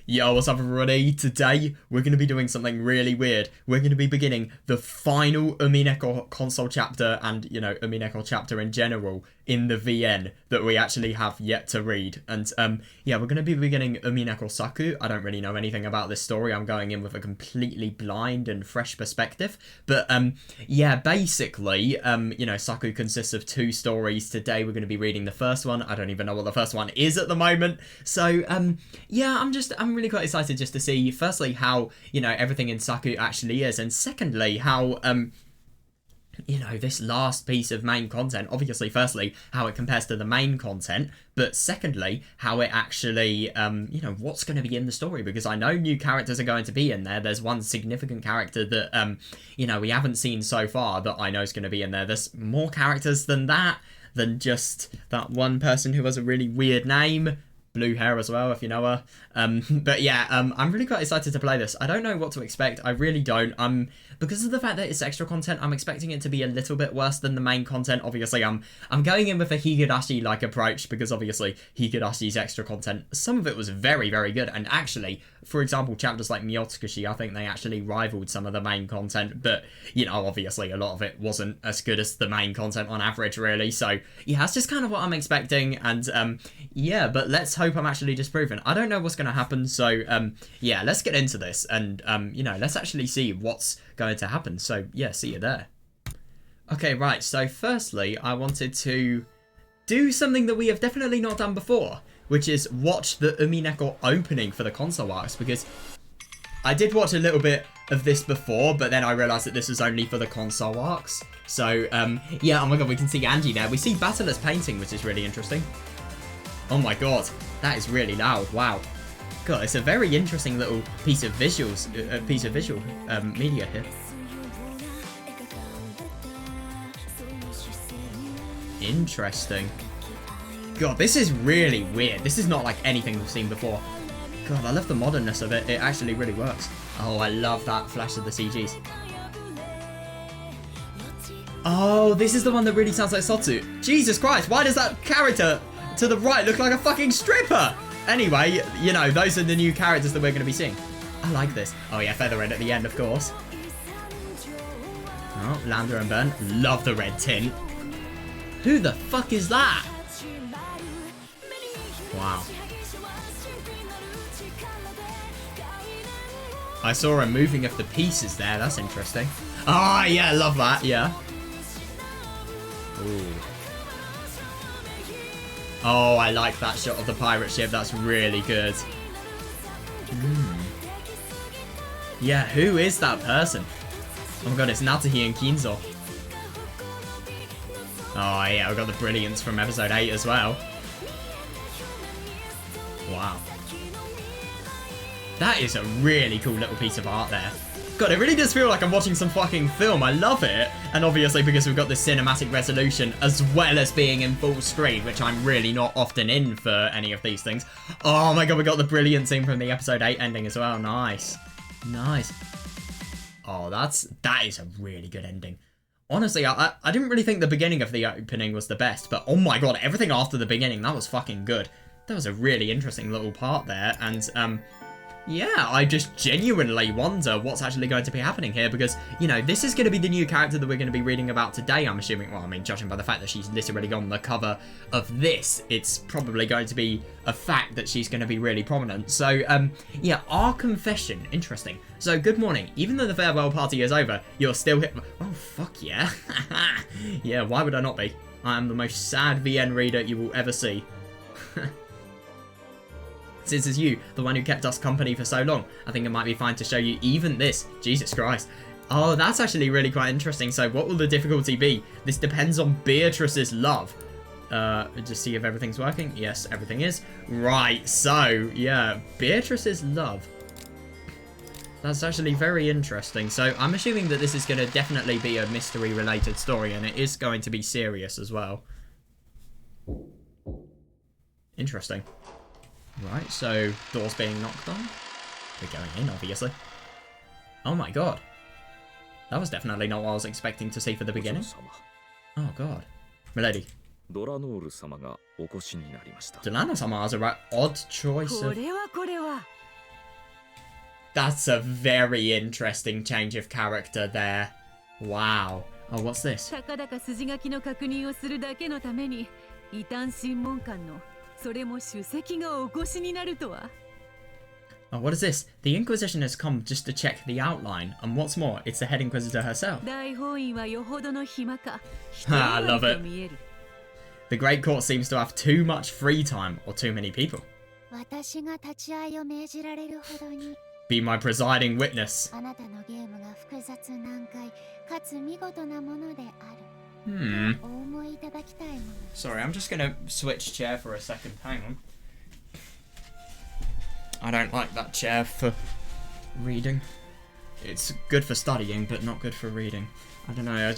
Yo, what's up everybody? Today, we're going to be doing something really weird. We're going to be beginning the final Umineko console chapter and, Umineko chapter in general in the VN that we actually have yet to read. And, yeah, we're going to be beginning Umineko Saku. I don't really know anything about this story. I'm going in with a completely blind and fresh perspective. But, yeah, basically, Saku consists of two stories. Today, we're going to be reading the first one. I don't even know what the first one is at the moment. So, yeah, I'm really quite excited just to see, firstly, how, everything in Saku actually is, and secondly, how, this last piece of main content, obviously, firstly, how it compares to the main content, but secondly, how it actually, what's going to be in the story, because I know new characters are going to be in there. There's one significant character that, we haven't seen so far that I know is going to be in there. There's more characters than that, than just that one person who has a really weird name. Blue hair as well, if you know her. But yeah, I'm really quite excited to play this. I don't know what to expect. I really don't. Because of the fact that it's extra content, I'm expecting it to be a little bit worse than the main content. Obviously, I'm going in with a Higurashi-like approach because obviously Higurashi's extra content, some of it was very, very good. And actually, for example, chapters like Miyotsukushi, I think they actually rivaled some of the main content. But, obviously a lot of it wasn't as good as the main content on average, really. So, yeah, that's just kind of what I'm expecting. And, yeah, but let's hope I'm actually disproven. I don't know what's going to happen. So, yeah, let's get into this. And, let's actually see what's going to happen. So, yeah, see you there. Okay, right. So, firstly, I wanted to do something that we have definitely not done before, which is watch the Umineko opening for the console arcs, because I did watch a little bit of this before, but then I realised that this is only for the console arcs. So, yeah, oh my god, we can see Angie there. We see Battler's painting, which is really interesting. Oh my god, that is really loud. Wow. God, it's a very interesting little piece of visual media here. Interesting. God, this is really weird. This is not like anything we've seen before. God, I love the modernness of it. It actually really works. Oh, I love that flash of the CGs. Oh, this is the one that really sounds like Sotsu. Jesus Christ, why does that character to the right look like a fucking stripper? Anyway, those are the new characters that we're going to be seeing. I like this. Oh yeah, Feather Red at the end, of course. Oh, Lambda and Burn. Love the red tint. Who the fuck is that? Wow. I saw a moving of the pieces there. That's interesting. Ah, oh, yeah, love that. Yeah. Ooh. Oh, I like that shot of the pirate ship. That's really good. Yeah, who is that person? Oh my god, it's Natsuhi and Kinzo. Oh yeah, we got the brilliance from episode 8 as well. Wow. That is a really cool little piece of art there. God, it really does feel like I'm watching some fucking film. I love it. And obviously because we've got this cinematic resolution as well as being in full screen, which I'm really not often in for any of these things. Oh my god, we got the brilliant scene from the episode 8 ending as well. Nice. Nice. Oh, that is a really good ending. Honestly, I didn't really think the beginning of the opening was the best, but oh my god, everything after the beginning, that was fucking good. That was a really interesting little part there, and yeah, I just genuinely wonder what's actually going to be happening here, because, this is going to be the new character that we're going to be reading about today, I'm assuming. Well, I mean, judging by the fact that she's literally on the cover of this, it's probably going to be a fact that she's going to be really prominent. So, yeah, our confession. Interesting. So, good morning. Even though the farewell party is over, you're still here. Oh, fuck yeah. Yeah, why would I not be? I am the most sad VN reader you will ever see. Since it's you, the one who kept us company for so long, I think it might be fine to show you even this. Jesus Christ. Oh, that's actually really quite interesting. So what will the difficulty be? This depends on Beatrice's love. Just see if everything's working. Yes, everything is. Right, so, yeah, Beatrice's love. That's actually very interesting. So I'm assuming that this is going to definitely be a mystery-related story, and it is going to be serious as well. Interesting. Right, so doors being knocked on. We're going in, obviously. Oh my god. That was definitely not what I was expecting to see for the beginning. Oh god. Milady. Delano-sama has a right odd choice of... That's a very interesting change of character there. Wow. Oh, what's this? たかだか筋書きの確認をするだけのために異端審問官のそれも首席がお越しになるとは。 Oh, what is this? The Inquisition has come just to check the outline, and what's more, it's the head Inquisitor herself. 大法院はよほどの暇か。 I love it. 見える。 The Great Court seems to have too much free time, or too many people. 私が立ち会いを命じられるほどに Be my presiding witness. あなたのゲームが複雑難解かつ見事なものである。 Hmm. お思いいただきたいもの。 Sorry, I'm just gonna switch chair for a second. Hang on. I don't like that chair for reading. It's good for studying, but not good for reading. I don't know,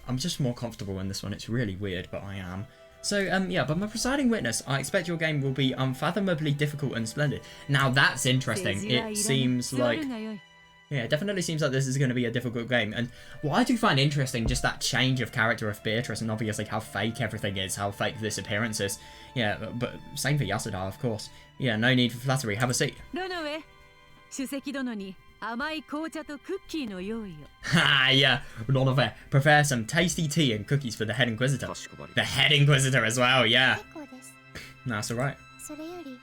I'm just more comfortable in this one. It's really weird, but I am. So, yeah, but my presiding witness, I expect your game will be unfathomably difficult and splendid. Now, that's interesting. It seems like... Yeah, it definitely seems like this is going to be a difficult game. And what I do find interesting, just that change of character of Beatrice, and obviously how fake everything is, how fake this appearance is. Yeah, but same for Yasuda, of course. Yeah, no need for flattery. Have a seat. Ha, yeah, none of it. Prepare some tasty tea and cookies for the head Inquisitor. The head Inquisitor as well, yeah. That's alright. それより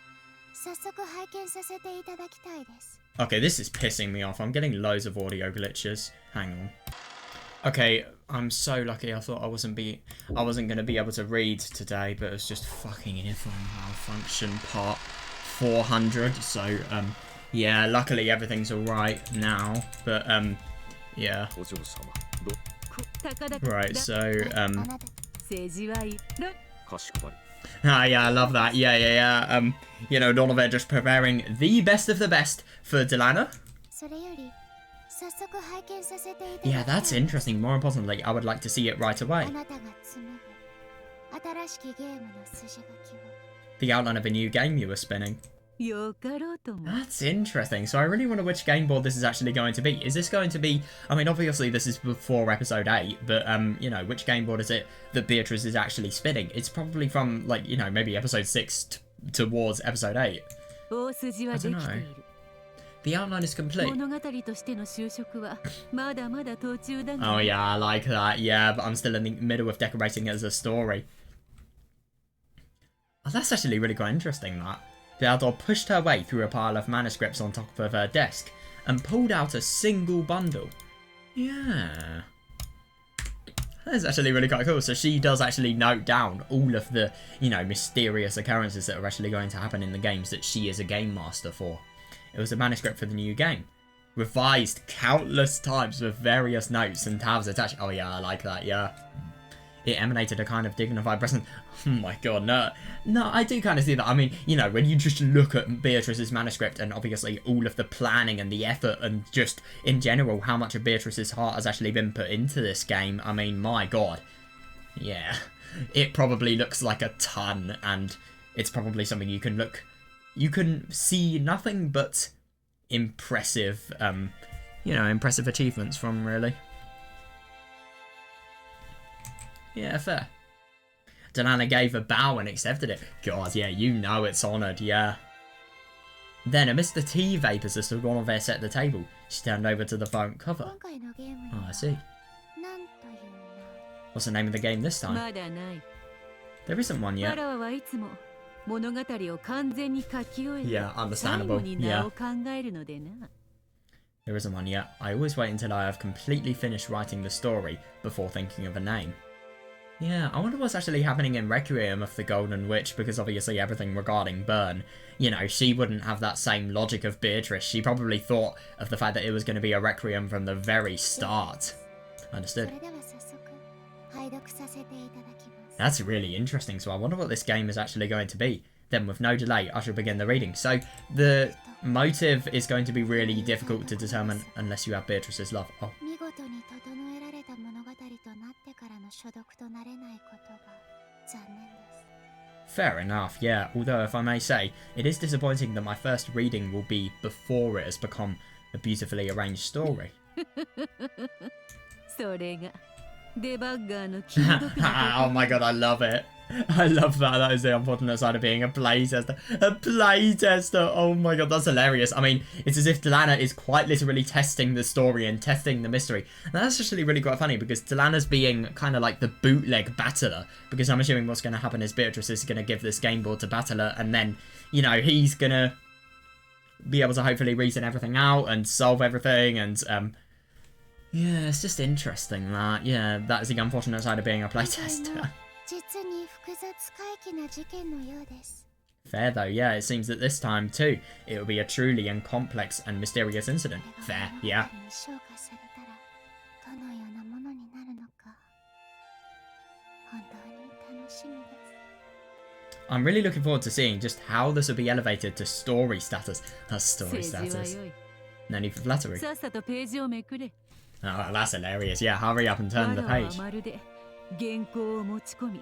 早速拝見させていただきたいです。 Okay, this is pissing me off. I'm getting loads of audio glitches. Hang on. Okay, I'm so lucky. I thought I wasn't gonna be able to read today, but it was just fucking earphone malfunction part 400. So yeah, luckily everything's alright now. But yeah. Right, so ah, yeah, I love that. Yeah. You know, Donovan just preparing the best of the best for Delana. Yeah, that's interesting. More importantly, I would like to see it right away. The outline of a new game you were spinning. That's interesting. So I really wonder which game board this is actually going to be. Is this going to be... I mean, obviously this is before episode 8, but, you know, which game board is it that Beatrice is actually spinning? It's probably from, like, you know, maybe episode 6 towards episode 8. I don't know. The outline is complete. Oh yeah, I like that. Yeah, but I'm still in the middle of decorating it as a story. Oh, that's actually really quite interesting, that. Beldor pushed her way through a pile of manuscripts on top of her desk and pulled out a single bundle. Yeah. That's actually really quite cool. So she does actually note down all of the, you know, mysterious occurrences that are actually going to happen in the games that she is a game master for. It was a manuscript for the new game. Revised countless times with various notes and tabs attached. Oh yeah, I like that, yeah. It emanated a kind of dignified presence. Oh my god, no, I do kind of see that. I mean, you know, when you just look at Beatrice's manuscript and obviously all of the planning and the effort and just in general how much of Beatrice's heart has actually been put into this game, I mean, my god. Yeah, it probably looks like a ton, and it's probably something you can see nothing but impressive, you know, impressive achievements from, really. Yeah, fair. Delana gave a bow and accepted it. God, yeah, you know it's honoured, yeah. Then, amidst the tea vapours as Donovan set the table, she turned over to the phone cover. Oh, I see. What's the name of the game this time? There isn't one yet. Yeah, understandable. Yeah. There isn't one yet. I always wait until I have completely finished writing the story before thinking of a name. Yeah, I wonder what's actually happening in Requiem of the Golden Witch, because obviously everything regarding Burn, you know, she wouldn't have that same logic of Beatrice. She probably thought of the fact that it was going to be a Requiem from the very start. Understood. That's really interesting, so I wonder what this game is actually going to be. Then, with no delay, I shall begin the reading. So, the motive is going to be really difficult to determine unless you have Beatrice's love. Oh. Fair enough, yeah. Although, if I may say, it is disappointing that my first reading will be before it has become a beautifully arranged story. Oh my god, I love it. I love that. That is the unfortunate side of being a playtester. A playtester. Oh my god, that's hilarious. I mean, it's as if Delana is quite literally testing the story and testing the mystery. And that's actually really quite funny because Delana's being kind of like the bootleg battler. Because I'm assuming what's going to happen is Beatrice is going to give this game board to Battler, and then, you know, he's going to be able to hopefully reason everything out and solve everything. And, yeah, it's just interesting that, yeah, that is the unfortunate side of being a playtester. 実に複雑怪奇な事件のようです。 Fair though, yeah, it seems that this time too, it will be a truly and complex and mysterious incident. Fair, yeah. 消化されたらどのようなものになるのか本当に楽しみです。 I'm really looking forward to seeing just how this will be elevated to story status. That's story status. No need for flattery. さっさとページをめくれ。 Oh, that's hilarious. Yeah, hurry up and turn the わらは page. まるで原稿を持ち込み、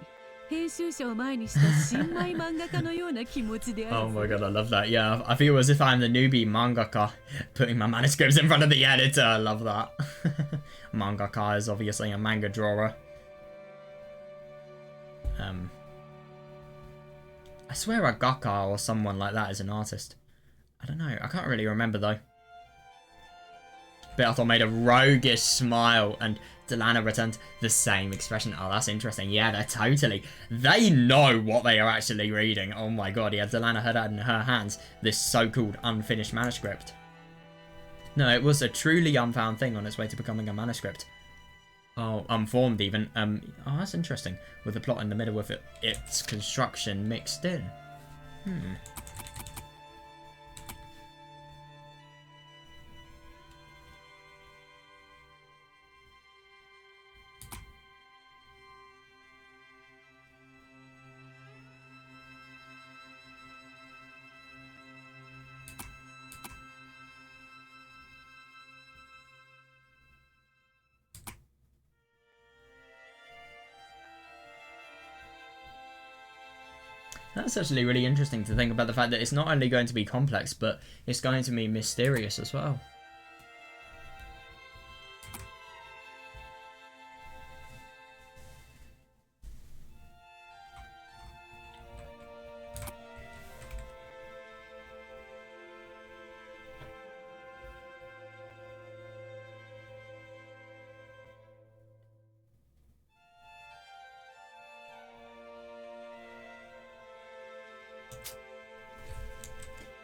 編集者を前にした新米漫画家のような気持ちである。 Oh my god, I love that. Yeah, I feel as if I'm the newbie mangaka putting my manuscripts in front of the editor. I love that. Mangaka is obviously a manga drawer. I swear a gaka or someone like that is an artist. I don't know. I can't really remember though. Berthold made a roguish smile and Delana returned the same expression. Oh, that's interesting. Yeah, they're totally... They know what they are actually reading. Oh my god, yeah, Delana had in her hands this so-called unfinished manuscript. No, it was a truly unfound thing on its way to becoming a manuscript. Oh, unformed even. Oh, that's interesting. With the plot in the middle with its construction mixed in. That's actually really interesting to think about the fact that it's not only going to be complex, but it's going to be mysterious as well.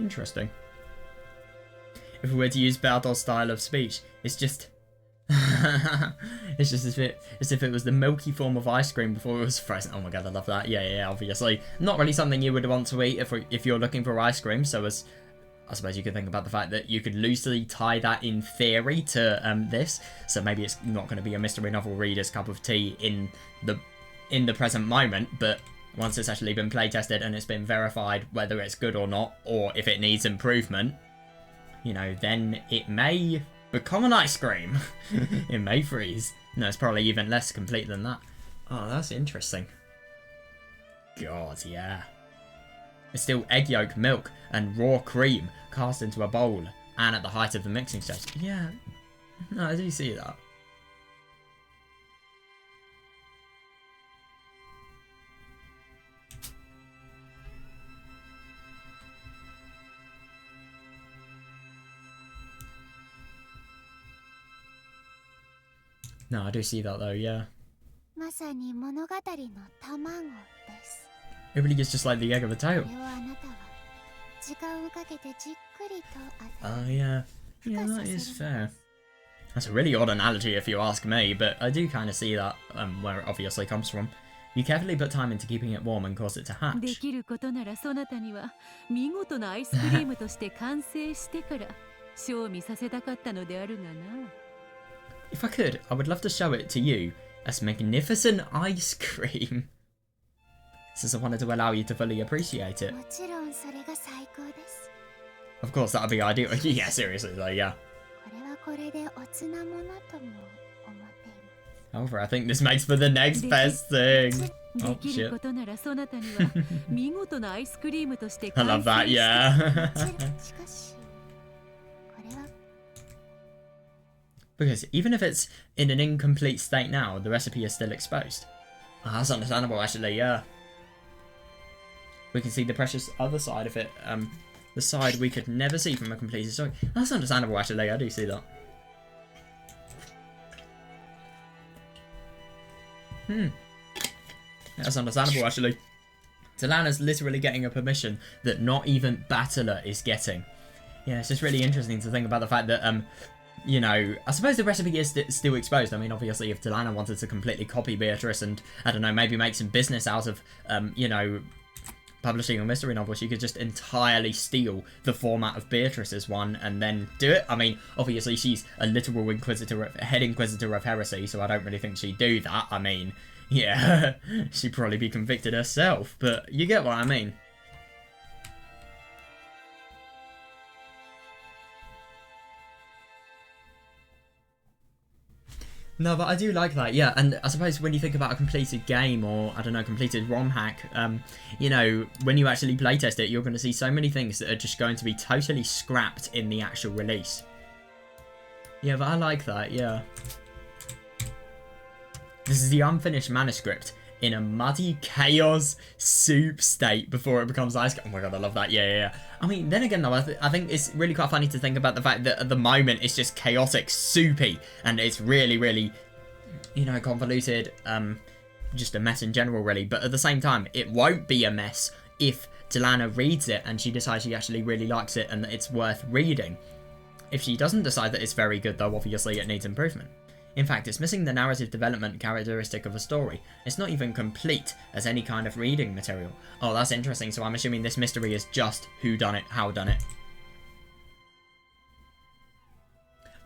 Interesting. If we were to use Berthold's style of speech, it's just... it's just as if it was the milky form of ice cream before it was frozen. Oh my god, I love that. Yeah, obviously. Not really something you would want to eat if you're looking for ice cream, so as... I suppose you could think about the fact that you could loosely tie that in theory to this, so maybe it's not going to be a mystery novel reader's cup of tea in the present moment, but once it's actually been playtested and it's been verified whether it's good or not, or if it needs improvement, you know, then it may become an ice cream. It may freeze. No, it's probably even less complete than that. Oh, that's interesting. God, yeah. It's still egg yolk, milk, and raw cream cast into a bowl, and at the height of the mixing stage. Yeah, no, I do see that. No, I do see that though, yeah. まさに物語の卵です。 It really is just like the egg of a こ tail. れをあなたは時間をかけてじっくりと与 Oh, え yeah. Yeah, that is fair. That's a really odd analogy if you ask me, but I do kind of see that, where it obviously comes from. You carefully put time into keeping it warm and cause it to で hatch. きることならそなたには見事なアイスクリームとして完成してから賞味させたかったのであるがな。 If I could, I would love to show it to you as magnificent ice cream. Since I wanted to allow you to fully appreciate it. もちろんそれが最高です。 Of course, that would be ideal. Yeah, seriously though, yeah. これはこれでおつなものとも思っています。 However, I think this makes for the next best thing. で Oh, きる shit. ことならそなたには見事なアイスクリームとして I 完 love that, 成して yeah. しかし、これは Because even if it's in an incomplete state now, the recipe is still exposed. Oh, that's understandable, actually, yeah. we can see the precious other side of it. The side we could never see from a completed story. That's understandable, actually. I do see that. That's understandable, actually. Delana's literally getting a permission that not even Battler is getting. Yeah, it's just really interesting to think about the fact that, you know, I suppose the recipe is still exposed. I mean, obviously, if Delana wanted to completely copy Beatrice and, I don't know, maybe make some business out of, you know, publishing a mystery novel, she could just entirely steal the format of Beatrice's one and then do it. I mean, obviously, she's a literal head inquisitor of heresy, so I don't really think she'd do that. I mean, yeah, she'd probably be convicted herself, but you get what I mean. No, but I do like that, yeah, and I suppose when you think about a completed game or, I don't know, completed ROM hack, you know, when you actually playtest it, you're going to see so many things that are just going to be totally scrapped in the actual release. Yeah, but I like that, yeah. This is the unfinished manuscript in a muddy chaos soup state before it becomes ice. Oh my god, I love that. Yeah. I mean, then again, though, I think it's really quite funny to think about the fact that at the moment it's just chaotic, soupy, and it's really, really, you know, convoluted. Just a mess in general, really. But at the same time, it won't be a mess if Delana reads it and she decides she actually really likes it and that it's worth reading. If she doesn't decide that it's very good, though, obviously it needs improvement. In fact, it's missing the narrative development characteristic of a story. It's not even complete as any kind of reading material. Oh, that's interesting. So I'm assuming this mystery is just who done it, how done it.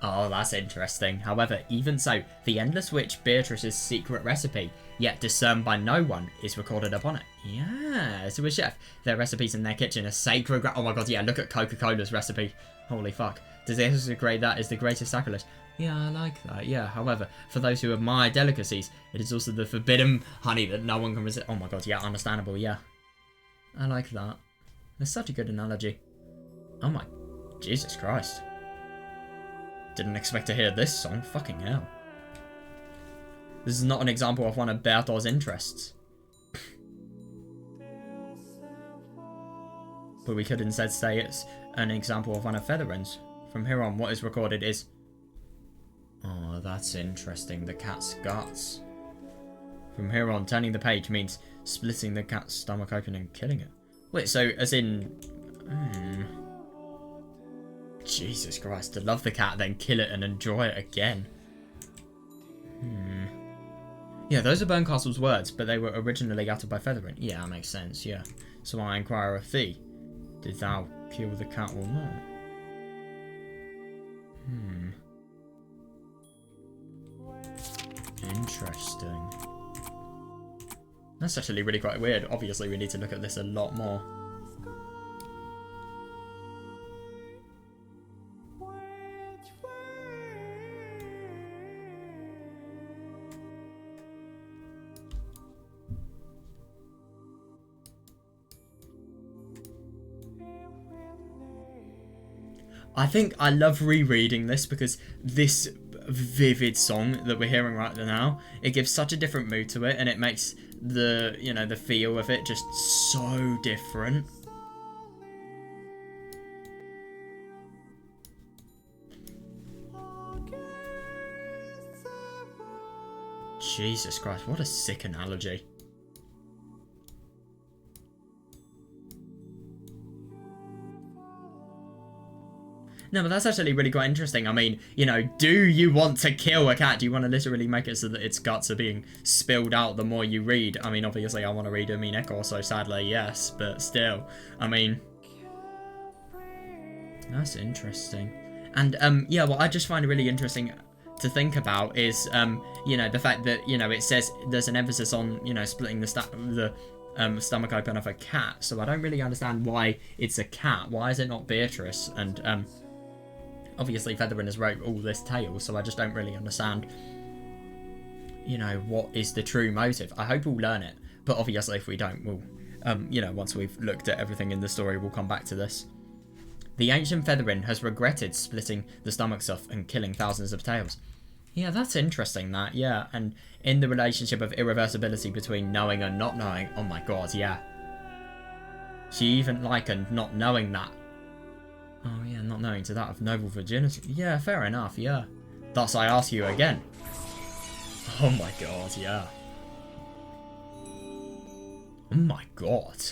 Oh, that's interesting. However, even so, the Endless Witch Beatrice's secret recipe, yet discerned by no one, is recorded upon it. Yeah, to a chef. Their recipes in their kitchen are sacred. Oh my god, yeah, look at Coca-Cola's recipe. Holy fuck. Does it degrade that as the greatest sacrilege? Yeah, I like that, yeah. However, for those who admire delicacies, it is also the forbidden honey that no one can resist. Oh my god, yeah, understandable, yeah. I like that. That's such a good analogy. Oh my... Jesus Christ. Didn't expect to hear this song, fucking hell. This is not an example of one of Bertol's interests. But we could instead say it's an example of one of Featherin's. From here on, what is recorded is... Oh, that's interesting. The cat's guts. From here on, turning the page means splitting the cat's stomach open and killing it. Wait, so as in... Jesus Christ, to love the cat, then kill it and enjoy it again. Yeah, those are Berncastle's words, but they were originally uttered by Featherin. Yeah, that makes sense, yeah. So I inquire of thee, did thou kill the cat or not? Interesting. That's actually really quite weird. Obviously, we need to look at this a lot more. I think I love rereading this because this vivid song that we're hearing right now, it gives such a different mood to it, and it makes the, you know, the feel of it just so different. Jesus Christ, what a sick analogy. No, but that's actually really quite interesting. I mean, you know, do you want to kill a cat? Do you want to literally make it so that its guts are being spilled out the more you read? I mean, obviously I want to read Umineko, so sadly, yes, but still, I mean, that's interesting. And, yeah, what I just find really interesting to think about is, you know, the fact that, you know, it says there's an emphasis on, you know, splitting the stomach open of a cat, so I don't really understand why it's a cat. Why is it not Beatrice? And, obviously, Featherin has wrote all this tale, so I just don't really understand, you know, what is the true motive. I hope we'll learn it, but obviously if we don't, we'll, you know, once we've looked at everything in the story, we'll come back to this. The ancient Featherin has regretted splitting the stomachs off and killing thousands of tails. Yeah, that's interesting, that, yeah, and in the relationship of irreversibility between knowing and not knowing, oh my god, yeah. She even likened not knowing that. Oh yeah, not knowing to that of noble virginity. Yeah, fair enough, yeah. Thus I ask you again. Oh my god, yeah. Oh my god.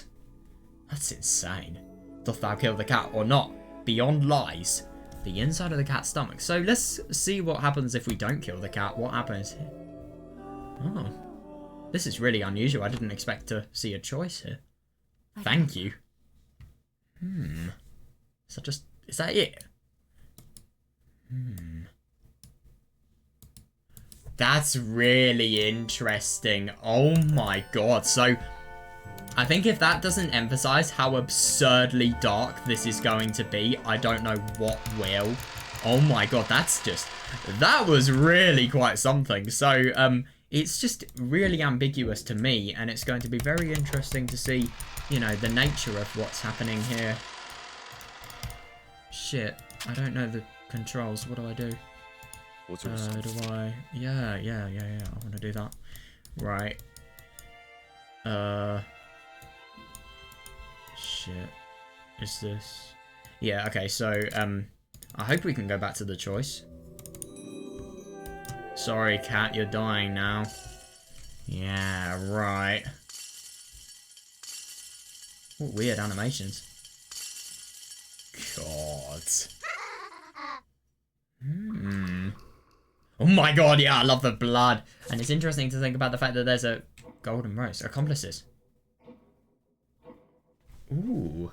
That's insane. Doth thou kill the cat or not? Beyond lies. The inside of the cat's stomach. So let's see what happens if we don't kill the cat. What happens here? Oh. This is really unusual. I didn't expect to see a choice here. Thank you. So just... Is that it? That's really interesting. Oh my god. So, I think if that doesn't emphasize how absurdly dark this is going to be, I don't know what will. Oh my god, that's just... That was really quite something. So, it's just really ambiguous to me, and it's going to be very interesting to see, you know, the nature of what's happening here. Shit, I don't know the controls. What do I do? Do I... Yeah, I want to do that. Right. Shit. Is this... Yeah, okay, so, I hope we can go back to the choice. Sorry, cat, you're dying now. Yeah, right. What weird animations. God. Oh my god, yeah, I love the blood. And it's interesting to think about the fact that there's a golden rose. Accomplices. Ooh.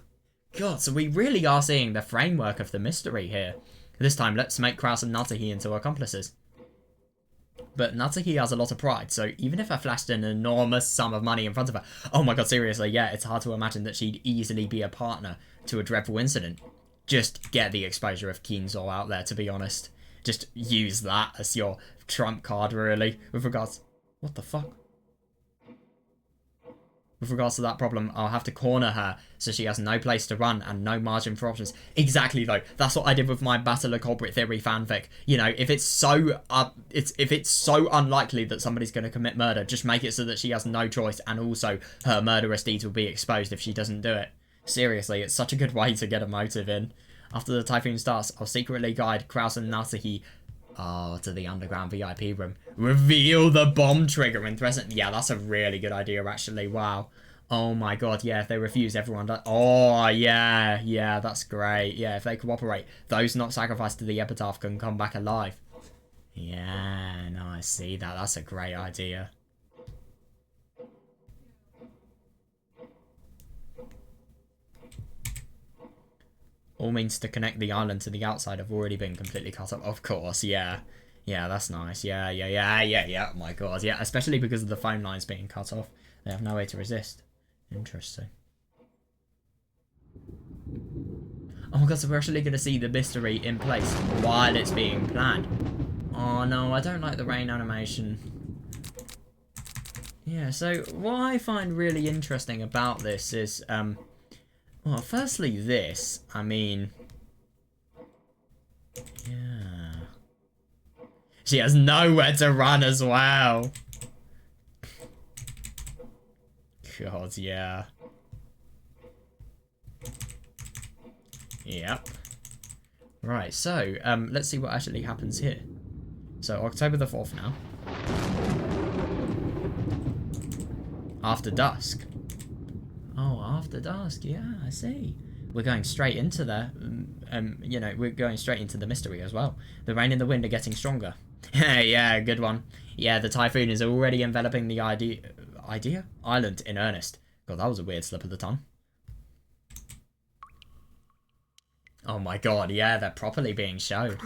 God, so we really are seeing the framework of the mystery here. This time, let's make Kraus and Natsuki into accomplices. But Natsuki has a lot of pride, so even if I flashed an enormous sum of money in front of her... Oh my god, seriously, yeah, it's hard to imagine that she'd easily be a partner to a dreadful incident. Just get the exposure of Kinzo out there, to be honest. Just use that as your trump card, really, with regards... What the fuck? With regards to that problem, I'll have to corner her so she has no place to run and no margin for options. Exactly, though. That's what I did with my Battle of Culprit Theory fanfic. You know, if it's so unlikely that somebody's going to commit murder, just make it so that she has no choice, and also her murderous deeds will be exposed if she doesn't do it. Seriously, it's such a good way to get a motive in. After the typhoon starts, I'll secretly guide Kraus and Natsuki to the underground VIP room. Reveal the bomb trigger and threaten... Yeah, that's a really good idea, actually. Wow. Oh my god, yeah, if they refuse, everyone does... Oh, yeah, that's great. Yeah, if they cooperate, those not sacrificed to the epitaph can come back alive. Yeah, no, I see that. That's a great idea. All means to connect the island to the outside have already been completely cut off. Of course, yeah. Yeah, that's nice. Yeah. Oh my god, yeah. Especially because of the phone lines being cut off. They have no way to resist. Interesting. Oh my god, so we're actually going to see the mystery in place while it's being planned. Oh no, I don't like the rain animation. Yeah, so what I find really interesting about this is, well, firstly this, I mean, yeah. She has nowhere to run as well. God, yeah. Yep. Right, so, let's see what actually happens here. So, October the 4th now. After dusk. Oh, after dusk, yeah, I see. We're going straight into the, you know, we're going straight into the mystery as well. The rain and the wind are getting stronger. Yeah, good one. Yeah, the typhoon is already enveloping the island in earnest. God, that was a weird slip of the tongue. Oh my god, yeah, they're properly being showed.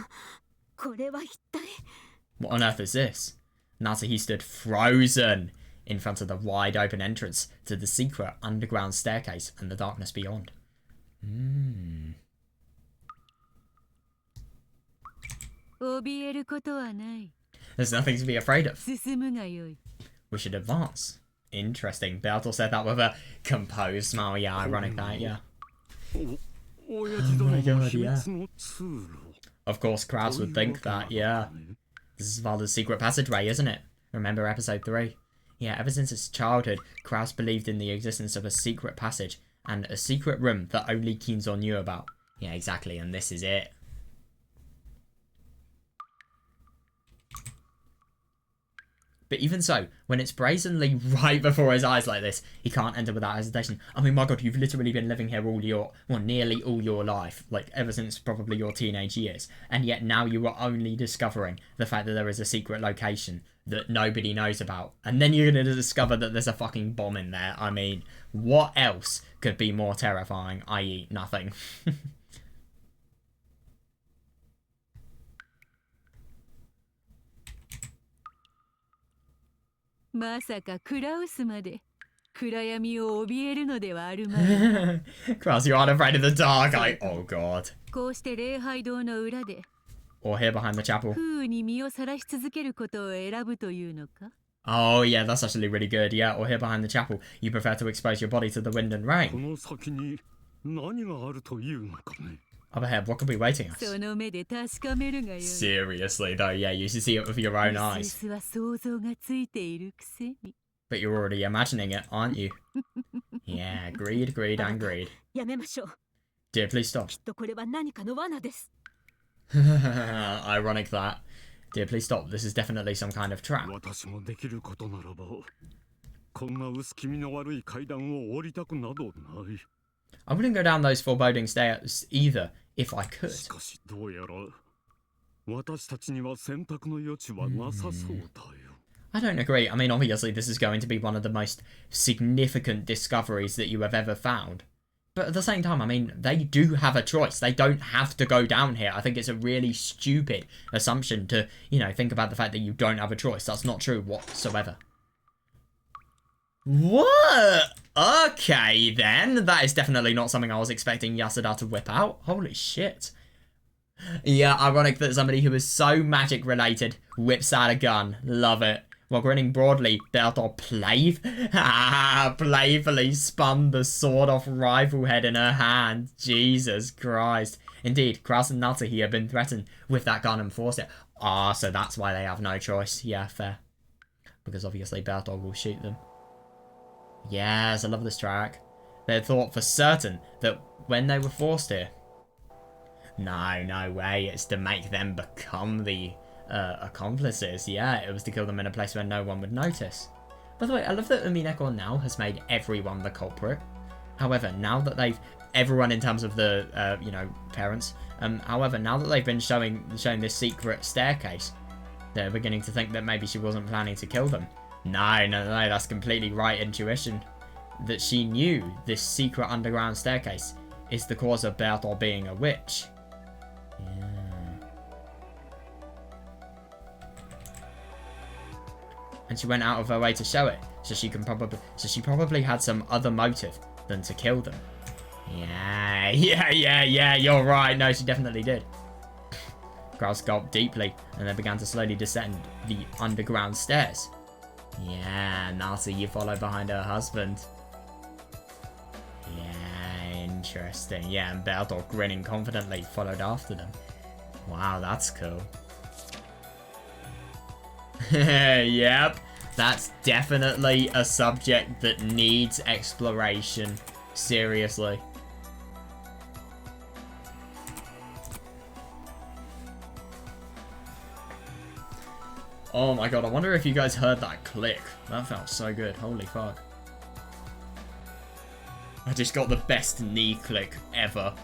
What on earth is this? Natsuki stood frozen in front of the wide open entrance to the secret underground staircase and the darkness beyond. There's nothing to be afraid of. We should advance. Interesting. Beatrice said that with a composed smile. Yeah, ironic that, yeah. Oh my god, yeah. Of course, Kraus would think that, yeah. This is Father's secret passageway, isn't it? Remember episode 3? Yeah, ever since his childhood, Kraus believed in the existence of a secret passage, and a secret room that only Kinzo knew about. Yeah, exactly, and this is it. But even so, when it's brazenly right before his eyes like this, he can't enter without hesitation. I mean, my god, you've literally been living here nearly all your life. Like, ever since probably your teenage years. And yet now you are only discovering the fact that there is a secret location that nobody knows about. And then you're going to discover that there's a fucking bomb in there. I mean, what else could be more terrifying? I.e., nothing. Cross, you aren't afraid of the dark. Oh god. Or here behind the chapel. Oh yeah, that's actually really good. Yeah, or here behind the chapel. You prefer to expose your body to the wind and rain. Up ahead, what could be waiting us? Seriously though, yeah, you should see it with your own eyes. But you're already imagining it, aren't you? Yeah, greed, and greed. Dear, please stop. Ironic that. Dear, please stop. This is definitely some kind of trap. I wouldn't go down those foreboding stairs either, if I could. I don't agree. I mean, obviously this is going to be one of the most significant discoveries that you have ever found. But at the same time, I mean, they do have a choice. They don't have to go down here. I think it's a really stupid assumption to, you know, think about the fact that you don't have a choice. That's not true whatsoever. What? Okay, then. That is definitely not something I was expecting Yasuda to whip out. Holy shit. Yeah, ironic that somebody who is so magic related whips out a gun. Love it. While grinning broadly, Bertol playfully spun the sawed-off rifle head in her hand. Jesus Christ. Indeed, Kraus and Natsuhi have been threatened with that gun and forced it. Ah, so that's why they have no choice. Yeah, fair. Because obviously Bertol will shoot them. Yes, I love this track. They had thought for certain that when they were forced here... No way. It's to make them become the accomplices. Yeah, it was to kill them in a place where no one would notice. By the way, I love that Umineko now has made everyone the culprit. However, now that everyone in terms of the, you know, parents, however, now that they've been showing this secret staircase, they're beginning to think that maybe she wasn't planning to kill them. No, that's completely right intuition. That she knew this secret underground staircase is the cause of Bertol being a witch. Yeah. And she went out of her way to show it, so she probably had some other motive than to kill them. Yeah, you're right. No, she definitely did. Kraus gulped deeply, and they began to slowly descend the underground stairs. Yeah, Nasi, you follow behind her husband. Yeah, interesting. Yeah, and Bertol, grinning confidently, followed after them. Wow, that's cool. Yep, that's definitely a subject that needs exploration. Seriously. Oh my god, I wonder if you guys heard that click. That felt so good. Holy fuck. I just got the best knee click ever.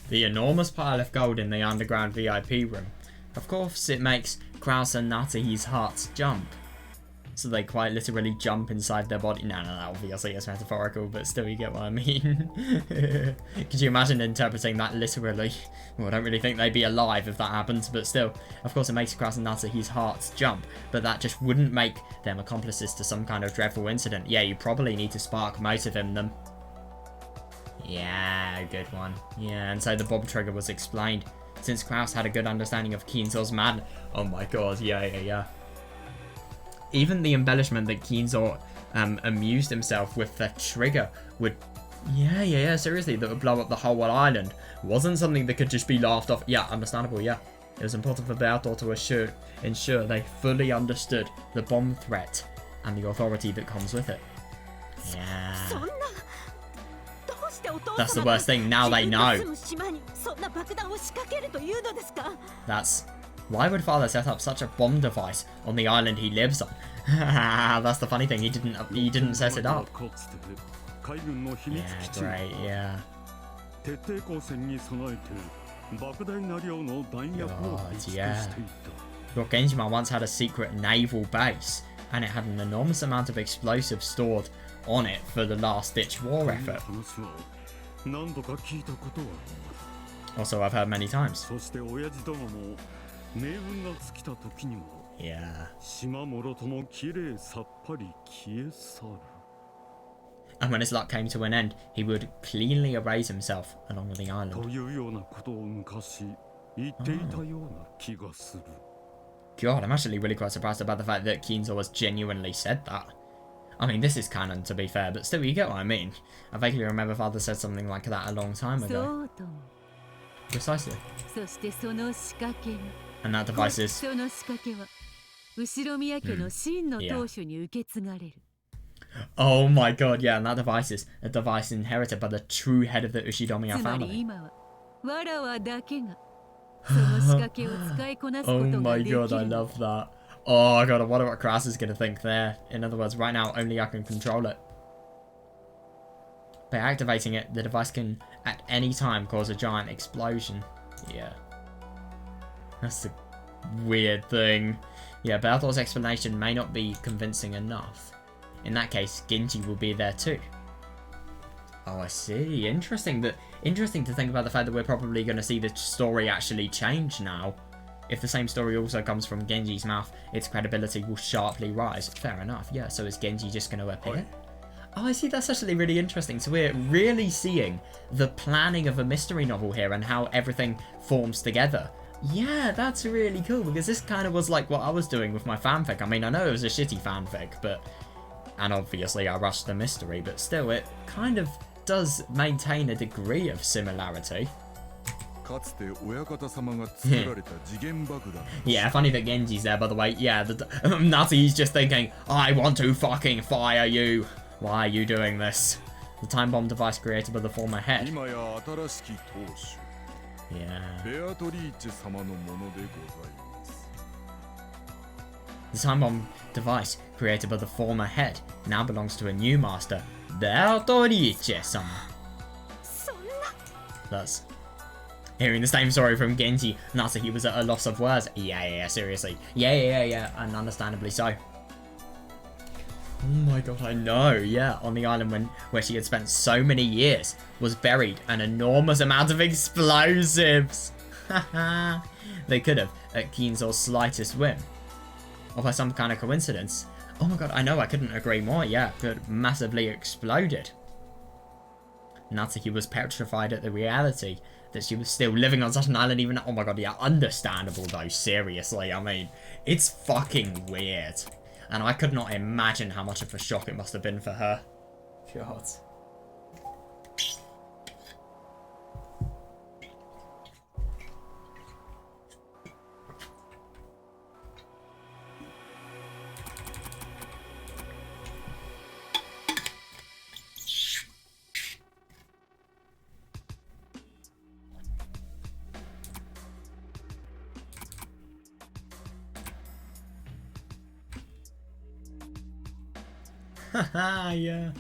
the enormous pile of gold in the underground VIP room. Of course, it makes Kraus and Natsuhi's hearts jump. So they quite literally jump inside their body. No, obviously it's metaphorical, but still you get what I mean. Could you imagine interpreting that literally? Well, I don't really think they'd be alive if that happens, but still. Of course, it makes Kraus and Natsuhi's hearts jump, but that just wouldn't make them accomplices to some kind of dreadful incident. Yeah, you probably need to spark motive in them. Yeah, good one. Yeah, and so the bomb trigger was explained. Since Kraus had a good understanding of Kinzo's madness. Oh my god, yeah. Even the embellishment that Kinzo amused himself with the trigger would... Yeah, seriously, that would blow up the whole island. Wasn't something that could just be laughed off. Yeah, understandable, yeah. It was important for Beato to ensure they fully understood the bomb threat and the authority that comes with it. Yeah. That's the worst thing, now they know. That's... Why would father set up such a bomb device on the island he lives on? That's the funny thing, he didn't set it up. Yeah, great, yeah. God, yeah. Look, Genjima once had a secret naval base, and it had an enormous amount of explosives stored on it for the last-ditch war effort. Also, I've heard many times. Yeah. And when his luck came to an end, he would cleanly erase himself along with the island. God, I'm actually really quite surprised about the fact that Kinzo has genuinely said that. I mean, this is canon, to be fair, but still, you get what I mean. I vaguely remember father said something like that a long time ago. Precisely. And that device is... Oh my god, yeah, and that device is a device inherited by the true head of the Ushidomiya family. Oh my god, I love that. Oh god, I wonder what Kraus is going to think there. In other words, right now, only I can control it. By activating it, the device can, at any time, cause a giant explosion. Yeah. That's the weird thing. Yeah, Balthor's explanation may not be convincing enough. In that case, Genji will be there too. Oh, I see. Interesting to think about the fact that we're probably going to see the story actually change now. If the same story also comes from Genji's mouth, its credibility will sharply rise. Fair enough, yeah. So is Genji just going to appear? Oh, I see. That's actually really interesting. So we're really seeing the planning of a mystery novel here and how everything forms together. Yeah, that's really cool, because this kind of was like what I was doing with my fanfic. I mean, I know it was a shitty fanfic, but... And obviously I rushed the mystery, but still, it kind of does maintain a degree of similarity. Yeah, funny that Genji's there, by the way. Yeah, Natsuhi's just thinking, I want to fucking fire you. Why are you doing this? The time bomb device created by the former head. Yeah. The time bomb device created by the former head now belongs to a new master, Beatrice-sama. Thus, hearing the same story from Genji, Natsuhi was at a loss of words. Yeah, seriously. Yeah, and understandably so. Oh my god, I know, yeah. On the island where she had spent so many years was buried an enormous amount of explosives. They could have, at Kinzo's slightest whim. Or by some kind of coincidence. Oh my god, I know, I couldn't agree more, yeah. Could massively exploded. Natsuhi was petrified at the reality that she was still living on such an island even... Oh my god, yeah, understandable though, seriously. I mean, it's fucking weird. And I could not imagine how much of a shock it must have been for her. God. Haha, yeah.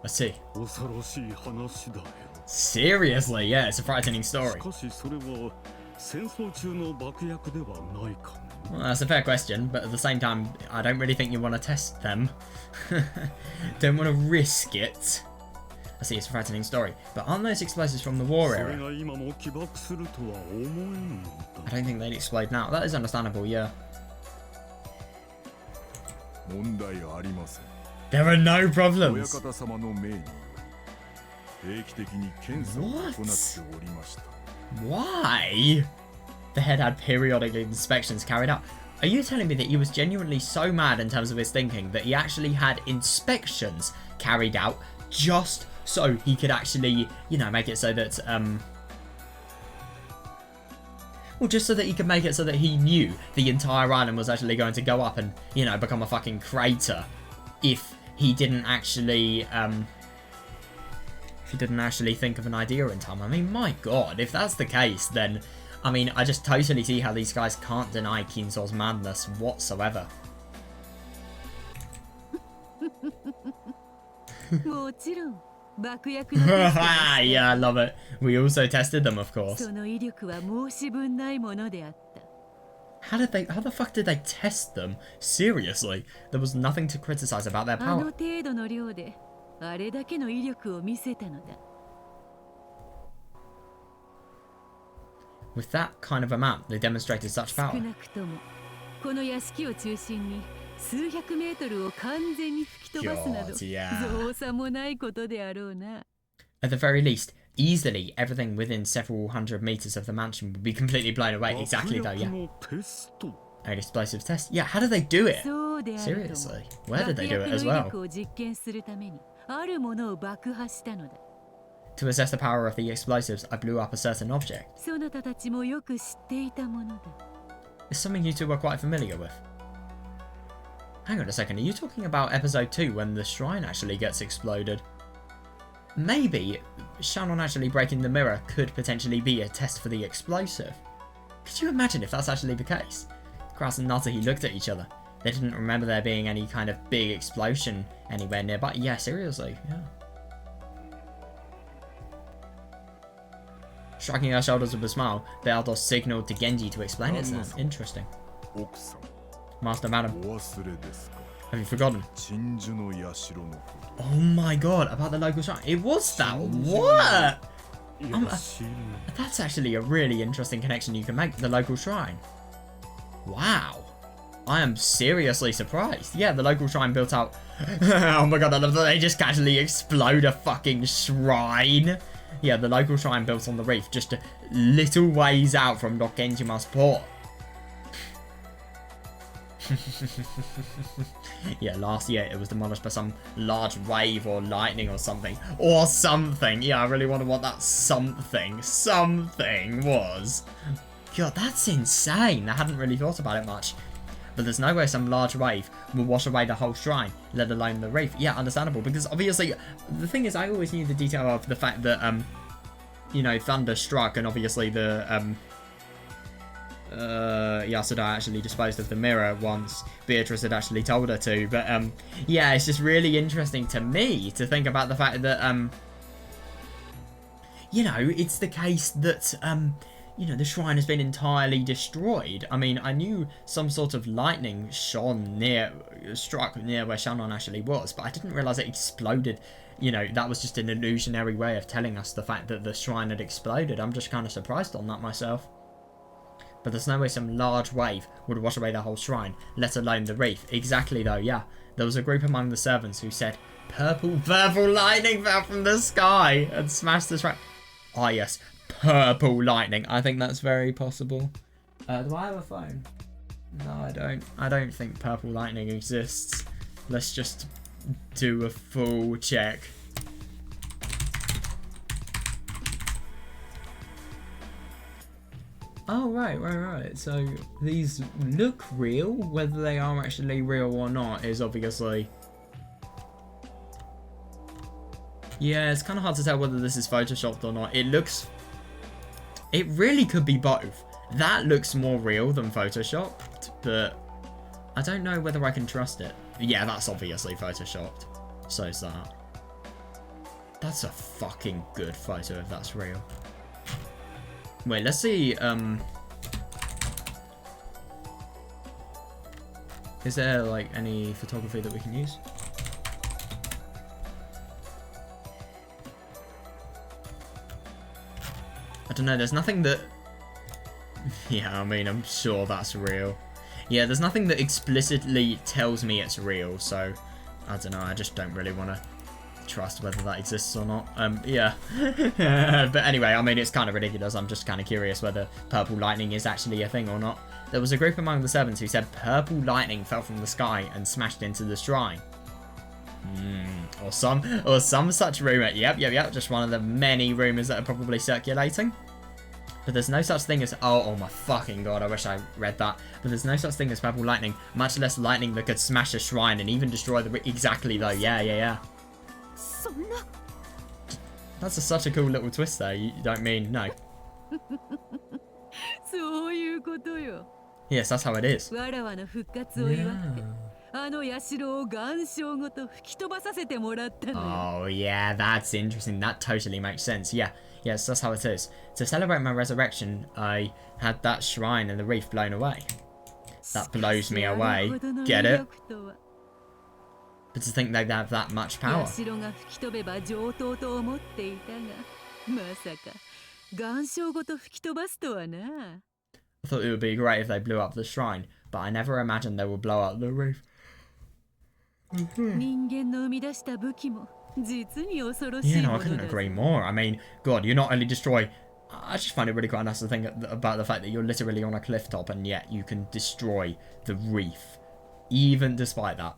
I see. Seriously, yeah, it's a frightening story. Well, that's a fair question, but at the same time, I don't really think you want to test them. Don't want to risk it. I see, it's a frightening story. But aren't those explosives from the war era? I don't think they'd explode now. That is understandable, yeah. There are no problems. What? Why? The head had periodic inspections carried out. Are you telling me that he was genuinely so mad in terms of his thinking that he actually had inspections carried out just so he could actually, you know, make it so that, well, just so that he could make it so that he knew the entire island was actually going to go up and, you know, become a fucking crater if he didn't actually, think of an idea in time. I mean, my god, if that's the case, then, I mean, I just totally see how these guys can't deny Kinso's madness whatsoever. Yeah, I love it. We also tested them, of course. How the fuck did they test them? Seriously, there was nothing to criticize about their power. With that kind of amount, they demonstrated such power. God, yeah. At the very least, easily everything within several hundred meters of the mansion would be completely blown away. Exactly though, yeah. An explosives test? Yeah, how did they do it? Seriously, where did they do it as well? To assess the power of the explosives, I blew up a certain object. It's something you two are quite familiar with. Hang on a second, are you talking about episode 2 when the shrine actually gets exploded? Maybe Shannon actually breaking the mirror could potentially be a test for the explosive. Could you imagine if that's actually the case? Grass and Natahi looked at each other. They didn't remember there being any kind of big explosion anywhere nearby. Yeah, seriously, yeah. Striking her shoulders with a smile, Beatrice signaled to Genji to explain it then. Interesting. Master, madam. Have you forgotten? Oh my god, about the local shrine. It was that. What? That's actually a really interesting connection you can make with the local shrine. Wow. I am seriously surprised. Yeah, the local shrine built out. Oh my god, I love that they just casually explode a fucking shrine. Yeah, the local shrine built on the reef, just a little ways out from Rokkenjima's port. Yeah, last year it was demolished by some large wave or lightning or something. Or something. Yeah, I really wonder what that something was. God, that's insane. I hadn't really thought about it much. But there's no way some large wave will wash away the whole shrine, let alone the reef. Yeah, understandable, because obviously, the thing is, I always knew the detail of the fact that, you know, thunder struck, and obviously the, Yasuda actually disposed of the mirror once Beatrice had actually told her to. But, yeah, it's just really interesting to me to think about the fact that, you know, it's the case that, you know, the shrine has been entirely destroyed. I mean, I knew some sort of lightning struck near where Shannon actually was, but I didn't realise it exploded. You know, that was just an illusionary way of telling us the fact that the shrine had exploded. I'm just kind of surprised on that myself. But there's no way some large wave would wash away the whole shrine, let alone the reef. Exactly though, yeah. There was a group among the servants who said, purple lightning fell from the sky and smashed the shrine. Ah, yes. Purple lightning. I think that's very possible. Do I have a phone? No, I don't. I don't think purple lightning exists. Let's just do a full check. Oh, right. So these look real. Whether they are actually real or not is obviously... Yeah, it's kind of hard to tell whether this is photoshopped or not. It looks... It really could be both. That looks more real than photoshopped, but I don't know whether I can trust it. Yeah, that's obviously photoshopped. So is that. That's a fucking good photo if that's real. Wait, let's see, is there, like, any photography that we can use? I don't know, there's nothing that... Yeah, I mean, I'm sure that's real. Yeah, there's nothing that explicitly tells me it's real, so... I don't know, I just don't really want to trust whether that exists or not. Yeah. But anyway, I mean, it's kind of ridiculous. I'm just kind of curious whether purple lightning is actually a thing or not. There was a group among the servants who said purple lightning fell from the sky and smashed into the shrine. Or some such rumour. Yep. Just one of the many rumours that are probably circulating. But there's no such thing as... Oh my fucking god, I wish I read that. But there's no such thing as purple lightning, much less lightning that could smash a shrine and even destroy the... Exactly, though. Yeah. That's such a cool little twist there. You don't mean... No. Yes, that's how it is. Oh, yeah, that's interesting. That totally makes sense. Yeah, yes, that's how it is. To celebrate my resurrection, I had that shrine and the reef blown away. That blows me away. Get it? But to think they'd have that much power. I thought it would be great if they blew up the shrine, but I never imagined they would blow up the roof. Yeah, no, I couldn't agree more. I mean, God, you not only destroy... I just find it really quite nice to think about the fact that you're literally on a cliff top and yet you can destroy the reef. Even despite that.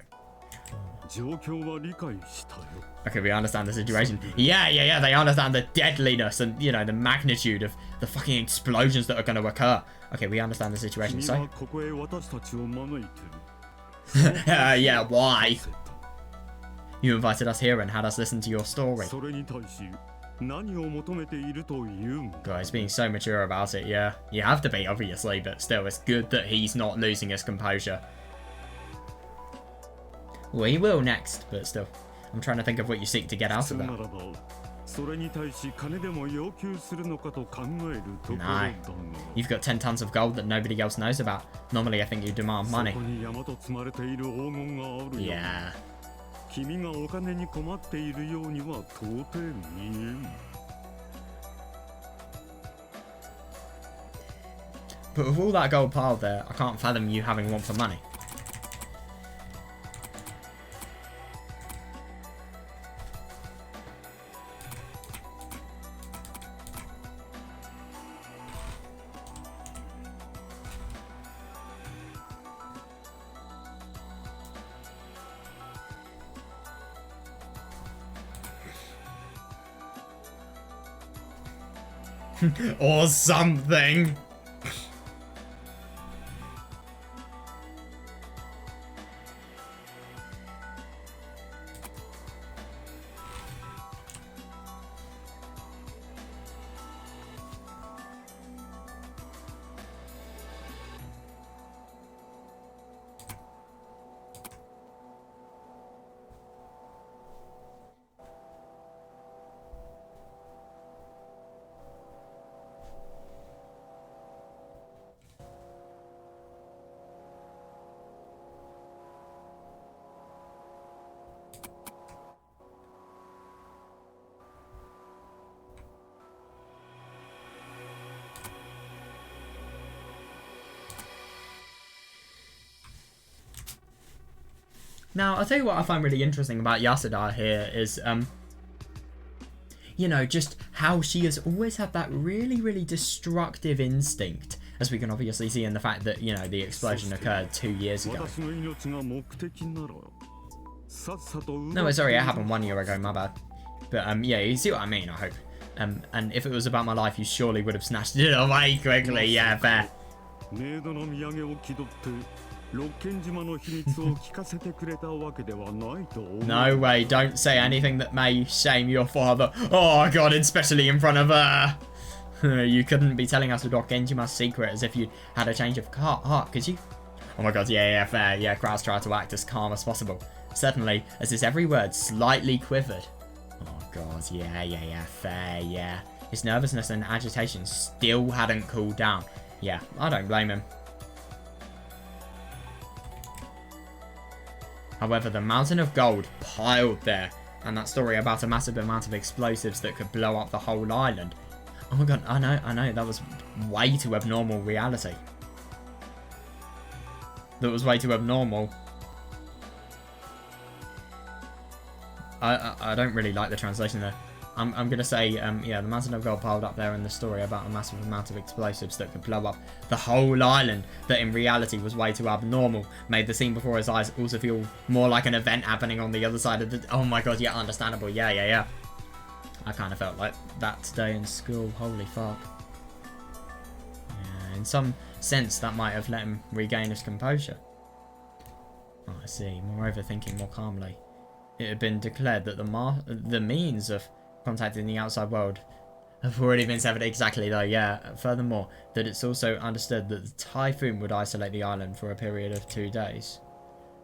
Okay, we understand the situation. Yeah, they understand the deadliness and, you know, the magnitude of the fucking explosions that are going to occur. Okay, we understand the situation, so... yeah, why? You invited us here and had us listen to your story. Guys, being so mature about it, yeah. You have to be, obviously, but still, it's good that he's not losing his composure. Well, he will next, but still. I'm trying to think of what you seek to get out of that. Nah. You've got 10 tons of gold that nobody else knows about. Normally, I think you demand money. Yeah. But with all that gold piled there, I can't fathom you having one for money. Or something. Now, I'll tell you what I find really interesting about Yasuda here is, you know, just how she has always had that really, really destructive instinct, as we can obviously see in the fact that, you know, the explosion occurred 2 years ago. No, sorry, it happened 1 year ago, my bad. But, yeah, you see what I mean, I hope. And if it was about my life, you surely would have snatched it away quickly, yeah, fair. No way, don't say anything that may shame your father. Oh god, especially in front of her. You couldn't be telling us Lord Genjima's secret as if you had a change of heart, could you? Oh my god, yeah, fair. Yeah, Kraz tried to act as calm as possible. certainly, as his every word slightly quivered. Oh god, yeah, fair, yeah. His nervousness and agitation still hadn't cooled down. Yeah, I don't blame him. However, the mountain of gold piled there, and that story about a massive amount of explosives that could blow up the whole island. Oh my god, I know, that was way too abnormal reality. That was way too abnormal. I don't really like the translation there. I'm gonna say, yeah, the mountain of gold piled up there in the story about a massive amount of explosives that could blow up the whole island, that in reality was way too abnormal, made the scene before his eyes also feel more like an event happening on the other side of the... Oh my god, yeah, understandable, yeah. I kind of felt like that today in school, holy fuck. Yeah, in some sense, that might have let him regain his composure. Oh, I see, moreover, thinking more calmly. It had been declared that the means of contacting the outside world have already been severed. Exactly, though, yeah. Furthermore, that it's also understood that the typhoon would isolate the island for a period of 2 days.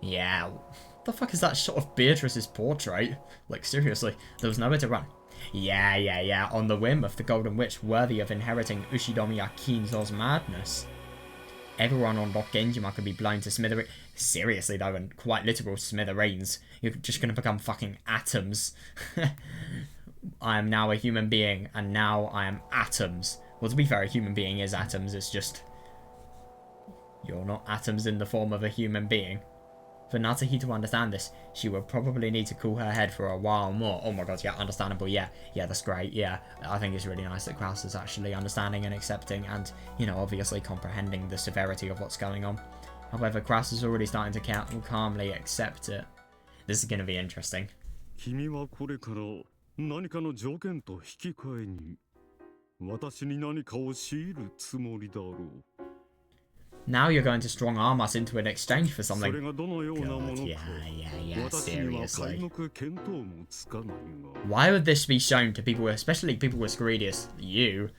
Yeah, what the fuck is that shot of Beatrice's portrait? Like, seriously, there was nowhere to run. Yeah, on the whim of the Golden Witch, worthy of inheriting Ushidomiya Kinzo's madness. Everyone on Rock Genjima could be blown to smithereens. Seriously, though, and quite literal smithereens. You're just going to become fucking atoms. I am now a human being, and now I am atoms. Well, to be fair, a human being is atoms. It's just... you're not atoms in the form of a human being. For Natsuhi to understand this, she would probably need to cool her head for a while more. Oh my god, yeah, understandable, yeah, that's great, yeah. I think it's really nice that Kraus is actually understanding and accepting and, you know, obviously comprehending the severity of what's going on. However, Kraus is already starting to calmly accept it. This is going to be interesting. Now you're going to strong arm us into an exchange for something. God, yeah, seriously. Why would this be shown to people, especially people as greedy as you,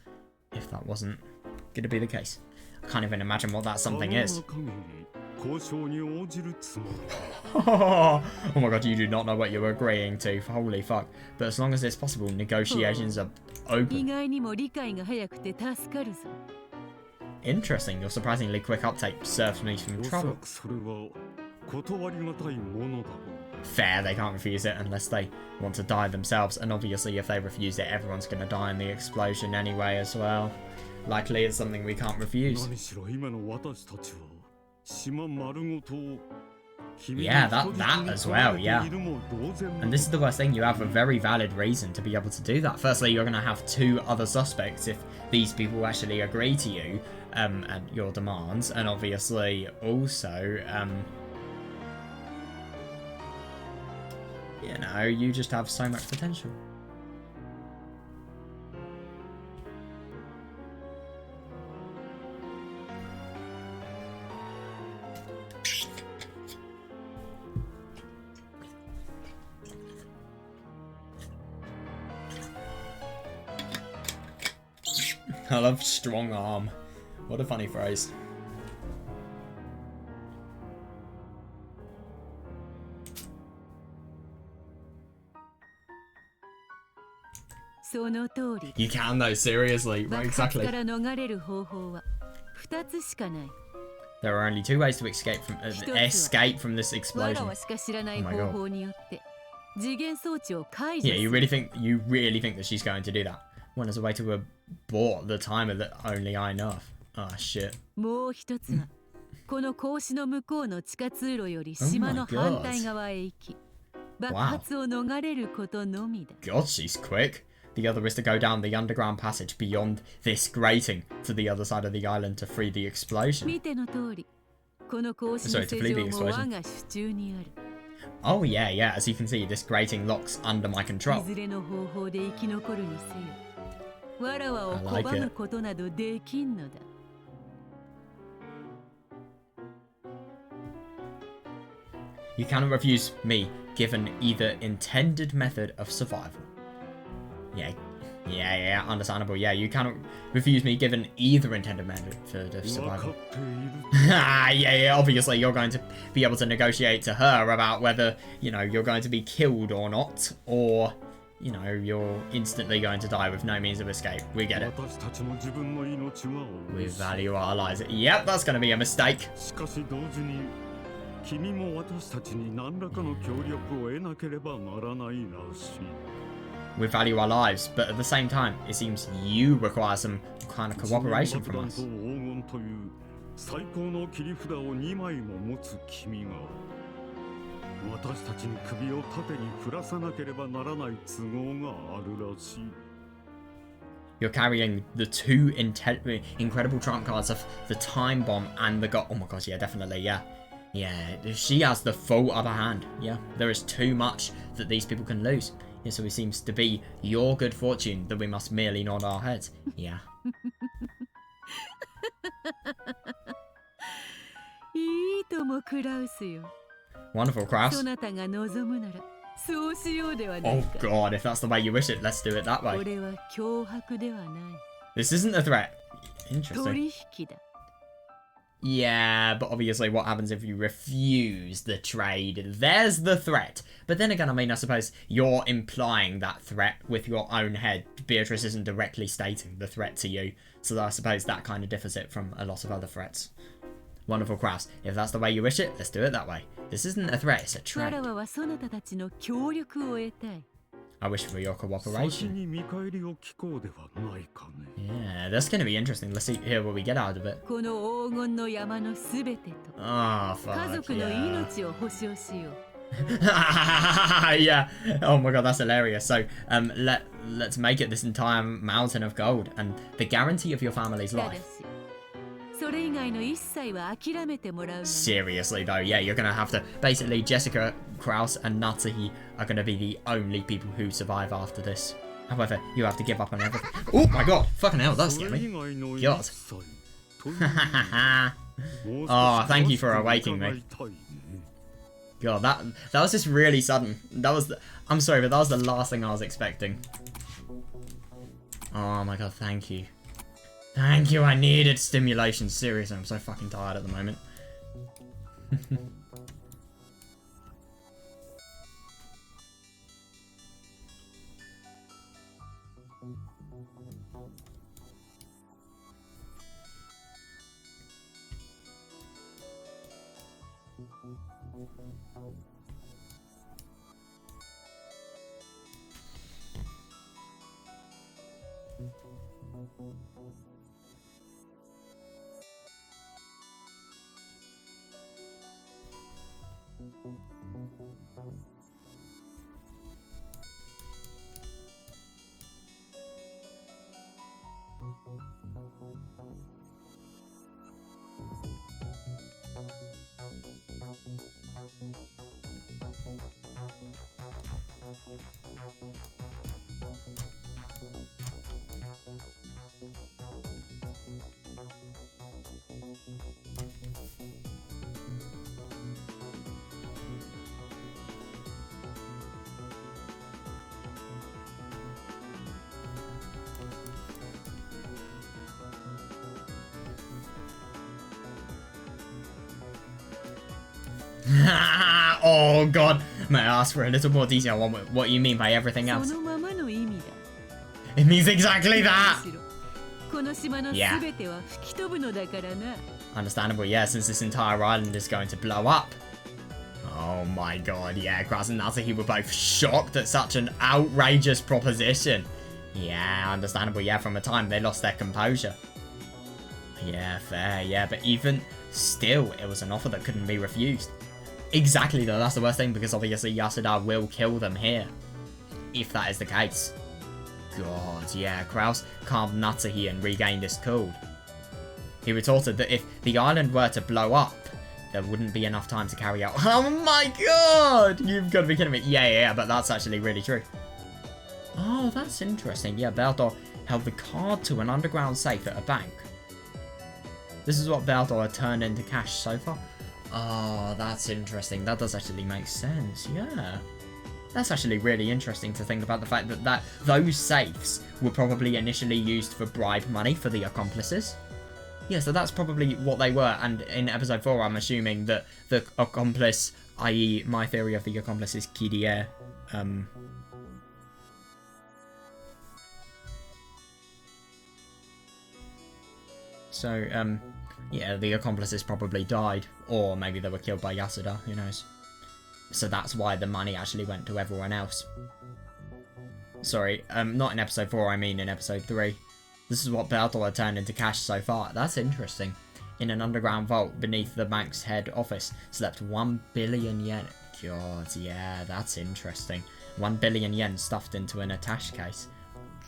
if that wasn't going to be the case? I can't even imagine what that something is. Oh my god, you do not know what you're agreeing to. Holy fuck. But as long as it's possible, negotiations are open. Interesting, your surprisingly quick uptake serves me some trouble. Fair, they can't refuse it unless they want to die themselves, and obviously if they refuse it, everyone's going to die in the explosion anyway as well. Likely it's something we can't refuse. Yeah, that as well, yeah. And this is the worst thing, you have a very valid reason to be able to do that. Firstly, you're going to have 2 other suspects if these people actually agree to you and your demands, and obviously also, you know, you just have so much potential. I love strong arm. What a funny phrase. You can though, seriously. Right, exactly. There are only 2 ways to escape from this explosion. Oh my god. Yeah, you really think that she's going to do that? One is a way to abort the timer that only I know of. Oh shit. Oh my god. Wow. God, she's quick. The other is to go down the underground passage beyond this grating to the other side of the island to free the explosion. Sorry, to flee the explosion. Oh yeah, as you can see, this grating locks under my control. I like it. You cannot refuse me given either intended method of survival. Yeah, Yeah, understandable. Yeah, you cannot refuse me given either intended method of survival. Yeah, obviously you're going to be able to negotiate to her about whether, you know, you're going to be killed or not, or, you know, you're instantly going to die with no means of escape. We get it. We value our lives. Yep, that's going to be a mistake. We value our lives, but at the same time, it seems you require some kind of cooperation from us. You're carrying the two incredible trump cards of the time bomb and the god. Oh my gosh, yeah, definitely, yeah. Yeah, she has the full upper hand. Yeah, there is too much that these people can lose. Yeah, so it seems to be your good fortune that we must merely nod our heads. Yeah. Wonderful, Kraus. Oh god, if that's the way you wish it, let's do it that way. This isn't a threat. Interesting. Yeah, but obviously what happens if you refuse the trade? There's the threat. But then again, I mean, I suppose you're implying that threat with your own head. Beatrice isn't directly stating the threat to you. So I suppose that kind of differs it from a lot of other threats. Wonderful, Kraus. If that's the way you wish it, let's do it that way. This isn't a threat, it's a trade. I wish for your cooperation. Yeah, that's going to be interesting. Let's hear what we get out of it. Oh, fuck, yeah. Yeah. Oh my god, that's hilarious. So, let's make it this entire mountain of gold and the guarantee of your family's life. Seriously though, yeah, you're gonna have to basically Jessica, Kraus, and Natsuhi are gonna be the only people who survive after this. However, you have to give up on everything. Oh my god, fucking hell, that scared me. God. Oh, thank you for awakening me. God, that was just really sudden. I'm sorry, but that was the last thing I was expecting. Oh my god, thank you. Thank you, I needed stimulation. Seriously, I'm so fucking tired at the moment. Oh god, may I ask for a little more detail on what you mean by everything else? It means exactly that! Yeah. Understandable, yeah, since this entire island is going to blow up. Oh my god, yeah, Kraus and Natsuhi were both shocked at such an outrageous proposition. Yeah, understandable, yeah, from the time they lost their composure. Yeah, fair, yeah, but even still, it was an offer that couldn't be refused. Exactly, though, that's the worst thing, because obviously Yasuda will kill them here, if that is the case. God, yeah, Kraus calmed Natsuhi and regained his cool. He retorted that if the island were to blow up, there wouldn't be enough time to carry out— Oh my god! You've got to be kidding me. Yeah, but that's actually really true. Oh, that's interesting. Yeah, Beldor held the card to an underground safe at a bank. This is what Beldor had turned into cash so far. Oh, that's interesting. That does actually make sense, yeah. That's actually really interesting to think about the fact that those safes were probably initially used for bribe money for the accomplices. Yeah, so that's probably what they were, and in episode 4 I'm assuming that the accomplice, i.e. my theory of the accomplice is Kirie, yeah, the accomplices probably died, or maybe they were killed by Yasuda, who knows. So that's why the money actually went to everyone else. Sorry, not in episode 4, I mean in episode 3. This is what Bertolt had turned into cash so far. That's interesting. In an underground vault beneath the bank's head office slept 1 billion yen. God, yeah, that's interesting. 1 billion yen stuffed into an attache case.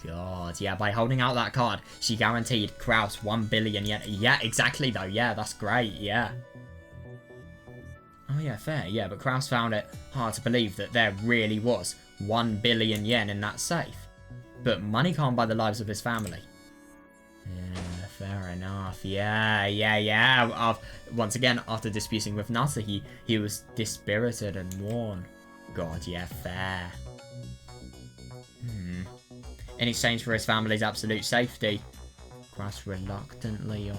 God, yeah, by holding out that card, she guaranteed Kraus 1 billion yen. Yeah, exactly though, yeah, that's great, yeah. Oh yeah, fair, yeah, but Kraus found it hard to believe that there really was 1 billion yen in that safe. But money can't buy the lives of his family. Yeah, fair enough, yeah. Once again, after disputing with Natsuhi, he was dispirited and worn. God, yeah, fair. In exchange for his family's absolute safety, Kraus reluctantly...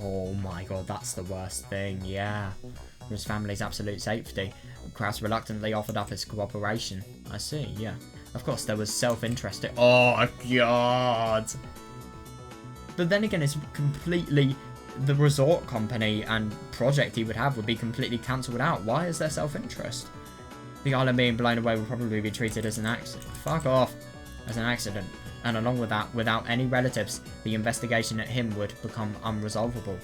Oh my god, that's the worst thing, yeah. For his family's absolute safety, Kraus reluctantly offered up his cooperation. I see, yeah. Of course, there was self-interest. Oh god! But then again, it's completely... The resort company and project he would have would be completely cancelled out. Why is there self-interest? The island being blown away will probably be treated as an accident. Fuck off! As an accident. And along with that, without any relatives, the investigation at him would become unresolvable.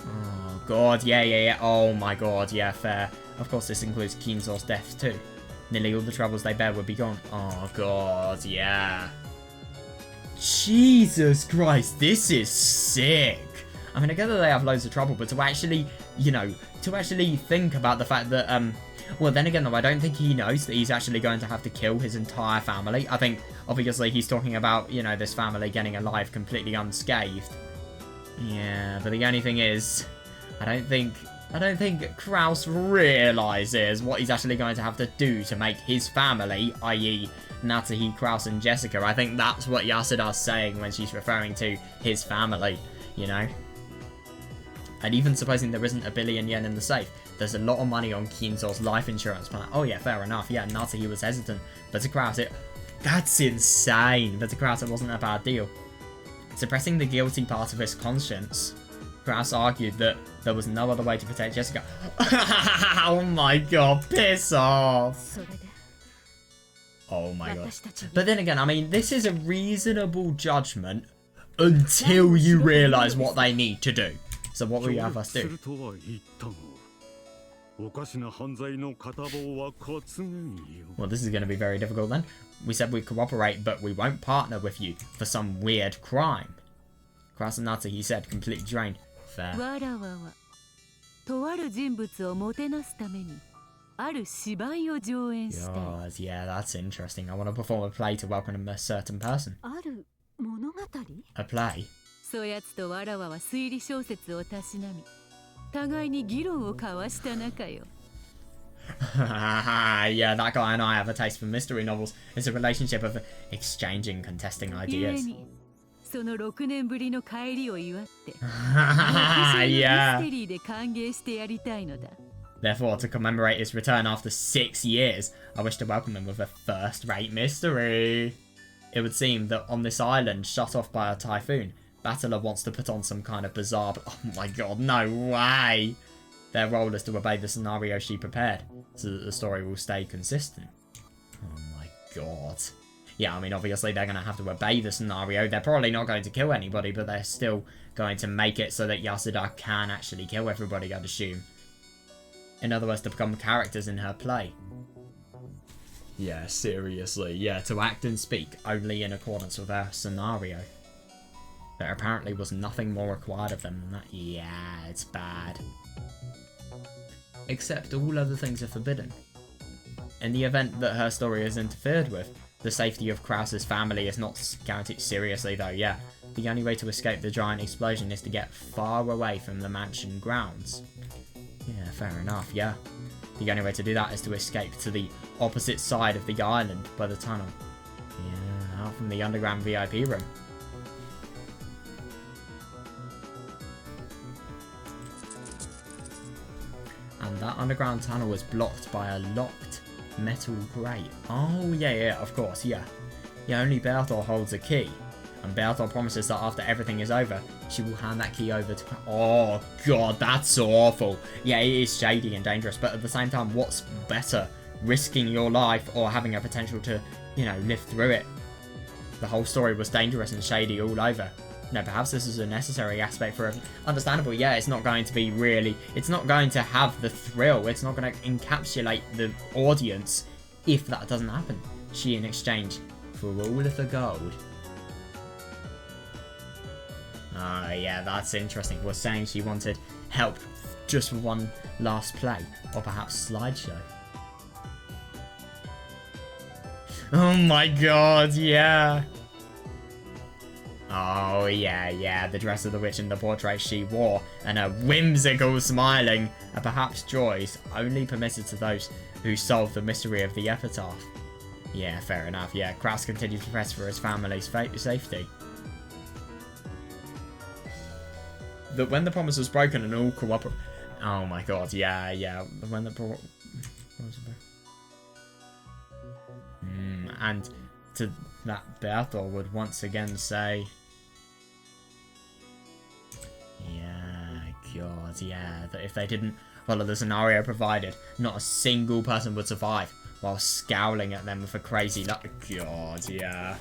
Oh god, yeah. Oh my god, yeah, fair. Of course, this includes Kinzo's death too. Nearly all the troubles they bear would be gone. Oh god, yeah. Jesus Christ, this is sick. I mean, I get that they have loads of trouble, but to actually, you know, to actually think about the fact that, well, then again, though, I don't think he knows that he's actually going to have to kill his entire family. I think, obviously, he's talking about, you know, this family getting alive completely unscathed. Yeah, but the only thing is, I don't think Kraus realizes what he's actually going to have to do to make his family, i.e. Natsuhi, Kraus, and Jessica. I think that's what Yasuda's saying when she's referring to his family, you know? And even supposing there isn't 1 billion yen in the safe, there's a lot of money on Kinzo's life insurance plan. Oh yeah, fair enough. Yeah, Natsuhi was hesitant, but to Kraus, that's insane. But to Kraus, it wasn't a bad deal. Suppressing the guilty part of his conscience, Kraus argued that there was no other way to protect Jessica. Oh my god, piss off! Oh my god. But then again, I mean, this is a reasonable judgment until you realise what they need to do. So what will you have us do? Well, this is going to be very difficult then. We said we'd cooperate, but we won't partner with you for some weird crime. Kraus and Natsuhi, he said, completely drained. Fair. God, yeah, that's interesting. I want to perform a play to welcome a certain person. A play? Yeah, that guy and I have a taste for mystery novels. It's a relationship of exchanging, contesting ideas. Yeah. Therefore, to commemorate his return after 6 years, I wish to welcome him with a first-rate mystery. It would seem that on this island, shut off by a typhoon, Battler wants to put on some kind of bizarre... Oh my god, no way! Their role is to obey the scenario she prepared, so that the story will stay consistent. Oh my god. Yeah, I mean, obviously they're going to have to obey the scenario. They're probably not going to kill anybody, but they're still going to make it so that Yasuda can actually kill everybody, I'd assume. In other words, to become characters in her play. Yeah, seriously. Yeah, to act and speak only in accordance with her scenario. There apparently was nothing more required of them than that. Yeah, it's bad. Except all other things are forbidden. In the event that her story is interfered with, the safety of Kraus's family is not guaranteed. Seriously though, yeah. The only way to escape the giant explosion is to get far away from the mansion grounds. Yeah, fair enough, yeah. the only way to do that is to escape to the opposite side of the island by the tunnel. Yeah, out from the underground VIP room. And that underground tunnel was blocked by a locked metal grate. Oh, yeah, of course, yeah. Yeah, only Beatrice holds a key. And Beatrice promises that after everything is over, she will hand that key over to... Oh, God, that's so awful. Yeah, it is shady and dangerous, but at the same time, what's better? Risking your life or having a potential to, you know, live through it? The whole story was dangerous and shady all over. No, perhaps this is a necessary aspect for everything. Understandable, yeah, it's not going to be really... It's not going to have the thrill. It's not going to encapsulate the audience if that doesn't happen. She, in exchange for all of the gold... Ah, yeah, that's interesting. Was saying she wanted help just for one last play, or perhaps slideshow. Oh my God, yeah. Oh, yeah, the dress of the witch and the portrait she wore, and her whimsical smiling, are perhaps joys only permitted to those who solve the mystery of the epitaph. Yeah, fair enough, yeah. Kraus continued to press for his family's safety. That when the promise was broken and all cooperate... Oh my God, yeah. When the and to that Beatrice would once again say... Yeah, God, yeah. That if they didn't follow the scenario provided, not a single person would survive, while scowling at them with a crazy look. God, yeah.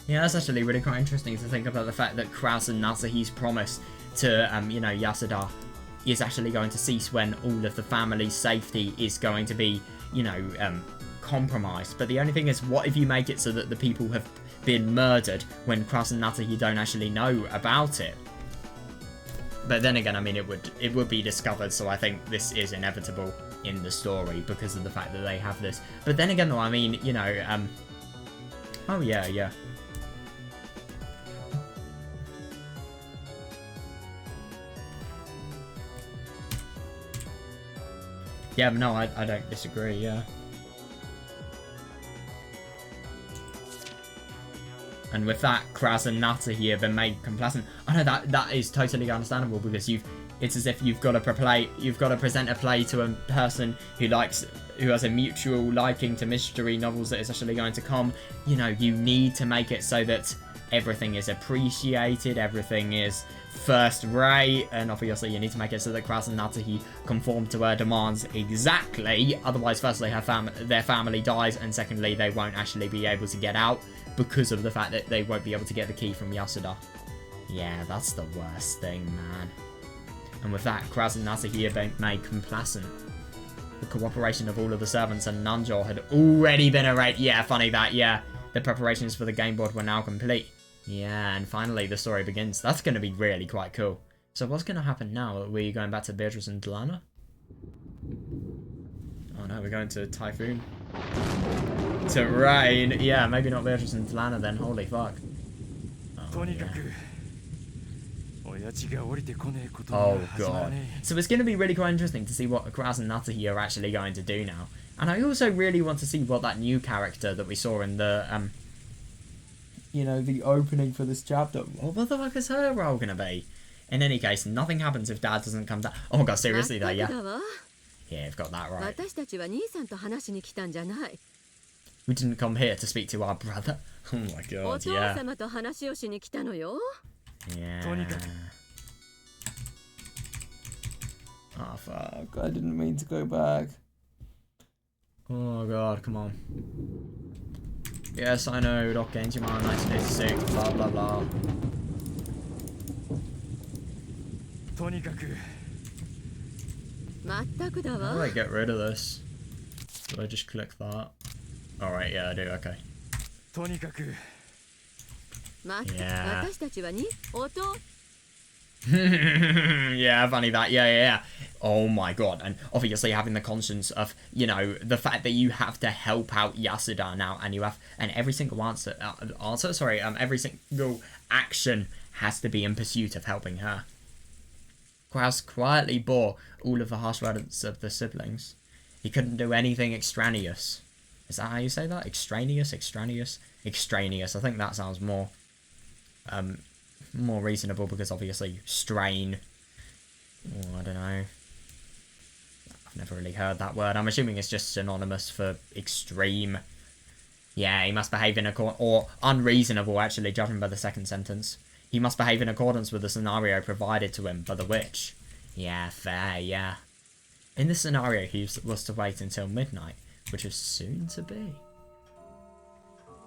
Yeah, that's actually really quite interesting to think about the fact that Kraus and Natsuhi's promise to, you know, Yasuda is actually going to cease when all of the family's safety is going to be, you know, compromised. But the only thing is, what if you make it so that the people have been murdered when Kraus and Natsuhi don't actually know about it? But then again, I mean, it would be discovered, so I think this is inevitable in the story because of the fact that they have this. But then again, though, I mean, you know, oh yeah. Yeah, but no, I don't disagree, yeah. And with that, Kraus and Natsuhi have been made complacent. I know that is totally understandable because it's as if you've got to present a play to a person who has a mutual liking to mystery novels that is actually going to come. You know, you need to make it so that everything is appreciated, everything is first rate, and obviously you need to make it so that Kraus and Natsuhi conform to her demands exactly. Otherwise, firstly, their family dies, and secondly, they won't actually be able to get out because of the fact that they won't be able to get the key from Yasuda. Yeah, that's the worst thing, man. And with that, Kraus and Natsuhi have been made complacent. The cooperation of all of the servants and Nanjo had already been arranged. Yeah, funny that, yeah. The preparations for the game board were now complete. Yeah, and finally the story begins. That's going to be really quite cool. So what's going to happen now? Are we going back to Beatrice and Delana? Oh no, we're going to Typhoon. To Rain. Yeah, maybe not Beatrice and Delana then. Holy fuck. Oh, yeah. Oh god. So it's going to be really quite interesting to see what Kraus and Natsuhi are actually going to do now. And I also really want to see what that new character that we saw in the, you know, the opening for this chapter. What the fuck is her role going to be? In any case, nothing happens if Dad doesn't come down. Oh my god, seriously though, yeah. Yeah, I've got that right. 私たちは兄さんと話しに来たんじゃない。 We didn't come here to speak to our brother. Oh my お god, 父 yeah. 様と話をしに来たのよ。 Yeah. Oh fuck, I didn't mean to go back. Oh god, come on. Yes, I know, Doc Genjimon 1986, blah blah blah. とにかく。まったくだ How わ。 do I get rid of this? Do I just click that? Alright, yeah, I do, okay. とにかく。まった、 Yeah. 私たちはに音。 Yeah, funny that. Yeah. Oh my god. And obviously having the conscience of, you know, the fact that you have to help out Yasuda now, and you have, and every single every single action has to be in pursuit of helping her. Kraus quietly bore all of the harsh words of the siblings. He couldn't do anything extraneous. Is that how you say that? Extraneous? Extraneous. I think that sounds more reasonable, because obviously strain. Oh, I don't know. I've never really heard that word. I'm assuming it's just synonymous for extreme. Yeah, he must behave in or unreasonable, actually, judging by the second sentence. He must behave in accordance with the scenario provided to him by the witch. Yeah, fair, yeah. In this scenario, he was to wait until midnight, which was soon to be.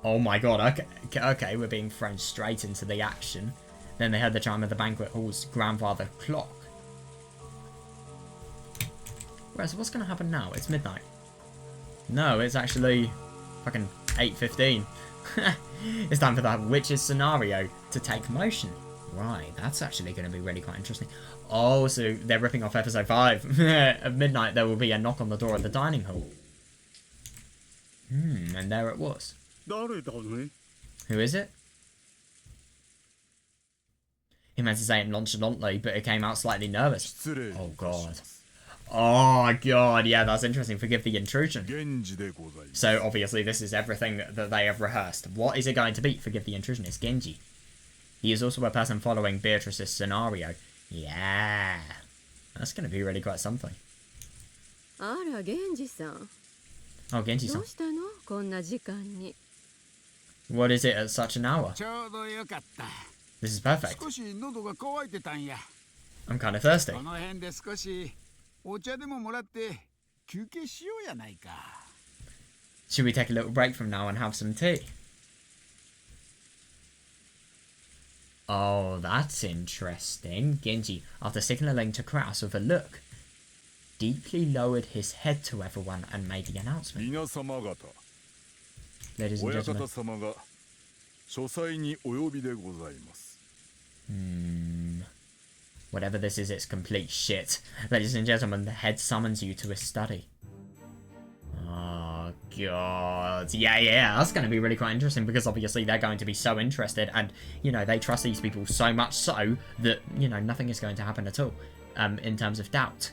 Oh my god, okay, we're being thrown straight into the action. Then they heard the chime of the banquet hall's grandfather clock. Right, so what's going to happen now? It's midnight. No, it's actually fucking 8:15. It's time for that witch's scenario to take motion. Right, that's actually going to be really quite interesting. Oh, so they're ripping off episode 5. At midnight, there will be a knock on the door of the dining hall. And there it was. Who is it? He meant to say it nonchalantly, but it came out slightly nervous. Oh god. Oh god, yeah, that's interesting. Forgive the intrusion. So obviously this is everything that they have rehearsed. What is it going to be? Forgive the intrusion. It's Genji. He is also a person following Beatrice's scenario. Yeah. That's going to be really quite something. あら、源氏さん。 Oh, Genji-san. どうしたの？こんな時間に。 What is it at such an hour? ちょうどよかった。 This is perfect. 少し喉が渇いてたんや。 I'm kind of thirsty. この辺で少しお茶でももらって休憩しようやないか。 Should we take a little break from now and have some tea? Oh, that's interesting. Genji, after signaling to Kraus with a look, deeply lowered his head to everyone and made the announcement. 皆様方、 Ladies and 親 gentlemen. 方様が書斎にお呼びでございます。 Whatever this is, it's complete shit. Ladies and gentlemen, the head summons you to his study. Oh, God. Yeah, that's going to be really quite interesting, because obviously they're going to be so interested, and, you know, they trust these people so much so that, you know, nothing is going to happen at all, in terms of doubt.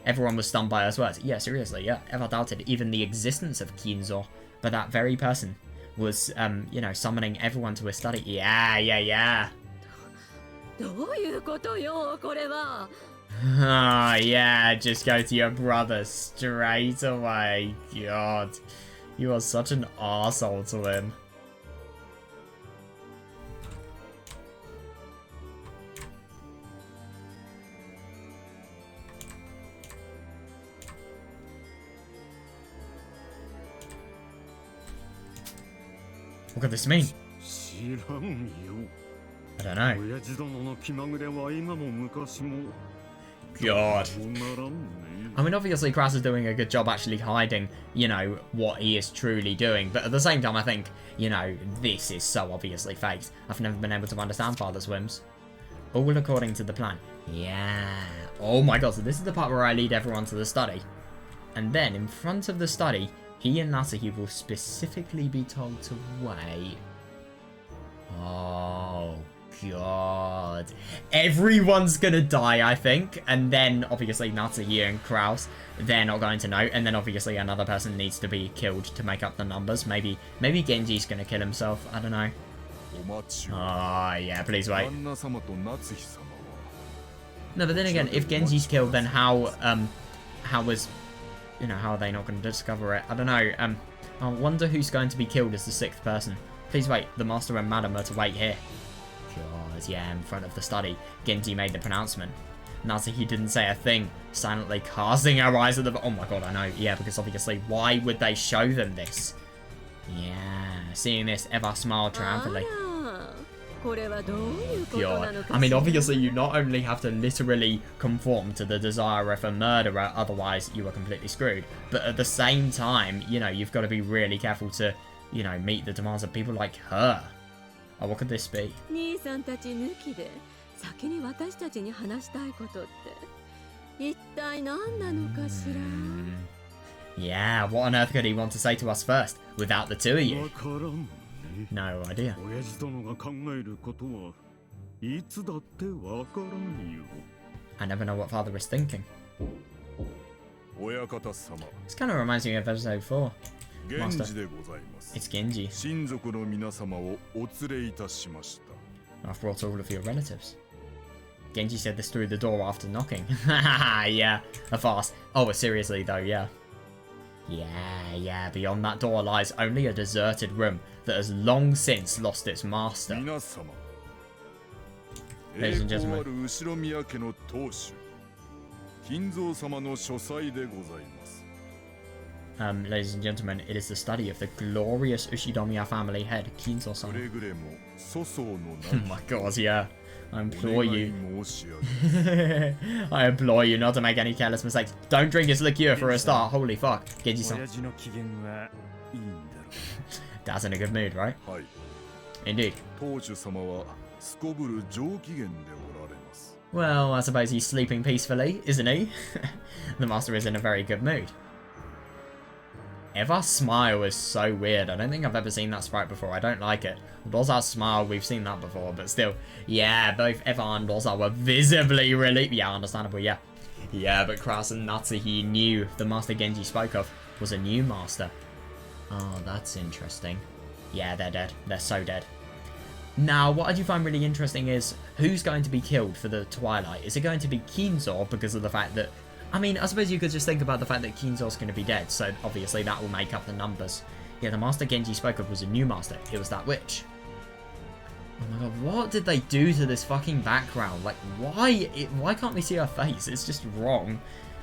Everyone was stunned by his words. Yeah, seriously, yeah. Ever doubted even the existence of Kinzo, but that very person was, you know, summoning everyone to his study. Yeah. どういうことよ、これは。 Ah, yeah, just go to your brother straight away. God, you are such an arsehole to him. What could this mean? 知らんよ。 I don't know. 親父殿の気まぐれは今も昔も。 God. もならんね。 I mean, obviously, Kraus is doing a good job actually hiding, you know, what he is truly doing. But at the same time, I think, you know, this is so obviously faked. I've never been able to understand father's whims. All according to the plan. Yeah. Oh my god, so this is the part where I lead everyone to the study. And then, in front of the study, he and Natsuki will specifically be told to wait. Oh, God. Everyone's gonna die, I think. And then, obviously, Natsuki and Kraus, they're not going to know. And then, obviously, another person needs to be killed to make up the numbers. Maybe Genji's gonna kill himself. I don't know. お待ちを。 Oh, yeah, please wait. 旦那様と夏日様は。 No, but then again, if Genji's killed, then how how was, you know, how are they not going to discover it? I don't know. I wonder who's going to be killed as the 6th person. Please wait, the master and madam are to wait here. God, yeah, in front of the study, Genji made the pronouncement. Natsuhi didn't say a thing, silently casting her eyes at the... Oh my god, I know. Yeah, because obviously, why would they show them this? Yeah, seeing this, Eva smiled triumphantly. God. I mean, obviously, you not only have to literally conform to the desire of a murderer, otherwise you are completely screwed, but at the same time, you know, you've got to be really careful to, you know, meet the demands of people like her. Oh, what could this be? Yeah, what on earth could he want to say to us first, without the two of you? No idea. I never know what father is thinking. This kind of reminds me of episode 4. Master. It's Genji. I've brought all of your relatives. Genji said this through the door after knocking. Yeah, a farce. Oh, seriously though, yeah. Yeah, beyond that door lies only a deserted room that has long since lost its master. Ladies and gentlemen. Ladies and gentlemen, it is the study of the glorious Ushidomiya family head, Kinzo-sama. Oh my god, yeah. I implore you. I implore you not to make any careless mistakes. Don't drink his liqueur for a start. Holy fuck. Genji-san. Dad's in a good mood, right? Indeed. Well, I suppose he's sleeping peacefully, isn't he? The master is in a very good mood. Eva's smile is so weird. I don't think I've ever seen that sprite before. I don't like it. Rosa's smile, we've seen that before, but still. Yeah, both Eva and Rosa were visibly relieved. Yeah, understandable, yeah. Yeah, but Kraus and Natsuhi knew the master Genji spoke of was a new master. Oh, that's interesting. Yeah, they're dead. They're so dead. Now, what I do find really interesting is who's going to be killed for the Twilight? Is it going to be Kinzo because of the fact that... I mean, I suppose you could just think about the fact that Kinzo's going to be dead, so obviously that will make up the numbers. Yeah, the master Genji spoke of was a new master. It was that witch. Oh my god, what did they do to this fucking background? Like, why can't we see her face? It's just wrong.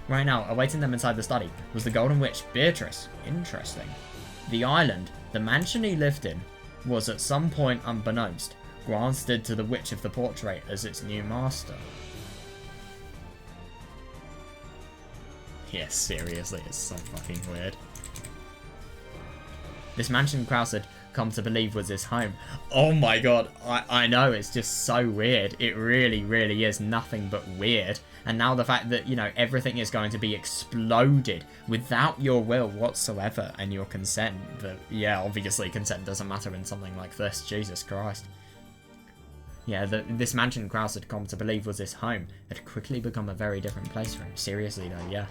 Right now, awaiting them inside the study was the Golden Witch, Beatrice. Interesting. The island, the mansion he lived in, was at some point unbeknownst granted to the Witch of the Portrait as its new master. Yes, seriously, it's so fucking weird. This mansion Kraus had come to believe was his home. Oh my god, I know, it's just so weird. It really, really is nothing but weird. And now the fact that, you know, everything is going to be exploded without your will whatsoever and your consent. But yeah, obviously consent doesn't matter in something like this. Jesus Christ. Yeah, this mansion Kraus had come to believe was his home had quickly become a very different place for him. Seriously though, yeah.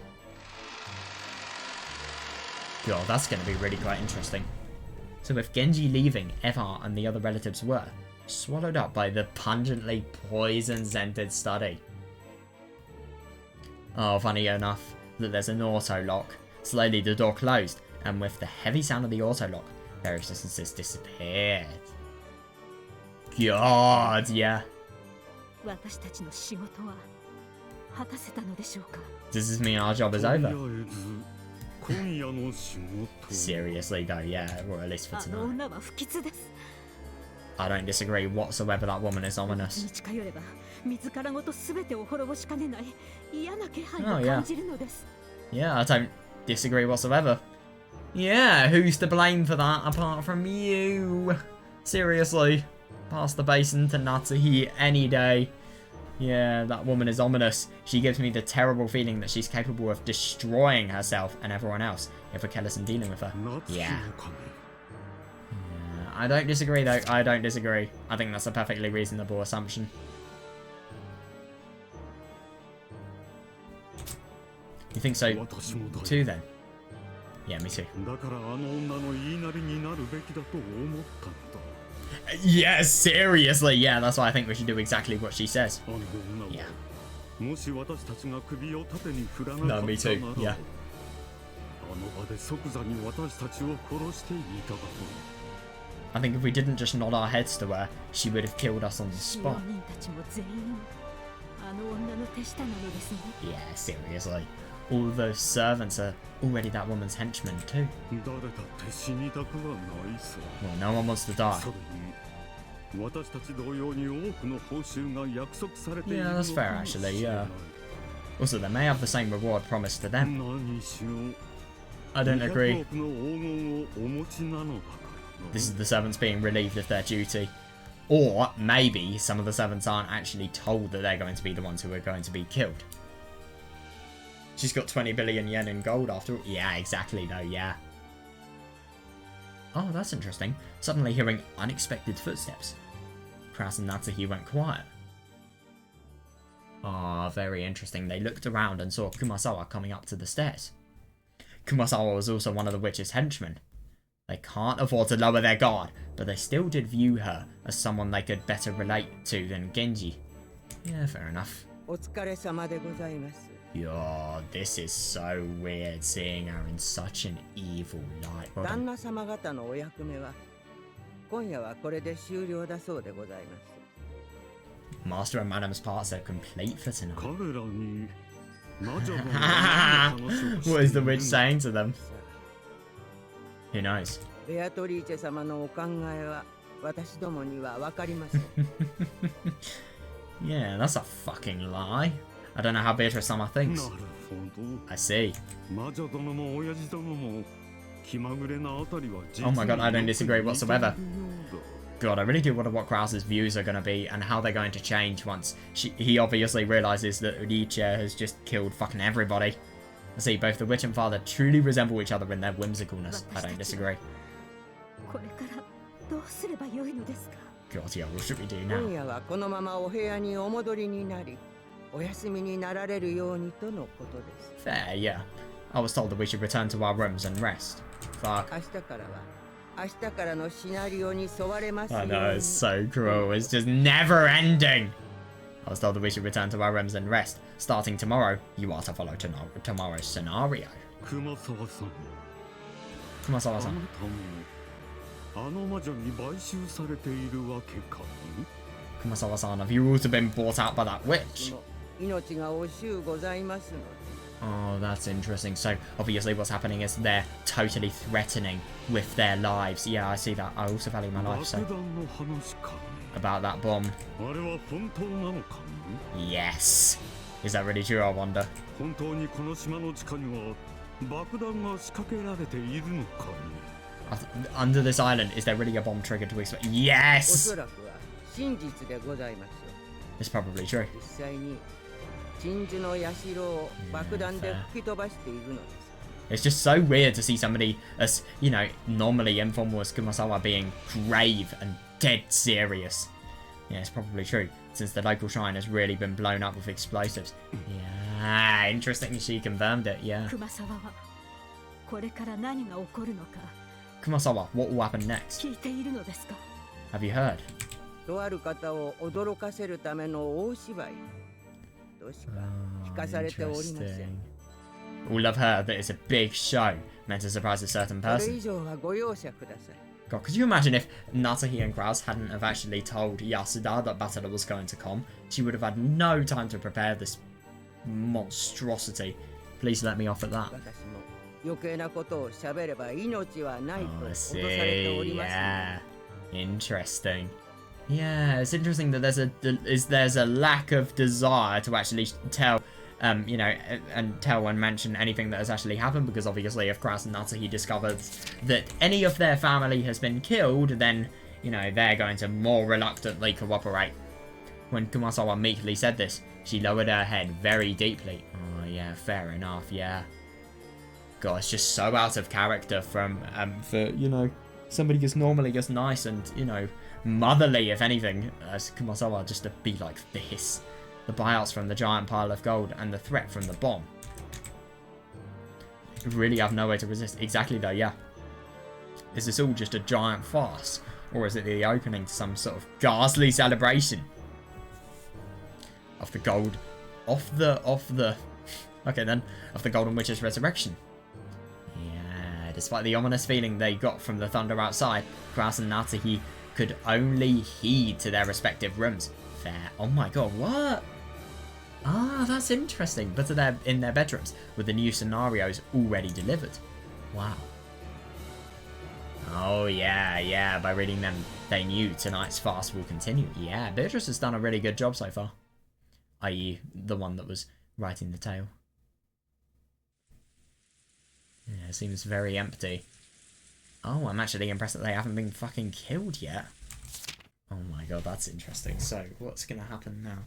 God, that's going to be really quite interesting. So with Genji leaving, Eva and the other relatives were swallowed up by the pungently poison-scented study. Oh, funny enough that there's an auto-lock. Slowly the door closed, and with the heavy sound of the auto-lock, their existences disappeared. God, yeah. Does this mean our job is over? Seriously though, yeah, or at least for tonight. I don't disagree whatsoever, that woman is ominous. Oh yeah. Yeah, I don't disagree whatsoever. Yeah, who's to blame for that apart from you? Seriously. Pass the basin to Natsuhi any day. Yeah, that woman is ominous. She gives me the terrible feeling that she's capable of destroying herself and everyone else if we're careless in dealing with her. Yeah. I don't disagree though. I don't disagree. I think that's a perfectly reasonable assumption. You think so too then? Yeah, me too. Yeah, seriously, yeah, that's why I think we should do exactly what she says. Yeah. もし私たちが首を縦に振らなか No, った me too. なら Yeah. あの場で即座に私たちを殺していただろ I think if we didn't just nod our heads to her, she would have killed us on the 使用 spot. 人たちも全員あの女の手下なのですね。 Yeah, seriously. All of those servants are already that woman's henchmen too. う誰だって死にたくはないさ Well, no one wants to die. それに私たち同様に多くの報酬が約束されている Yeah, の that's か fair もし actually, れない yeah. Also, they may have the same reward promised to them. 何しろ I don't 200 agree. 億の黄金をお持ちなのだからな This is the servants being relieved of their duty. Or maybe some of the servants aren't actually told that they're going to be the ones who are going to be killed. She's got 20 billion yen in gold after all. Yeah, exactly though, yeah. Oh, that's interesting. Suddenly hearing unexpected footsteps. Kraus and Natsuki went quiet. Ah, very interesting. They looked around and saw Kumasawa coming up to the stairs. Kumasawa was also one of the witch's henchmen. They can't afford to lower their guard, but they still did view her as someone they could better relate to than Genji. Yeah, fair enough. お疲れ様でございます。 Yo, this is so weird seeing her in such an evil light. Hold 旦 on. 那様方のお役目は今夜はこれで終了だそうでございます。 Master and Madam's parts are complete for tonight. 彼らに魔女の何の話をしてい What is the る witch の saying to them? さ Who knows? あベアトリーチェ様のお考えは私どもには分かりません。 Yeah, that's a fucking lie. I don't know how Beatrice Sama な thinks. るほど I see. 魔女殿も親父殿も気まぐれなあたりは実 Oh my god, I don't によく disagree 似てい whatsoever. るようだ God, I really do wonder what Krause's views are going to be and how they're going to change once he obviously realizes that Nietzsche has just killed fucking everybody. I see, both the witch and father truly resemble each other in their whimsicalness. I don't disagree. これからどうすればよいのですか。 God, yeah, what should we do 今 now? 夜はこのままお部屋にお戻りになり、お休みになられるようにとのことです。 Fair, yeah. I was told that we should return to our rooms and rest. Fuck. 明日からは明日からのシナリオに沿われますよ I う know, に。 it's so cruel. It's just never ending. I was told that we should return to our rooms and rest. Starting tomorrow, you are to follow tomorrow's scenario. 熊沢さん Kumasawa-san. あなたもあの魔女に買収されているわけかい Kumasawa-san, have you also been bought out by that witch? 命が惜しゅうございますので。 Oh, that's interesting. So, obviously what's happening is they're totally threatening with their lives. Yeah, I see that. I also value my life, 爆 so... 弾の話かね About that bomb. あれは本当なのかね Yes! Is that really true, I wonder? 本当にこの島の地下には爆弾が仕掛けられているのかね Under this island, is there really a bomb trigger to explode? お Yes! そらくは真実でございますよ。 It's probably true. 実際に鎮守の社を爆弾で吹き飛ばしているのです。 It's just so weird to see somebody as, you know, normally informal as Kumasawa being grave and dead serious. Yeah, it's probably true, since the local shrine has really been blown up with explosives. Yeah, interesting, she confirmed it, yeah. 熊沢はこれから何が起こるのか Kumasawa, what will happen next? 聞いているのですか。 Have you heard? とある方を驚かせるための大芝居としか聞かされておりません。 All I've heard that it's a big show meant to surprise a certain それ person. 以上はご容赦ください。 God, could you imagine if Natsuki and Kraus hadn't have actually told Yasuda that Battle was going to come? She would have had no time to prepare this monstrosity. Please let me off at that. 私も余計なことを喋れば命はない Oh, と I 脅されてお see. りますので。 Yeah, interesting. Yeah, it's interesting that there's a lack of desire to actually tell, you know, and tell and mention anything that has actually happened, because obviously if Kraus and Natsuki discovered that any of their family has been killed, then, you know, they're going to more reluctantly cooperate. When Kumasawa meekly said this, she lowered her head very deeply. Oh yeah, fair enough, yeah. God, it's just so out of character from, for, you know, somebody who's normally just nice and, you know, motherly, if anything, as Kumasawa just to be like this. The buyouts from the giant pile of gold and the threat from the bomb. Really have no way to resist. Exactly though, yeah. Is this all just a giant farce? Or is it the opening to some sort of ghastly celebration? Of the gold okay then, of the Golden Witch's resurrection. Yeah, despite the ominous feeling they got from the thunder outside, Kraus and Natsuki could only heed to their respective rooms. Fair. Oh my god, what? Ah, that's interesting. But they're in their bedrooms with the new scenarios already delivered. Wow. Oh yeah, by reading them, they knew tonight's fast will continue. Yeah, Beatrice has done a really good job so far. I.e., the one that was writing the tale. Yeah, it seems very empty. Oh, I'm actually impressed that they haven't been fucking killed yet. Oh my god, that's interesting. So, what's gonna happen now?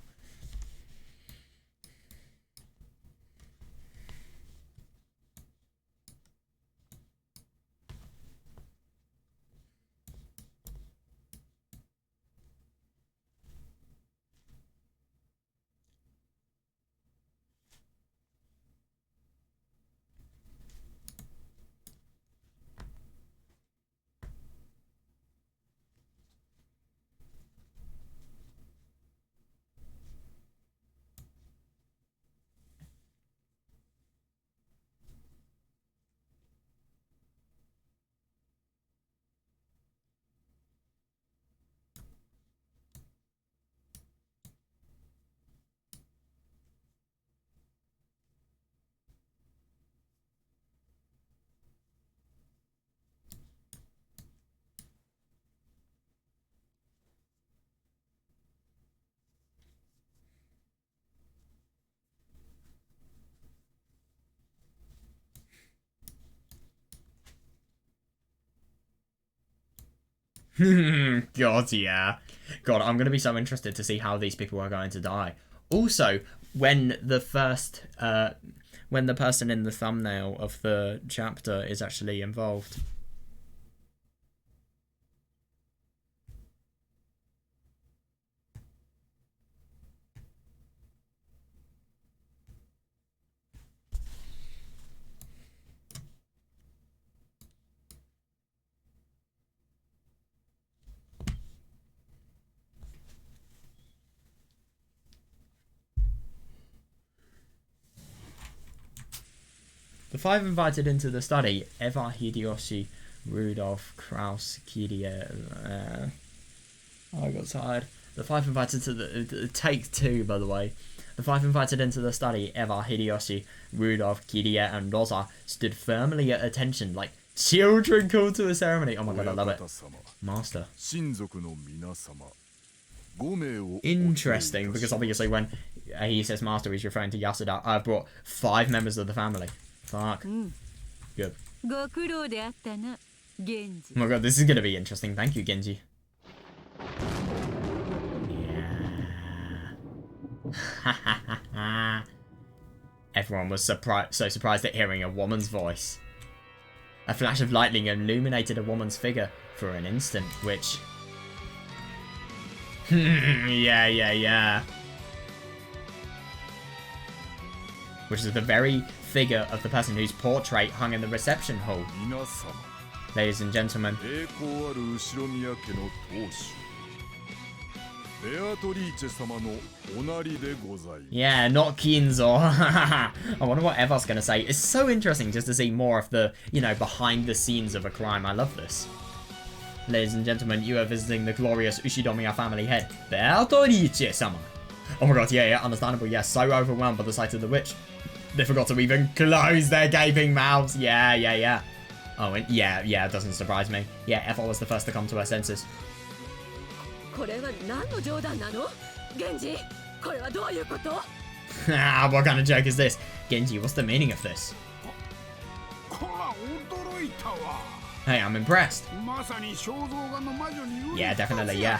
God, yeah. God, I'm going to be so interested to see how these people are going to die. Also, when the person in the thumbnail of the chapter is actually involved. The five invited into the study: Eva, Hideyoshi, Rudolph, Kraus, Kiria. I got tired. The five invited to the take two, by the way. The five invited into the study: Eva, Hideyoshi, Rudolph, Kiria, and Rosa stood firmly at attention, like children called to a ceremony. Oh my god, I love it. Master. Interesting, because obviously when he says master, he's referring to Yasuda. I've brought 5 members of the family. Fuck. Good. Oh my god, this is going to be interesting. Thank you, Genji. Yeah. Everyone was so surprised at hearing a woman's voice. A flash of lightning illuminated a woman's figure for an instant, which... yeah. Which is the very figure of the person whose portrait hung in the reception hall. Ladies and gentlemen. Yeah, not Kinzo. I wonder what Eva's gonna say. It's so interesting just to see more of the, you know, behind the scenes of a crime. I love this. Ladies and gentlemen, you are visiting the glorious Ushidomiya family head, Beatrice-sama. Oh my god, yeah, understandable. Yeah, so overwhelmed by the sight of the witch. They forgot to even close their gaping mouths. Yeah. Oh, and yeah, it doesn't surprise me. Yeah, Eva was the first to come to her senses. What kind of joke is this? Genji, what's the meaning of this? Hey, I'm impressed. Yeah, definitely, yeah.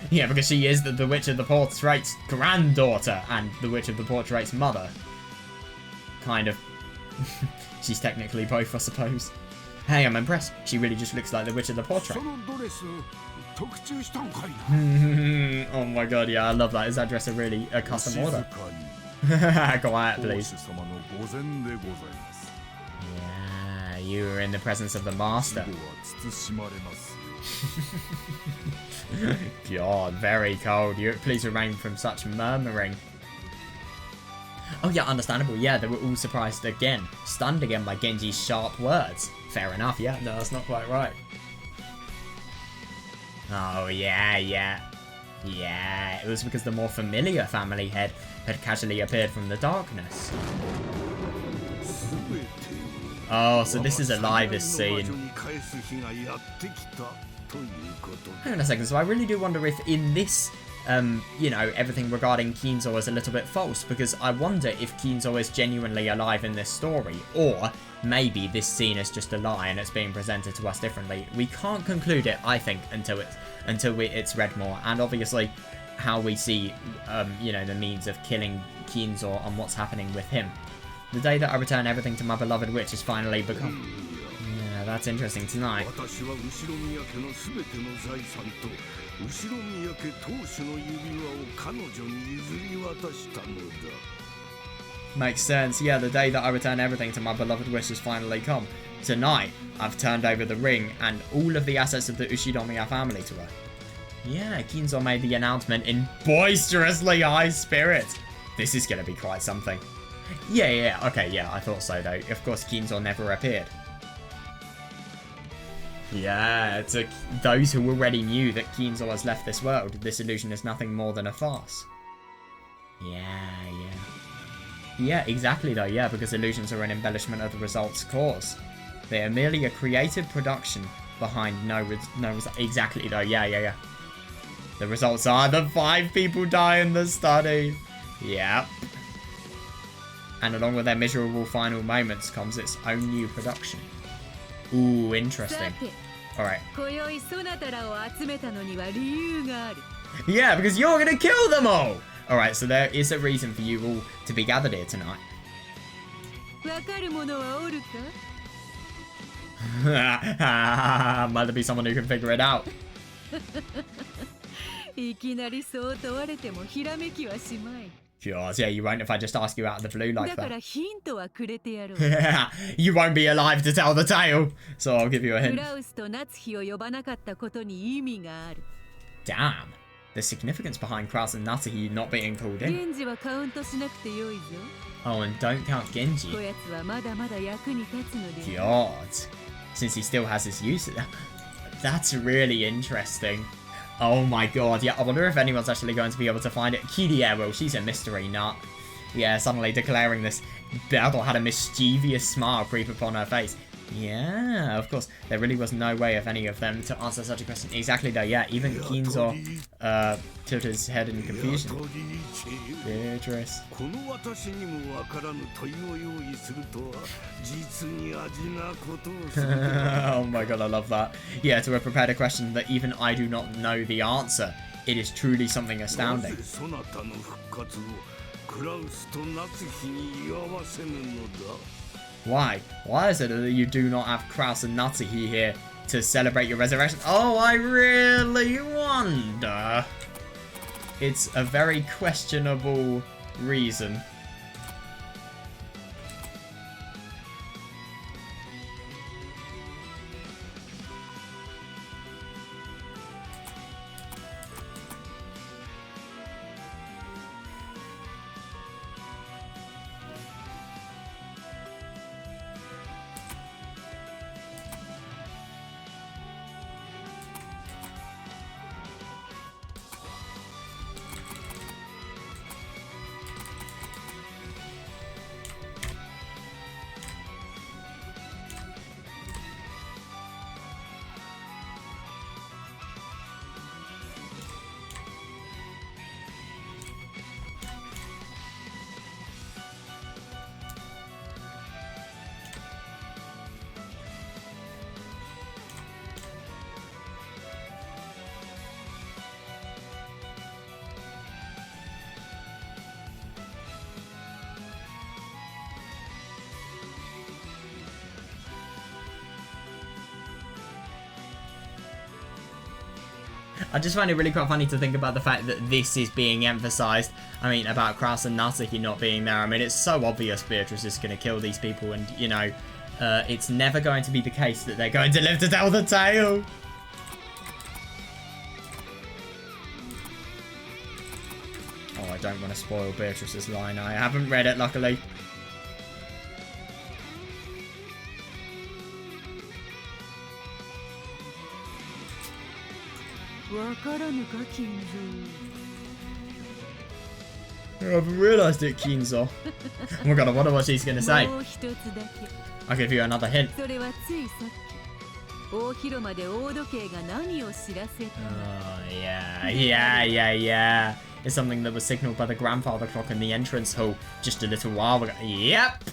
Yeah, because she is the Witch of the Portrait's granddaughter and the Witch of the Portrait's mother. Kind of. She's technically both, I suppose. Hey, I'm impressed. She really just looks like the Witch of the Portrait. Oh my god, yeah, I love that. Is that dress a custom order? Quiet, please. Yeah, you are in the presence of the master. God, very cold. Please refrain from such murmuring. Oh yeah, understandable. Yeah, they were all surprised again, stunned again by Genji's sharp words. Fair enough. Yeah, no, that's not quite right. Oh yeah. Yeah, it was because the more familiar family head had casually appeared from the darkness. Oh, so this is a live scene. Hang on a second, so I really do wonder if in this, you know, everything regarding Kinzo is a little bit false, because I wonder if Kinzo is genuinely alive in this story, or maybe this scene is just a lie and it's being presented to us differently. We can't conclude it, I think, until it's read more, and obviously how we see, you know, the means of killing Kinzo and what's happening with him. The day that I return everything to my beloved witch has finally become... Yeah, that's interesting tonight. Makes sense. Yeah, the day that I return everything to my beloved wish has finally come. Tonight, I've turned over the ring and all of the assets of the Ushinomiya family to her. Yeah, Kinzo made the announcement in boisterously high spirits. This is going to be quite something. Yeah, okay, yeah, I thought so though. Of course, Kinzo never appeared. Yeah, to those who already knew that Kinzo has left this world, this illusion is nothing more than a farce. Yeah, exactly though, yeah, because illusions are an embellishment of the results cause. They are merely a creative production behind no result. Exactly though, yeah. The results are the 5 people die in the study. Yep. And along with their miserable final moments comes its own new production. Ooh, interesting. Alright. Yeah, because you're gonna kill them all! Alright, so there is a reason for you all to be gathered here tonight. Might there be someone who can figure it out? Gosh, yeah, you won't if I just ask you out of the blue like that. You won't be alive to tell the tale, so I'll give you a hint. Damn, the significance behind Kraus and Natsuhi not being called in. Oh, and don't count Genji. God, since he still has his use. That's really interesting. Oh my god, yeah, I wonder if anyone's actually going to be able to find it. Kirie, well, she's a mystery nut. Yeah, suddenly declaring this battle had a mischievous smile creep upon her face. Yeah, of course, there really was no way of any of them to answer such a question. Exactly though, yeah, even Kinzo tilted his head in confusion. Beatrice. Oh my god, I love that. Yeah, to have prepared a question that even I do not know the answer. It is truly something astounding. Why? Why is it that you do not have Kraus and Natsuhi here to celebrate your resurrection? Oh, I really wonder. It's a very questionable reason. I just find it really quite funny to think about the fact that this is being emphasized. I mean, about Kraus and Natsuhi not being there. I mean, it's so obvious Beatrice is going to kill these people, and, you know, it's never going to be the case that they're going to live to tell the tale. Oh, I don't want to spoil Beatrice's line. I haven't read it, luckily. わからぬか金 I haven't realised it, Kinzo. Oh my god, I wonder what she's going to 蔵 say. もう一つだけ I'll give you another hint. それはついさっき大広間で大時計が何を知らせた Oh, yeah. It's something that was signalled by the grandfather clock in the entrance hall just a little while ago. Yep!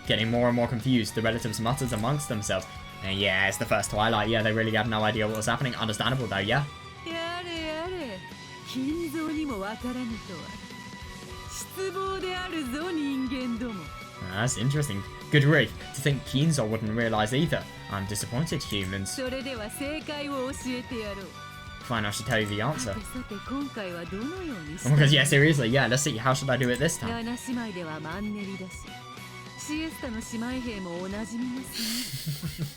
Getting more and more confused, the relatives muttered amongst themselves. Yeah, it's the first Twilight. Yeah, they really had no idea what was happening. Understandable though, yeah? やれやれ金蔵にもわからぬとは失望であるぞ人間ども That's interesting. Good grief, to think Kinzo wouldn't realise either. I'm disappointed, humans. それでは正解を教えてやろう Fine, I should tell you the さ answer. てさて今回はどのようにし Oh た my god, yeah, seriously, yeah, let's see. How should I do it this time? 七姉妹ではマンネリだしシエスタの姉妹兵もおなじみですね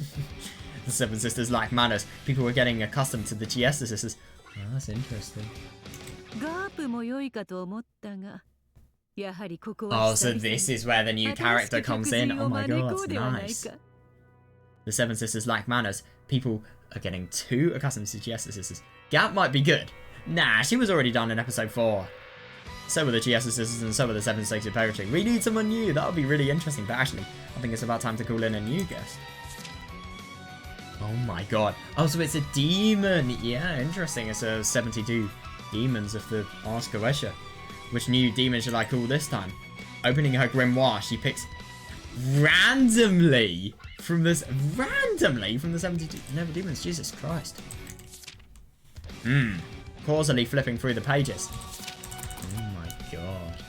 The Seven Sisters lack manners. People were getting accustomed to the Giesta Sisters. Oh, that's interesting. ガープも良いかと思ったがやはりここは Oh, so this is where the new character comes in. Oh my god, that's nice. The Seven Sisters lack manners. People are getting too accustomed to Giesta Sisters. Gap might be good. Nah, she was already done in episode 4. So were the Giesta Sisters and so were the Seven Sacred Poetry. We need someone new. That would be really interesting. But actually, I think it's about time to call in a new guest. Oh my god. Oh, so it's a demon. Yeah, interesting. It's a 72 demons of the Ars Goetia. Which new demon should I call this time? Opening her grimoire, she picks randomly from the 72 Never demons. Jesus Christ. Causally flipping through the pages. Oh my god.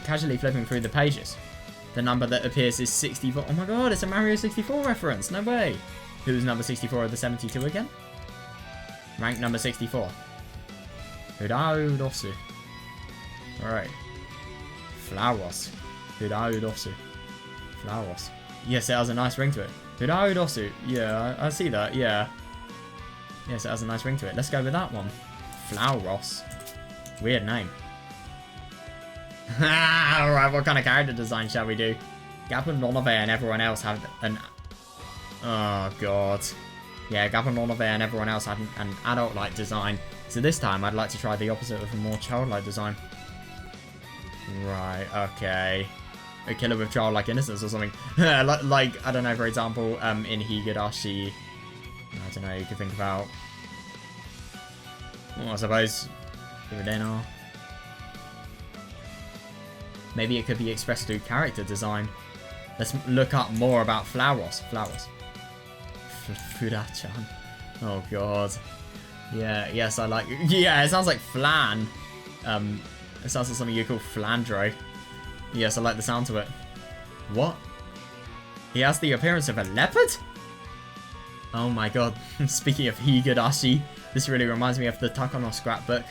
Casually flipping through the pages. The number that appears is 64. Oh my god, it's a Mario 64 reference. No way. Who's number 64 of the 72 again? Rank number 64. Hudaudosu. Alright. Flowers. Hudaudosu. Flowers. Yes, it has a nice ring to it. Hudaudosu. Yeah, I see that, yeah. Yes, it has a nice ring to it. Let's go with that one. Flowros. Weird name. Alright, what kind of character design shall we do? Gap and Nonove and everyone else have an... Oh, God. Yeah, Gap and Nonove and everyone else had an adult-like design. So this time, I'd like to try the opposite of a more childlike design. Right, okay. A killer with childlike innocence or something. like, I don't know, for example, in Higurashi... I don't know, you could think about... Well, I suppose... Irideno. Maybe it could be expressed through character design. Let's look up more about Flowers. Furachan. Oh god. Yeah, yes, I like... Yeah, it sounds like Flan. It sounds like something you call Flandro. Yes, I like the sound to it. What? He has the appearance of a leopard? Oh my god. Speaking of Higurashi, this really reminds me of the Takano scrapbook.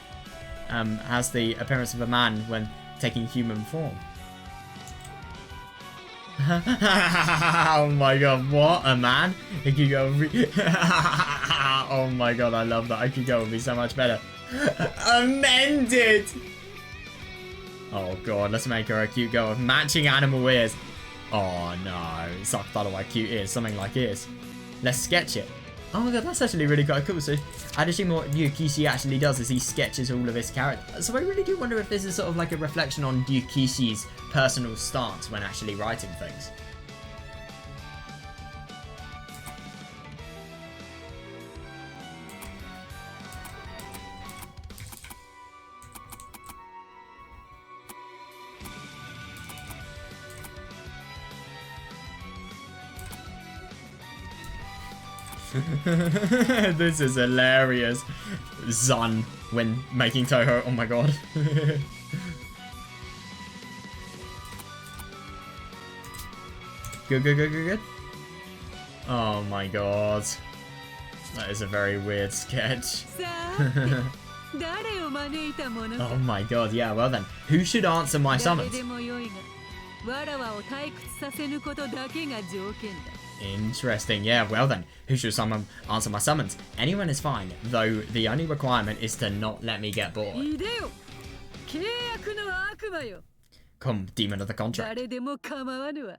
Has the appearance of a man when taking human form. Oh my god, what? A man? Ikugo oh my god, I love that. Ikugo would be so much better. Amended! Oh god, let's make her a cute girl with matching animal ears. Oh no, Sakutaro like cute ears, something like ears. Let's sketch it. Oh my god, that's actually really quite cool. So, I'd assume what Ryukishi actually does is he sketches all of his characters. So I really do wonder if this is sort of like a reflection on Ryukishi's personal stance when actually writing things. This is hilarious. Zun when making Toho. Oh my god. Good, good, good, good, good. Oh my god. That is a very weird sketch. さて誰を招いたものか Oh my god, yeah, well then. Who should answer my 誰 summons? でもよいがわらわを退屈させぬことだけが条件だ Interesting, yeah, well then. Who should answer my summons? Anyone is fine, though the only requirement is to not let me get bored. いでよ契約の悪魔よ Come, demon of the contract. 誰でも構わぬわ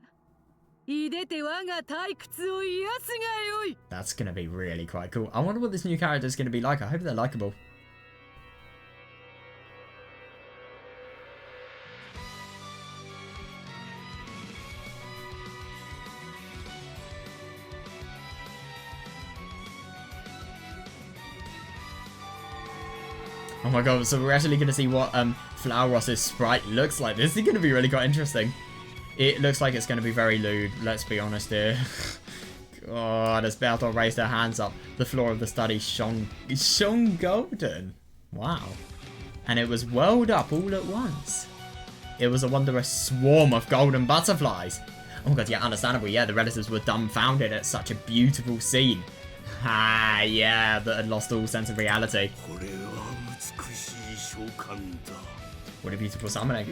いでて我が退屈を癒すがよい That's gonna be really quite cool. I wonder what this new character is gonna be like. I hope they're likable. Oh my god, so we're actually going to see what Flower Ross's sprite looks like. This is going to be really quite interesting. It looks like it's going to be very lewd, let's be honest here. God, as Bertolt raised her hands up, the floor of the study shone golden. Wow. And it was whirled up all at once. It was a wondrous swarm of golden butterflies. Oh my god, yeah, understandable. Yeah, the relatives were dumbfounded at such a beautiful scene. Ah, yeah, that had lost all sense of reality. What a beautiful summoning.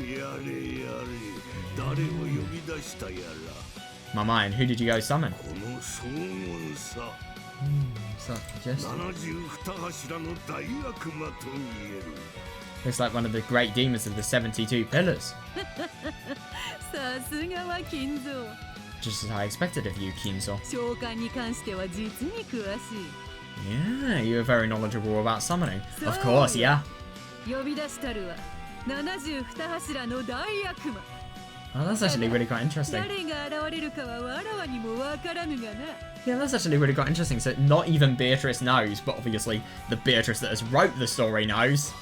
My mind, who did you go summon? Looks like one of the great demons of the 72 pillars. さすがは金蔵 Just as I expected of you, Kinzo. 召喚に関しては実に詳しい Yeah, you are very knowledgeable about summoning. Of course, yeah. 呼び出したるは72柱の大悪魔 Oh, that's actually really quite interesting. 誰が現れるかはわらわにもわからぬがな Yeah, that's actually really quite interesting. So not even Beatrice knows, but obviously the Beatrice that has wrote the story knows.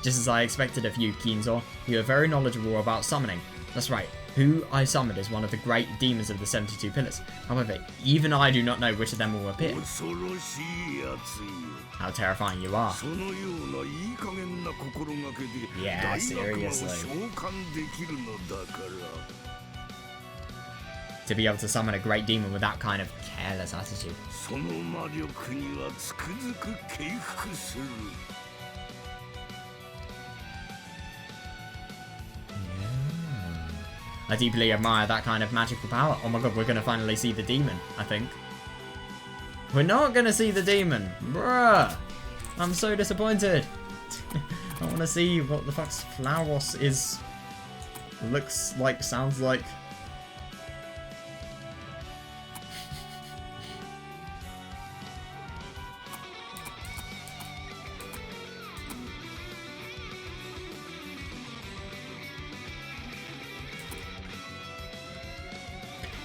Just as I expected of you, Kinzo, you are very knowledgeable about summoning. That's right. Who I summoned is one of the great demons of the 72 pillars. However, even I do not know which of them will appear. How terrifying you are. Yeah, seriously. To be able to summon a great demon with that kind of careless attitude. I deeply admire that kind of magical power. Oh my god, we're gonna finally see the demon, I think. We're not gonna see the demon. Bruh! I'm so disappointed. I wanna see what the fuck's Flauros is... looks like, sounds like.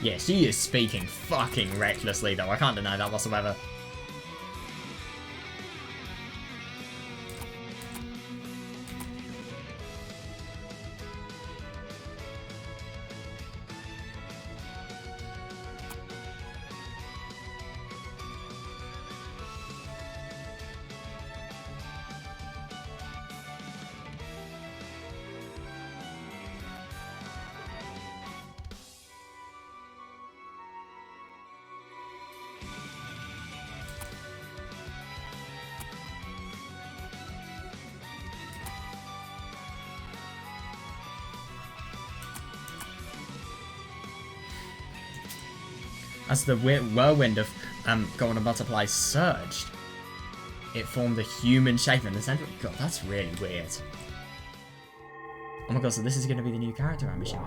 Yeah, she is speaking fucking recklessly though, I can't deny that whatsoever. As the whirlwind of golden butterflies surged, it formed a human shape in the center. God, that's really weird. Oh my god, so this is going to be the new character, I'm assuming.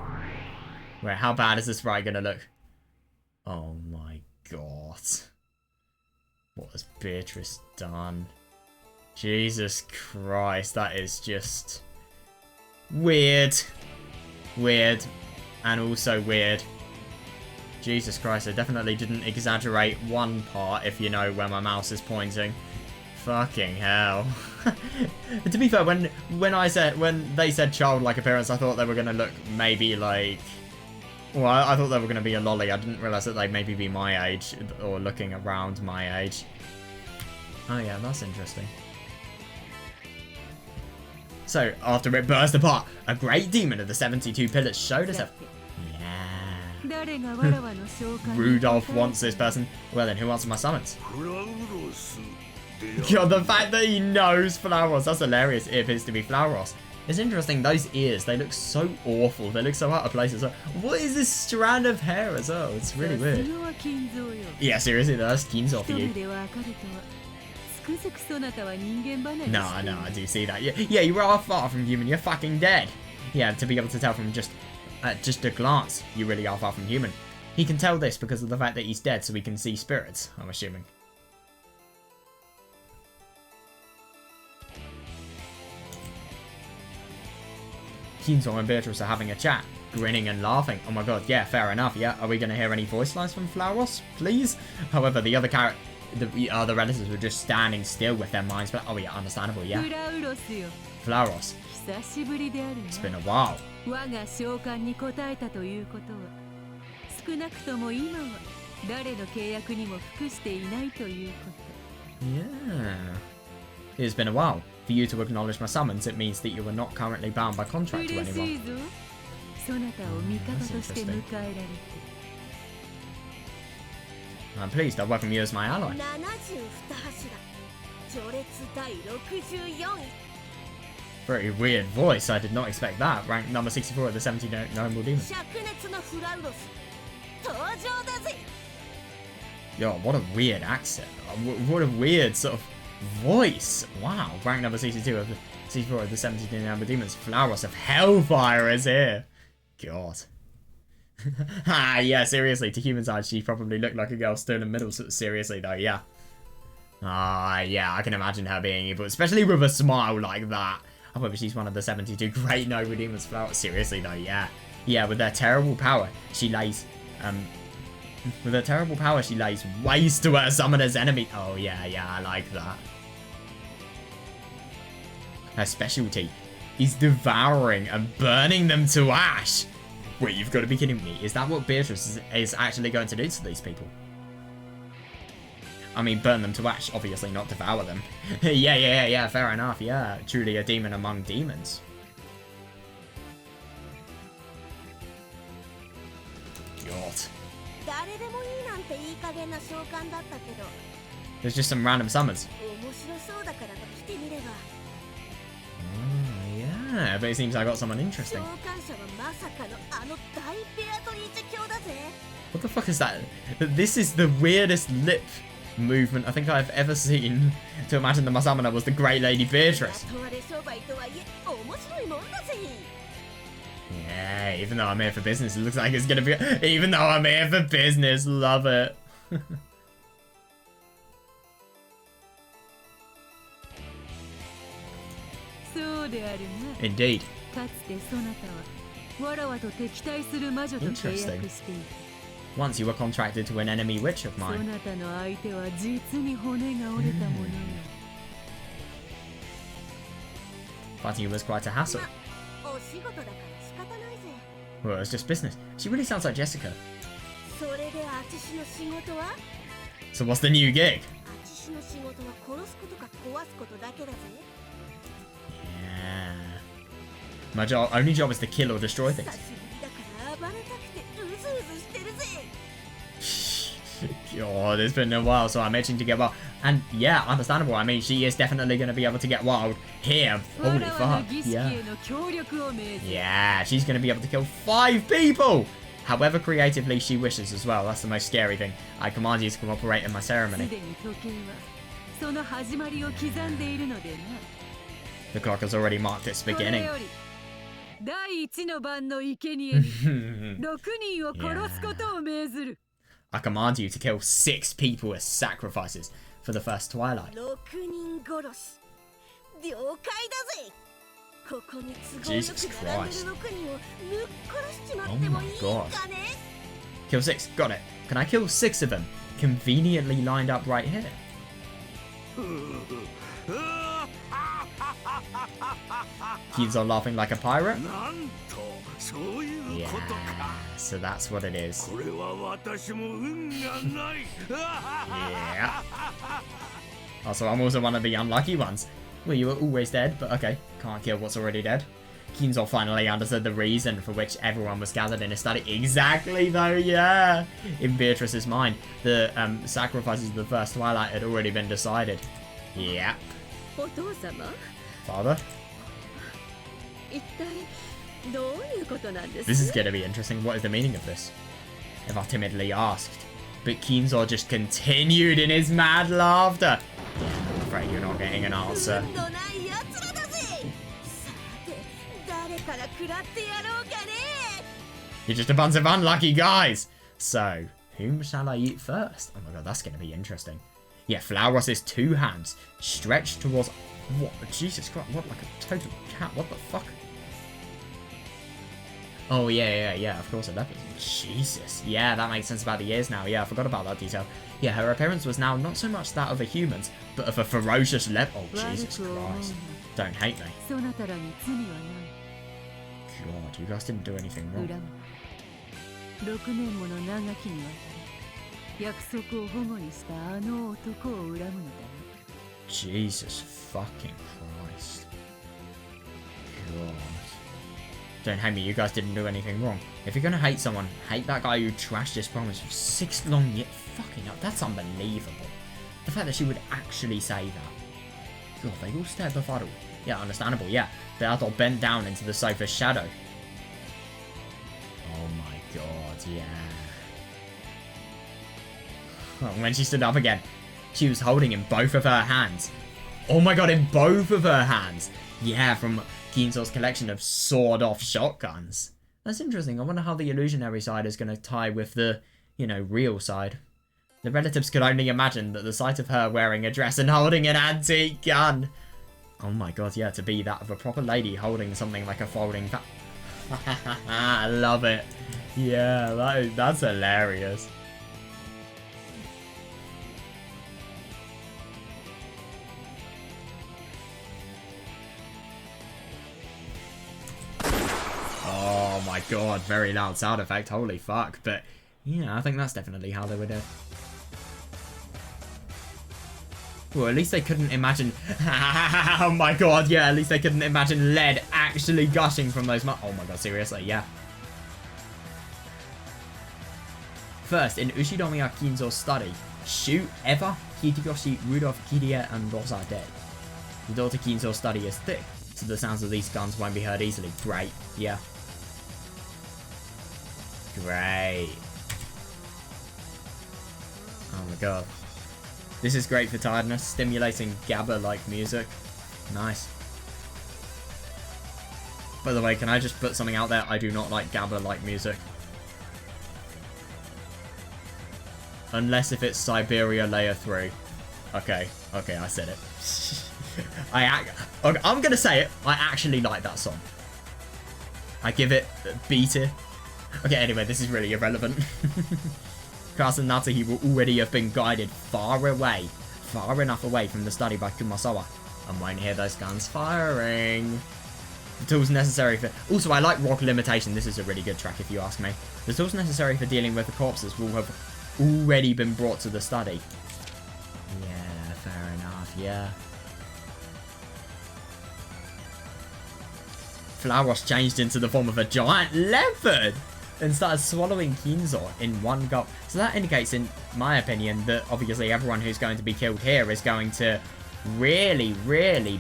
Wait, how bad is this sprite going to look? Oh my god. What has Beatrice done? Jesus Christ, that is just... weird. Weird. And also weird. Jesus Christ, I definitely didn't exaggerate one part, if you know where my mouse is pointing. Fucking hell. To be fair, when they said childlike appearance, I thought they were gonna look maybe like... well, I thought they were gonna be a lolly. I didn't realise that they'd maybe be my age, or looking around my age. Oh yeah, that's interesting. So, after it burst apart, a great demon of the 72 pillars showed itself. Yeah. Rudolph wants this person. Well then, who answers my summons? フラウロスで God, the fact that he knows Flauros, that's hilarious. It appears to be Flauros. It's interesting, those ears, they look so awful. They look so out of place as well. What is this strand of hair as well? It's really weird. Yeah, seriously, that's Kinzo for you. No, I do see that. Yeah, you are far from human. You're fucking dead. Yeah, to be able to tell from just a glance, you really are far from human. He can tell this because of the fact that he's dead, so he can see spirits, I'm assuming. Kinzo and Beatrice are having a chat, grinning and laughing. Oh my god, yeah, fair enough, yeah. Are we going to hear any voice lines from Flauros, please? However, the other the relatives were just standing still with their minds, but oh yeah, understandable, yeah. Flauros. It's been a while. Yeah. It's been a while. For you to acknowledge my summons, it means that you are not currently bound by contract to anyone. That's interesting. I'm pleased I welcome you as my ally. Very weird voice, I did not expect that. Rank number 64 of the 79 Noble Demons. Yo, what a weird accent. What a weird sort of voice. Wow, rank number 62 of the 64 of the 79 Noble Demons. Flauros of Hellfire is here. God. Ah, yeah, seriously, to human's eyes, she probably looked like a girl still in middle. Seriously, though, yeah. Ah, yeah, I can imagine her being evil, especially with a smile like that. However, she's one of the 72 great Noble Demons. Flauros, seriously, though, yeah. Yeah, with their terrible power, she lays, with her terrible power, she lays waste to her summoner's enemy. Oh, yeah, I like that. Her specialty is devouring and burning them to ash. Wait, you've got to be kidding me. Is that what Beatrice is actually going to do to these people? I mean, burn them to ash, obviously, not devour them. yeah, fair enough, yeah. Truly a demon among demons. God. There's just some random summons. Oh, yeah, but it seems I got someone interesting. What the fuck is that? This is the weirdest lip movement I think I've ever seen to imagine that my summoner was the great lady Beatrice. Yeah, even though I'm here for business, it looks like it's gonna be. Even though I'm here for business, love it. Indeed. Interesting. Once you were contracted to an enemy witch of mine. Fighting you was quite a hassle. Well, it's just business. She really sounds like Jessica. So what's the new gig? Yeah. My only job is to kill or destroy things. God, it's been a while, so I'm itching to get wild. And yeah, understandable. I mean, she is definitely going to be able to get wild here. Holy fuck. Yeah. Yeah, she's going to be able to kill 5 people. However creatively she wishes as well. That's the most scary thing. I command you to cooperate in my ceremony. The clock has already marked its beginning. Yeah. I command you to kill 6 people as sacrifices for the first twilight. Jesus Christ. Oh my god. Kill 6, got it. Can I kill 6 of them? Conveniently lined up right here. Keeps on laughing like a pirate? Yeah, so that's what it is. Yeah. Also, I'm also one of the unlucky ones. Well, you were always dead, but okay. Can't kill what's already dead. Kinzo finally understood the reason for which everyone was gathered in his study. Exactly, though, yeah. In Beatrice's mind, the sacrifices of the first Twilight had already been decided. Yep. Father? This is going to be interesting. What is the meaning of this? Eva timidly asked. But Kinzo just continued in his mad laughter. Yeah, I'm afraid you're not getting an answer. You're just a bunch of unlucky guys. So, whom shall I eat first? Oh my god, that's going to be interesting. Yeah, Flowers' two hands stretched towards... What? Jesus Christ, what, like a total cat? What the fuck? Oh, yeah, of course, a leopard. Jesus. Yeah, that makes sense about the ears now. Yeah, I forgot about that detail. Yeah, her appearance was now not so much that of a human's, but of a ferocious leopard. Oh, Jesus Christ. Don't hate me. God, you guys didn't do anything wrong. Jesus fucking Christ. God. Don't hate me, you guys didn't do anything wrong. If you're gonna hate someone, hate that guy who trashed his promise for 6 long years. Fucking hell, that's unbelievable. The fact that she would actually say that. God, they all stare befuddled. Yeah, understandable, yeah. Beato bent down into the sofa's shadow. Oh my god, yeah. Oh, when she stood up again, she was holding in both of her hands. Oh my god, in both of her hands. Yeah, from Kinzo's collection of sawed-off shotguns. That's interesting. I wonder how the illusionary side is going to tie with the, you know, real side. The relatives could only imagine that the sight of her wearing a dress and holding an antique gun. Oh my god, yeah, to be that of a proper lady holding something like a folding I love it. Yeah, that's hilarious. Oh my god, very loud sound effect, holy fuck. But yeah, I think that's definitely how they would do. Well, at least they couldn't imagine... Oh my god, yeah, at least they couldn't imagine lead actually gushing from those... Oh my god, seriously, yeah. First, in Ushinomiya Kinzo's study, Shu, Eva, Hitoyoshi, Rudolph, Kirie, and Rosa are dead. The door to Kinzo's study is thick, so the sounds of these guns won't be heard easily. Great, yeah. Great. Oh my god. This is great for tiredness, stimulating GABA-like music. Nice. By the way, can I just put something out there? I do not like GABA-like music. Unless if it's Siberia Layer 3. Okay, I said it. Okay, I'm gonna say it. I actually like that song. I give it B tier. Okay, anyway, this is really irrelevant. Kasanata, he will already have been guided far enough away from the study by Kumasawa, and won't hear those guns firing. The tools necessary for... Also, I like Rock Limitation. This is a really good track, if you ask me. The tools necessary for dealing with the corpses will have already been brought to the study. Yeah, fair enough, yeah. Flowers changed into the form of a giant leopard and started swallowing Kinzo in one gulp. So that indicates, in my opinion, that obviously everyone who's going to be killed here is going to really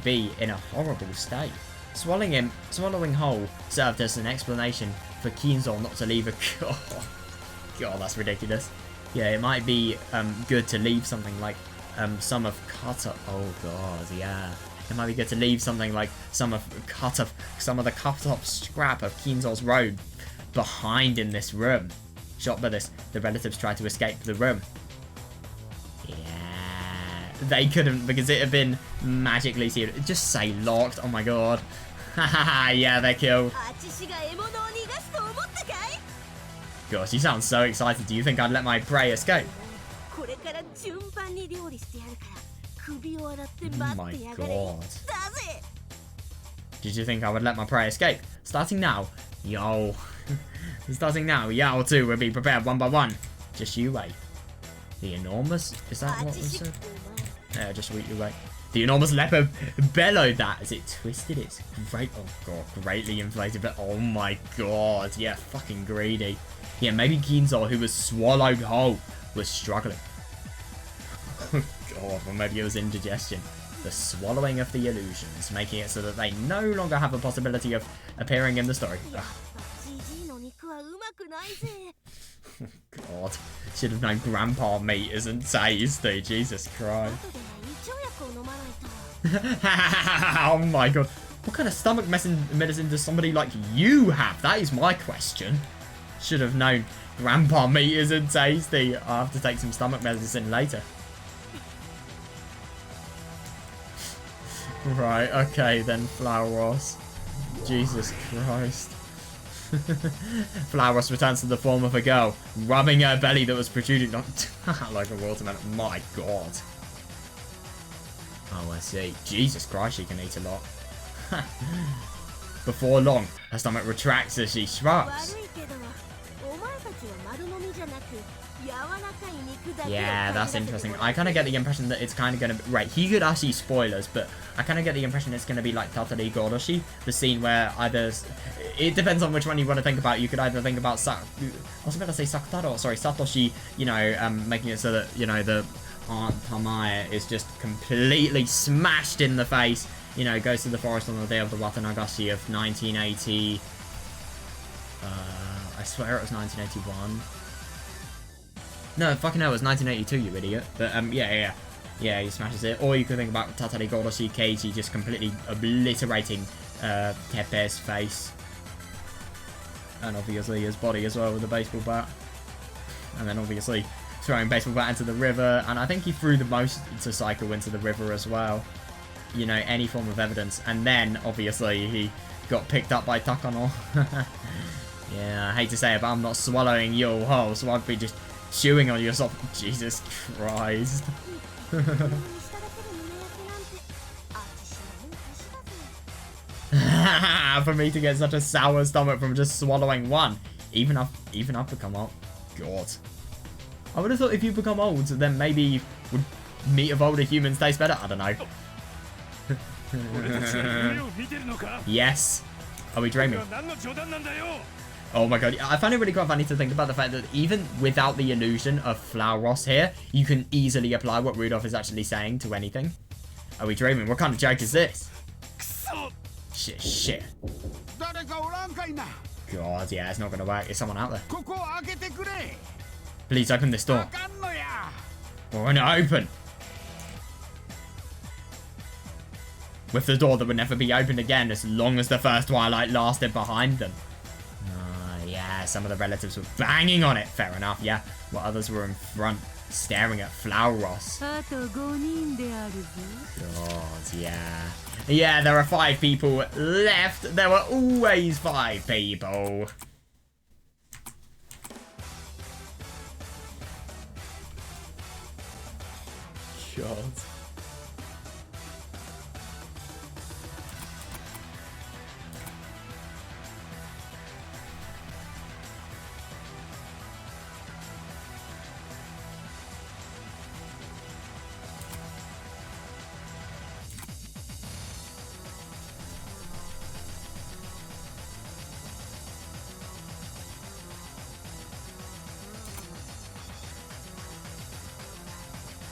be in a horrible state. Swallowing whole served as an explanation for Kinzo not to leave a... God, that's ridiculous. Yeah, it might be good to leave something like some of cut up... Oh god, yeah. It might be good to leave something like some of the cut up scrap of Kinzo's robe behind in this room. Shot by this, the relatives tried to escape the room. Yeah, they couldn't because it had been magically sealed. Just say locked. Oh my god. Haha, yeah, they're killed. Gosh, you sound so excited. Do you think I'd let my prey escape? Oh my god. Did you think I would let my prey escape? Starting now, yo. Starting now, Yao 2 will be prepared one by one. Just you wait. The enormous... Is that what was said? Yeah, just wait, you wait. The enormous leopard bellowed that as it twisted its great, oh god, greatly inflated, but oh my god, yeah, fucking greedy. Yeah, maybe Ginzo, who was swallowed whole, was struggling. Oh god, or maybe it was indigestion. The swallowing of the illusions, making it so that they no longer have a possibility of appearing in the story. Ugh. God, should have known grandpa meat isn't tasty, Jesus Christ. Oh my god. What kind of stomach medicine does somebody like you have? That is my question. Should have known grandpa meat isn't tasty. I'll have to take some stomach medicine later. Right, okay then, Flower Ross. Jesus Christ. Flower Ross returns to the form of a girl, rubbing her belly that was protruding like a watermelon. My god. Oh, I see. Jesus Christ, she can eat a lot. Before long, her stomach retracts as she shrugs. Yeah, that's interesting. I kind of get the impression that it's kind of going to... Right, Higurashi spoilers, but I kind of get the impression it's going to be like Tatari Goroshi. The scene where either... It depends on which one you want to think about. You could either think about... I was about to say Sakutaro. Sorry, Satoshi, you know, making it so that, you know, the Aunt Tamae is just completely smashed in the face. You know, goes to the forest on the day of the Watanagashi of 1980... I swear it was 1981. No, fucking hell, it was 1982, you idiot. But, yeah, he smashes it. Or you could think about Tatari Goroshi Keiji just completely obliterating Tepe's face. And obviously his body as well with a baseball bat. And then obviously throwing baseball bat into the river. And I think he threw the most to Saiko into the river as well. You know, any form of evidence. And then, obviously, he got picked up by Takano. Yeah, I hate to say it, but I'm not swallowing you whole, so I'd be just chewing on yourself. Jesus Christ. For me to get such a sour stomach from just swallowing one. Even I've become old. God. I would have thought if you become old, then maybe would meat of older humans taste better? I don't know. Yes. Are we dreaming? Oh my god, I find it really quite funny to think about the fact that even without the illusion of Flower Ross here, you can easily apply what Rudolph is actually saying to anything. Are we dreaming? What kind of joke is this? Shit. God, yeah, it's not gonna work. Is someone out there? Please open this door. We're gonna open. With the door that would never be opened again as long as the first twilight lasted behind them. Yeah, some of the relatives were banging on it. Fair enough, yeah. While others were in front, staring at Flower Ross. God, yeah. Yeah, there are 5 people left. There were always 5 people. God.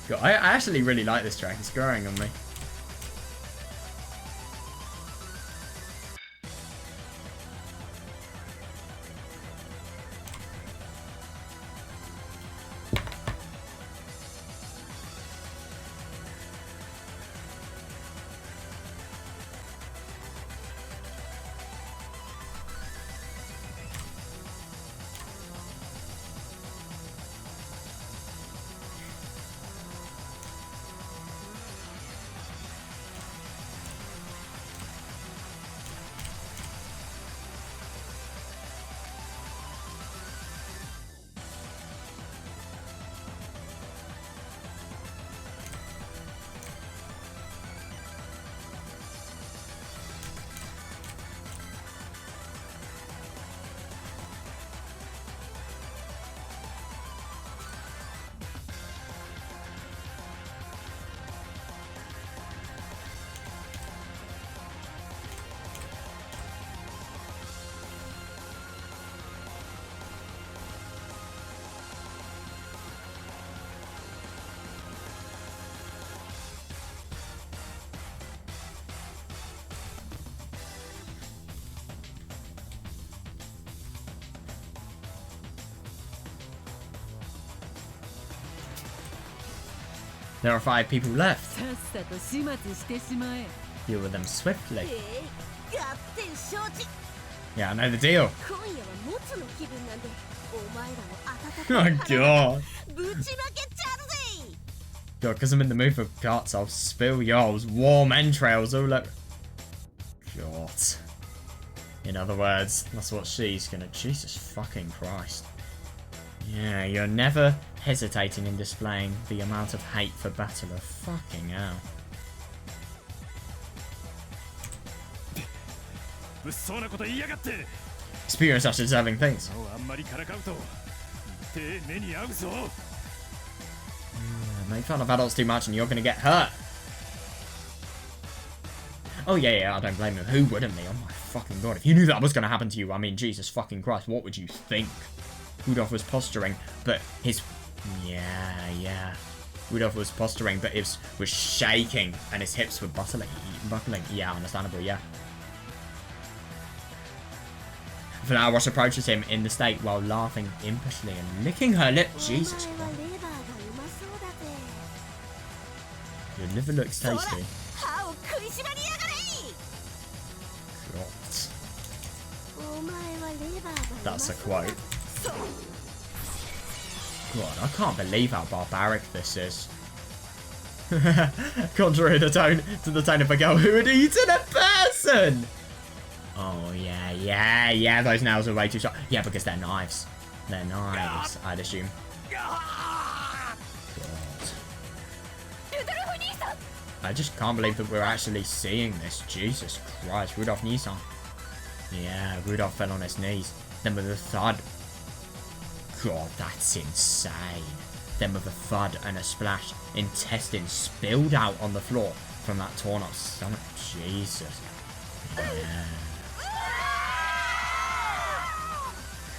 God, I actually really like this track. It's growing on me. There are 5 people left. さっさと始末してしまえ。 Deal with them swiftly. 合点承知。 Yeah, I know the deal. 今夜はモツの気分なんで、お前らの Oh 温かい腹 god. ぶちまけちゃうぜ。 God, because I'm in the mood for guts, I'll spill y'all's warm entrails all over. God. In other words, that's what she's gonna. Jesus fucking Christ. Yeah, you're never hesitating in displaying the amount of hate for Battler. Fucking hell. 物騒なこと言いやがって。 Experience such deserving things. あんまりからかうと手目に合うぞ。 Make fun of adults too much and you're gonna get hurt. Oh yeah, I don't blame him. Who wouldn't be? Oh my fucking god. If you knew that was gonna happen to you, I mean, Jesus fucking Christ, what would you think? Rudolph was posturing, but his... Yeah. Rudolph was posturing, but it was shaking and his hips were buckling. Yeah, understandable, yeah. Flowers approaches him in the state while laughing impishly and licking her lip. Jesus お前は Christ. レバーがうまそうだぜ。 Your liver looks そら tasty. 歯を食いしばりやがれ。 God. お前はレバーがうま That's そ a うだ。 quote. そう。 God, I can't believe how barbaric this is. Contrary to the tone of a girl who had eaten a person! Oh, yeah, those nails are way too sharp. Yeah, because they're knives. They're knives, I'd assume. God. I just can't believe that we're actually seeing this. Jesus Christ, Rudolph Nissan. Yeah, Rudolph fell on his knees. Then with a thud. God, that's insane. Then with a thud and a splash, intestines spilled out on the floor from that torn up stomach. Jesus. Yeah.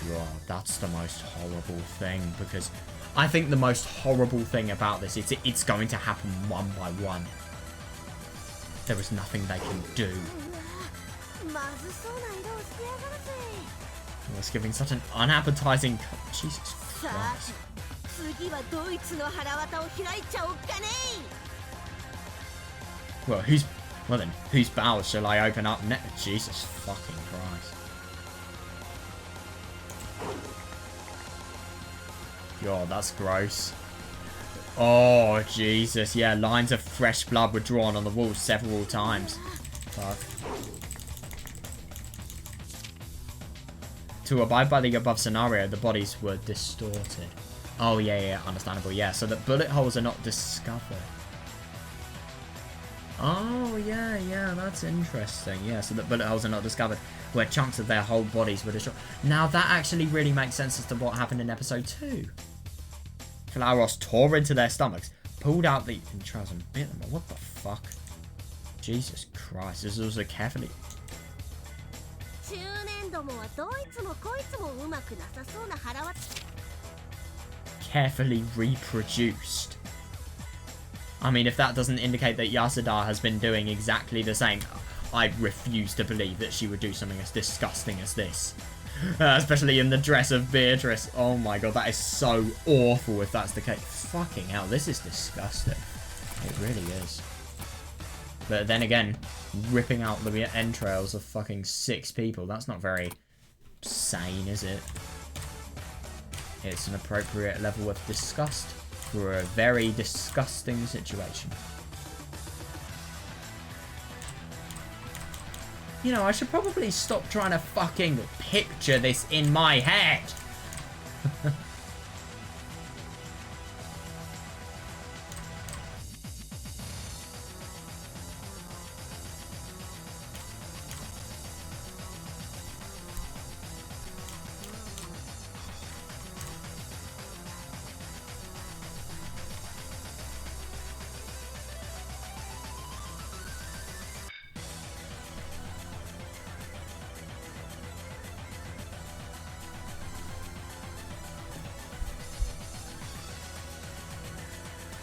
God, that's the most horrible thing, because I think the most horrible thing about this is it's going to happen one by one. There is nothing they can do. まずそうな色をしてやがるぜ。 It's giving such an unappetizing... Jesus さあ Christ. 次はドイツの腹渡を開いちゃおっかね。 Well, then, whose bowels shall I open up next? Jesus fucking Christ. God, that's gross. Oh, Jesus. Yeah, lines of fresh blood were drawn on the walls several times. Fuck. To abide by the above scenario, the bodies were distorted. Oh, yeah, understandable. Yeah, so that bullet holes are not discovered. Oh, yeah, that's interesting. Yeah, so that bullet holes are not discovered, where chunks of their whole bodies were destroyed. Now, that actually really makes sense as to what happened in episode 2. Flauros tore into their stomachs, pulled out the entrails and bit them. What the fuck? Jesus Christ, this was a carefully... 中年どもはどいつもこいつもうまくなさそうな腹渡。 carefully reproduced. I mean, if that doesn't indicate that Yasuda has been doing exactly the same, I refuse to believe that she would do something as disgusting as this. Especially in the dress of Beatrice. Oh my god, that is so awful if that's the case. Fucking hell, this is disgusting. It really is. But then again, ripping out the entrails of fucking 6 people, that's not very sane, is it? It's an appropriate level of disgust for a very disgusting situation. You know, I should probably stop trying to fucking picture this in my head.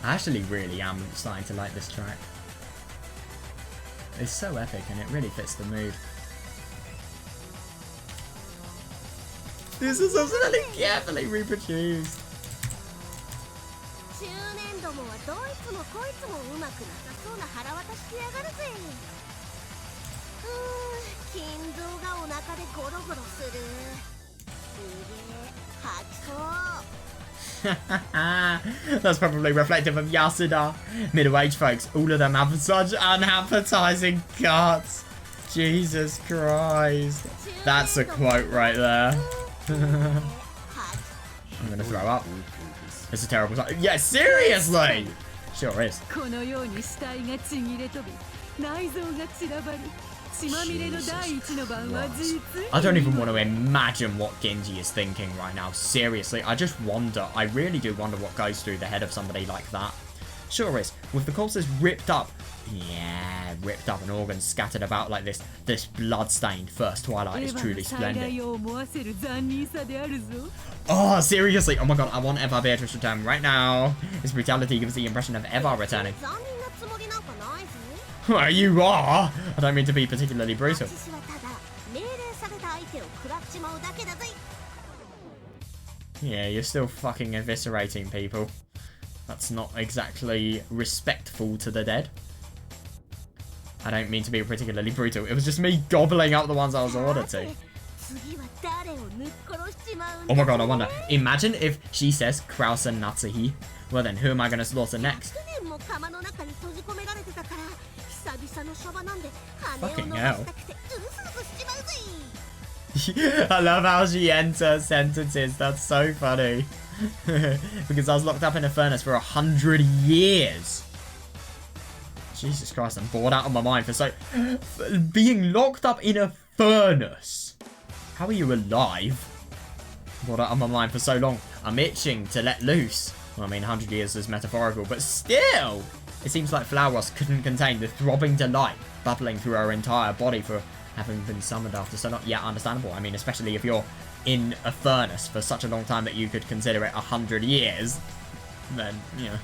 I actually really am starting to like this track. It's so epic and it really fits the mood. This is absolutely carefully reproduced. 中年どもはどいつもこいつもうまくなさそうな腹渡しやがるぜ。心臓がお腹でゴロゴロする。吐きそう。That's probably reflective of Yasuda. Middle-aged folks, all of them have such unappetizing guts. Jesus Christ. That's a quote right there. I'm gonna throw up. It's a terrible time. Yeah, seriously! Sure is. I don't even want to imagine what Genji is thinking right now. Seriously, I just wonder. I really do wonder what goes through the head of somebody like that. Sure is. With the corpses ripped up. Yeah, ripped up and organs scattered about like this. This blood-stained first Twilight is truly splendid. Oh, seriously. Oh my god, I want Eva Beatrice return right now. His brutality gives the impression of Eva returning. Well, you are. I don't mean to be particularly brutal. Yeah, you're still fucking eviscerating people. That's not exactly respectful to the dead. I don't mean to be particularly brutal. It was just me gobbling up the ones I was ordered to. Oh my god, I wonder. Imagine if she says Kraus and Natsuhi. Well then, who am I going to slaughter next? Fucking hell. I love how she enters sentences. That's so funny. Because I was locked up in a furnace for 100 years. Jesus Christ, I'm bored out of my mind for being locked up in a furnace. How are you alive? Bored out of my mind for so long. I'm itching to let loose. Well, I mean, 100 years is metaphorical, but still! It seems like Flowers couldn't contain the throbbing delight bubbling through her entire body for having been summoned after so long. Yeah, understandable. I mean, especially if you're in a furnace for such a long time that you could consider it 100 years. Then, you know.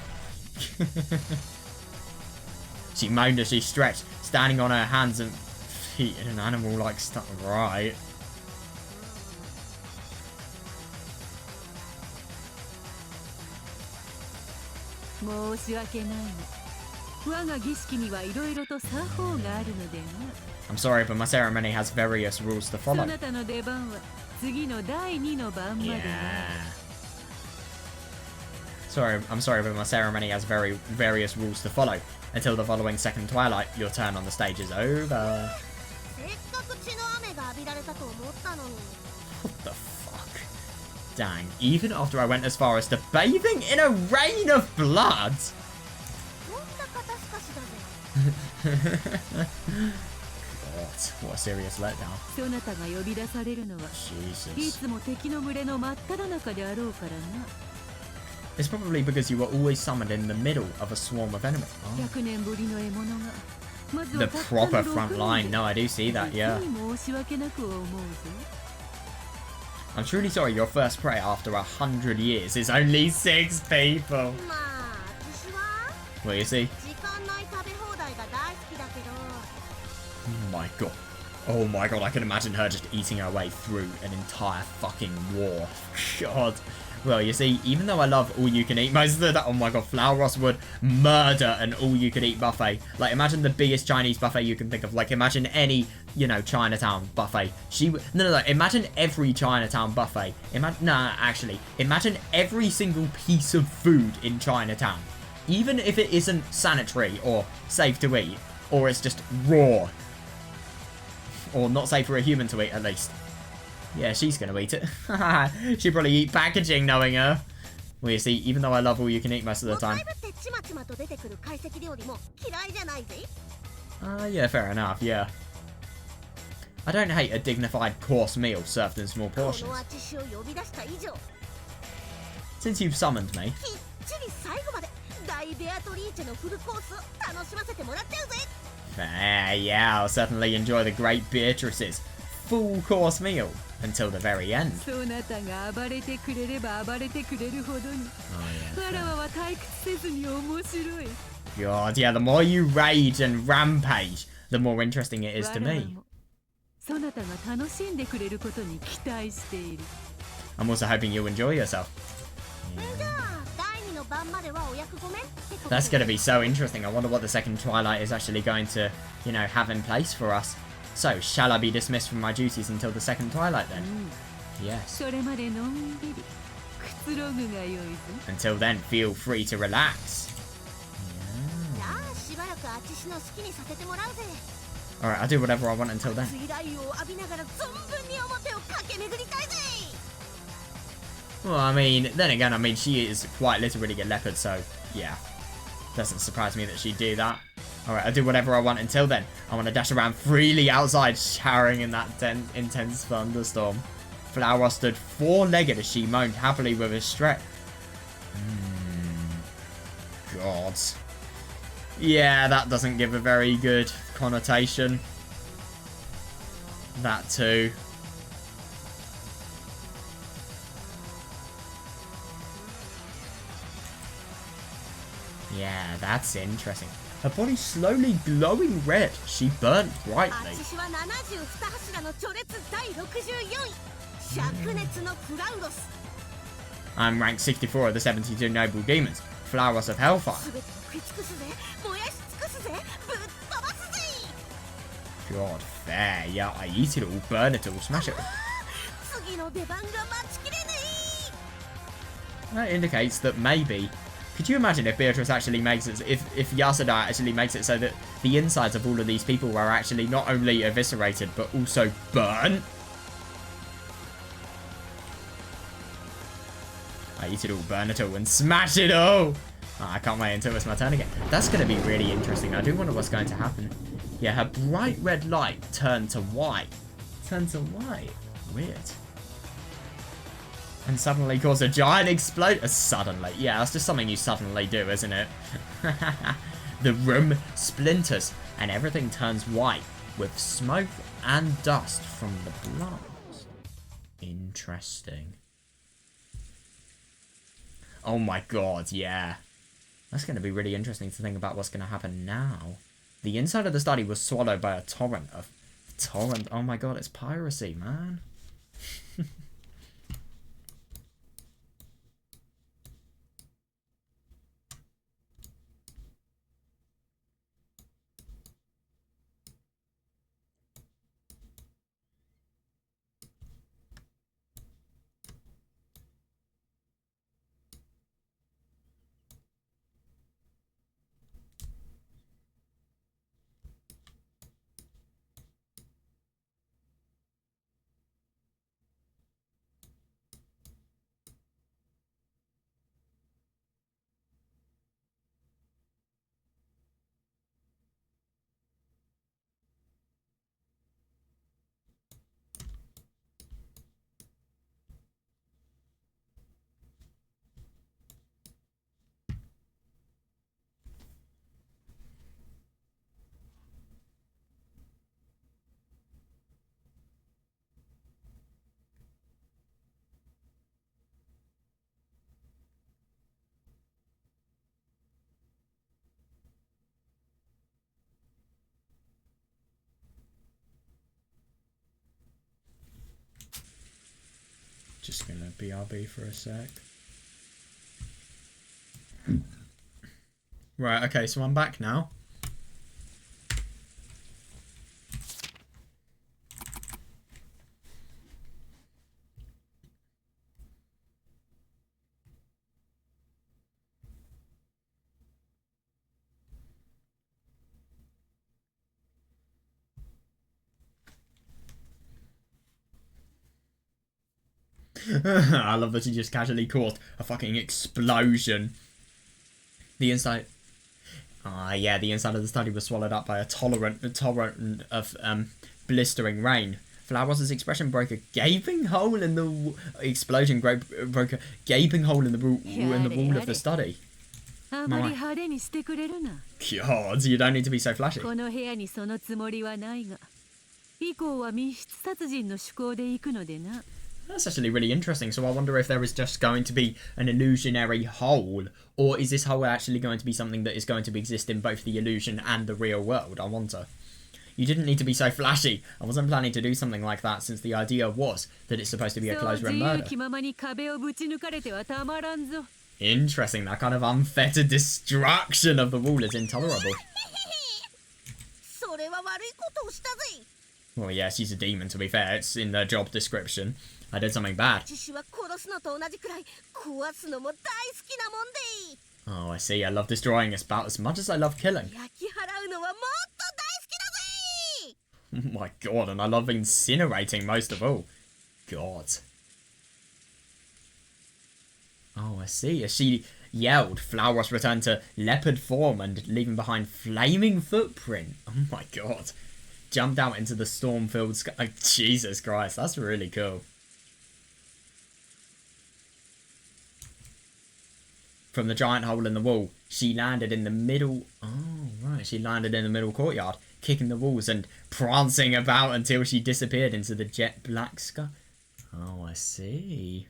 She moaned as she stretched, standing on her hands and feet in an animal-like stuff. Right. I'm sorry, but my ceremony has various rules to follow. Yeah. I'm sorry, but my ceremony has various rules to follow. Until the following second Twilight, your turn on the stage is over. What the fuck? Dang, even after I went as far as to bathing in a rain of blood? God, what a serious letdown. Jesus. It's probably because you were always summoned in the middle of a swarm of enemies. Oh. The proper front line. No, I do see that, yeah. I'm truly sorry your first prey after 100 years is only 6 people. Well, you see. Oh my god. Oh my god, I can imagine her just eating her way through an entire fucking war. God. Well, you see, even though I love all-you-can-eat most of the time, oh my god, Flower Ross would murder an all-you-can-eat buffet. Like, imagine the biggest Chinese buffet you can think of. Like, imagine any, you know, Chinatown buffet. No, imagine every Chinatown buffet. Imagine every single piece of food in Chinatown. Even if it isn't sanitary or safe to eat, or it's just raw. Or not safe for a human to eat, at least. Yeah, she's going to eat it. She'd probably eat packaging, knowing her. Well, you see, even though I love all you can eat most of the time. Yeah, fair enough, yeah. I don't hate a dignified course meal served in small portions. Since you've summoned me. Yeah, I'll certainly enjoy the great Beatrice's full course meal until the very end. Oh yeah. God, yeah, the more you rage and rampage, the more interesting it is to me. I'm also hoping you'll enjoy yourself. Yeah. That's going to be so interesting. I wonder what the second Twilight is actually going to, you know, have in place for us. So, shall I be dismissed from my duties until the second Twilight then? Yes. Until then, feel free to relax. Alright, I'll do whatever I want until then. Well, I mean, then again, I mean, she is quite literally a leopard, so, yeah. Doesn't surprise me that she'd do that. Alright, I'll do whatever I want until then. I want to dash around freely outside, showering in that intense thunderstorm. Flower stood four-legged as she moaned happily with a stretch. God. Yeah, that doesn't give a very good connotation. That too. Yeah, that's interesting. Her body slowly glowing red. She burnt brightly. I'm rank 64 of the 72 noble demons. Flowers of Hellfire. God, fair. Yeah, I eat it all, burn it all, smash it all. That indicates that maybe... Could you imagine if Beatrice actually makes it... If Yasuda actually makes it so that the insides of all of these people were actually not only eviscerated, but also burnt? I eat it all, burn it all, and smash it all! Oh, I can't wait until it's my turn again. That's going to be really interesting. I do wonder what's going to happen. Yeah, her bright red light turned to white. Turned to white. Weird. And suddenly caused a giant explosion. Suddenly. Yeah, that's just something you suddenly do, isn't it? The room splinters and everything turns white with smoke and dust from the blast. Interesting. Oh my god, yeah. That's going to be really interesting to think about what's going to happen now. The inside of the study was swallowed by a torrent of... Oh my god, it's piracy, man. Just gonna BRB for a sec. Right, okay, so I'm back now. I love that he just casually caused a fucking explosion. The inside... yeah, the inside of the study was swallowed up by a torrent of blistering rain. Flowers' expression broke a gaping hole in the... Explosion broke a gaping hole in the wall of the study. God, you don't need to be so flashy. That's actually really interesting. So I wonder if there is just going to be an illusionary hole, or is this hole actually going to be something that is going to exist in both the illusion and the real world? I wonder. You didn't need to be so flashy. I wasn't planning to do something like that, since the idea was that it's supposed to be a closed room murder. Interesting, that kind of unfettered destruction of the wall is intolerable. それは悪いことをしたぜ。 Well, yeah, she's a demon, to be fair. It's in the job description. I did something bad. 父は殺すのと同じくらい壊すのも大好きなもんで。 Oh, I see. I love destroying us about as much as I love killing. 焼き払うのはもっと大好きだぜ。 Oh my god, and I love incinerating most of all. God. Oh, I see. As she yelled, Flowers returned to leopard form and leaving behind flaming footprint. Oh my god. Jumped out into the storm-filled sky. Oh, Jesus Christ, that's really cool. From the giant hole in the wall, she landed in the middle... Oh, right. She landed in the middle courtyard, kicking the walls and prancing about until she disappeared into the jet black sky. Oh, I see.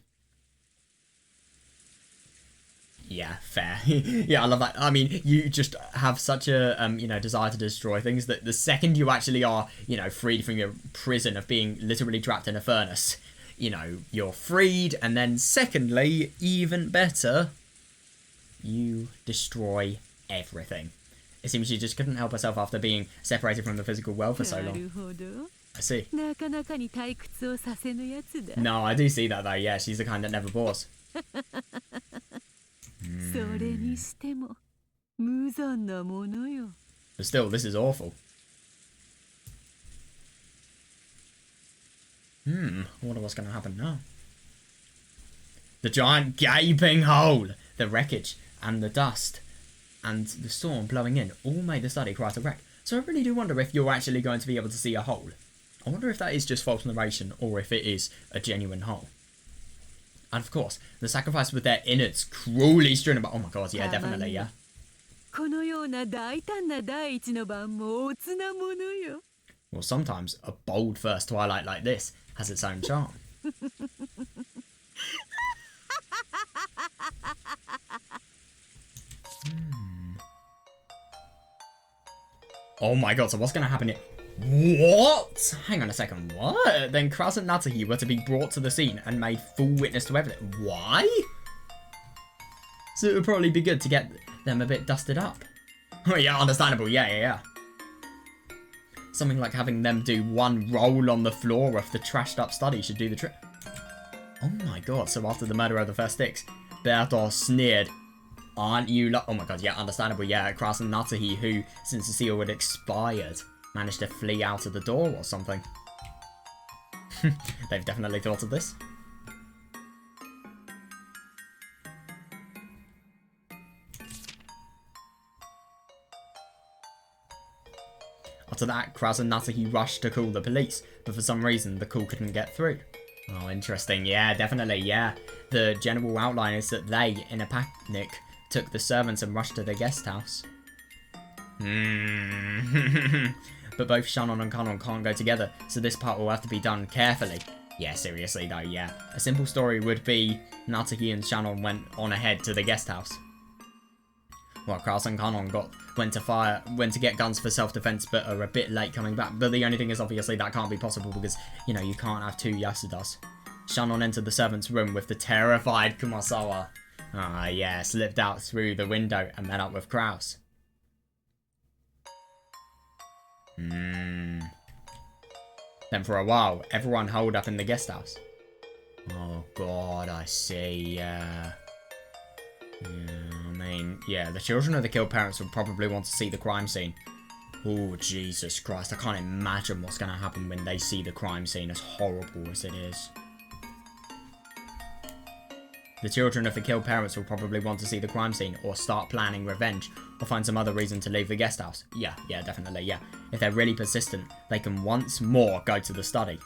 Yeah, fair. Yeah, I love that. I mean, you just have such a, desire to destroy things that the second you actually are, freed from your prison of being literally trapped in a furnace, you're freed. And then secondly, even better, you destroy everything. It seems she just couldn't help herself after being separated from the physical world for so long. I see. No, I do see that though. Yeah, she's the kind that never bores. But still, this is awful. I wonder what's going to happen now. The giant gaping hole, the wreckage, and the dust, and the storm blowing in all made the study quite a wreck. So I really do wonder if you're actually going to be able to see a hole. I wonder if that is just false narration, or if it is a genuine hole. And of course, the sacrifice with their innards cruelly strewn about. Oh my god, yeah, definitely, yeah. Well, sometimes a bold first twilight like this has its own charm. Oh my god, so what's going to happen here? What? Hang on a second, what? Then Kraus and Natsuki were to be brought to the scene and made full witness to everything. Why? So it would probably be good to get them a bit dusted up. Oh yeah, understandable, yeah. Something like having them do one roll on the floor of the trashed up study should do the trick. Oh my god, so after the murder of the first six, Beatrice sneered, "Aren't you oh my god, yeah, understandable, yeah, Kraus and Natsuki, who, since the seal had expired, managed to flee out of the door or something." They've definitely thought of this. After that, Kraus and Natsuki rushed to call the police, but for some reason the call couldn't get through. Oh, interesting. Yeah, definitely, yeah. The general outline is that they, in a panic, took the servants and rushed to the guest house. But both Shannon and Kanon can't go together, so this part will have to be done carefully. Yeah, seriously though, yeah. A simple story would be Natsuki and Shannon went on ahead to the guest house, while Kraus and Kanon went to get guns for self-defense, but are a bit late coming back. But the only thing is, obviously, that can't be possible because, you can't have two Yasudas. Shannon entered the servants' room with the terrified Kumasawa. Ah, yeah, slipped out through the window and met up with Kraus. Then for a while, everyone holed up in the guest house. Oh god, I see, yeah. Yeah, the children of the killed parents would probably want to see the crime scene. Oh, Jesus Christ, I can't imagine what's going to happen when they see the crime scene, as horrible as it is. The children of the killed parents will probably want to see the crime scene, or start planning revenge, or find some other reason to leave the guest house. Yeah, definitely, yeah. If they're really persistent, they can once more go to the study.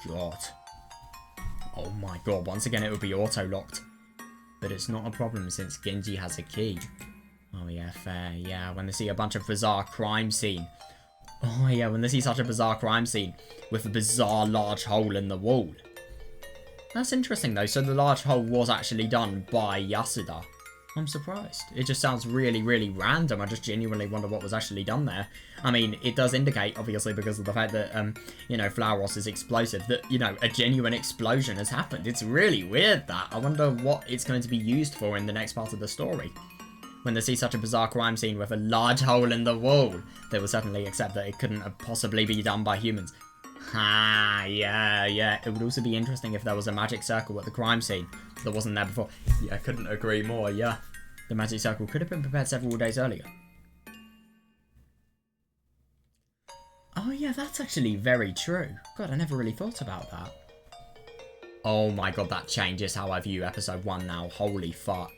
God. Oh my god, once again it would be auto-locked. But it's not a problem since Genji has a key. Oh yeah, fair, yeah, when they see a bunch of bizarre crime scene. Oh yeah, when they see such a bizarre crime scene with a bizarre large hole in the wall. That's interesting though, so the large hole was actually done by Yasuda. I'm surprised. It just sounds really, really random. I just genuinely wonder what was actually done there. I mean, it does indicate, obviously, because of the fact that, you know, Flauros is explosive, that, you know, a genuine explosion has happened. It's really weird, that. I wonder what it's going to be used for in the next part of the story. When they see such a bizarre crime scene with a large hole in the wall, they will certainly accept that it couldn't have possibly be done by humans. Ah, yeah. It would also be interesting if there was a magic circle at the crime scene that wasn't there before. Yeah, I couldn't agree more, yeah. The magic circle could have been prepared several days earlier. Oh yeah, that's actually very true. God, I never really thought about that. Oh my god, that changes how I view episode 1 now. Holy fuck.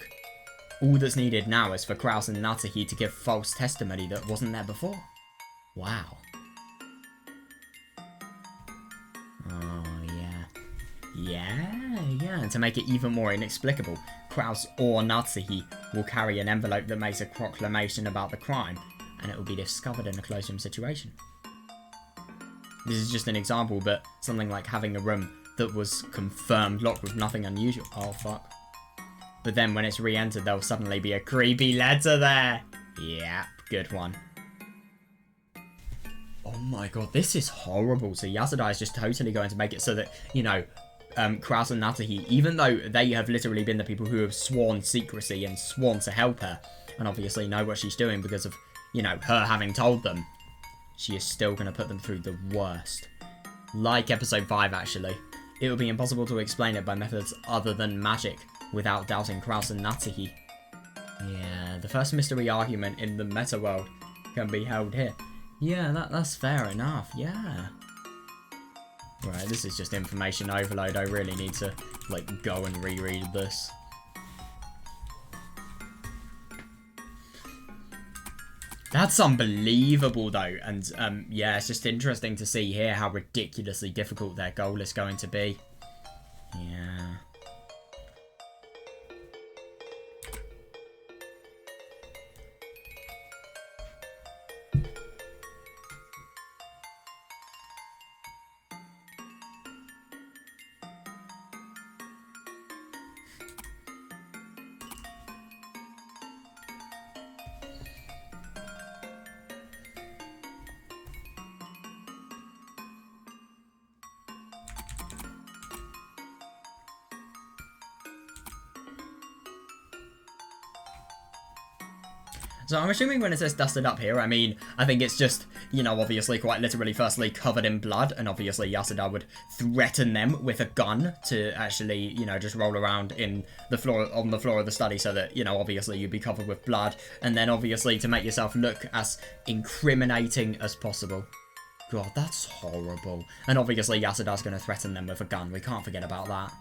All that's needed now is for Kraus and Natsuki to give false testimony that wasn't there before. Wow. Oh, yeah, and to make it even more inexplicable, Kraus or Natsuki will carry an envelope that makes a proclamation about the crime, and it will be discovered in a closed room situation. This is just an example, but something like having a room that was confirmed locked with nothing unusual. Oh, fuck. But then when it's re-entered, there'll suddenly be a creepy letter there. Yep, good one. Oh my god, this is horrible. So Yasuda is just totally going to make it so that, you know, Kraus and Natsuki, even though they have literally been the people who have sworn secrecy and sworn to help her, and obviously know what she's doing because of, you know, her having told them, she is still going to put them through the worst. Like episode 5, actually. It would be impossible to explain it by methods other than magic without doubting Kraus and Natsuki. Yeah, the first mystery argument in the meta world can be held here. Yeah, that's fair enough, yeah. Right, this is just information overload. I really need to, like, go and reread this. That's unbelievable, though. And, yeah, it's just interesting to see here how ridiculously difficult their goal is going to be. Yeah. So I'm assuming when it says dusted up here, I mean, I think it's just, you know, obviously quite literally firstly covered in blood, and obviously Yasuda would threaten them with a gun to actually, you know, just roll around in the floor, on the floor of the study so that, you know, obviously you'd be covered with blood, and then obviously to make yourself look as incriminating as possible. God, that's horrible. And obviously Yasuda's going to threaten them with a gun, we can't forget about that.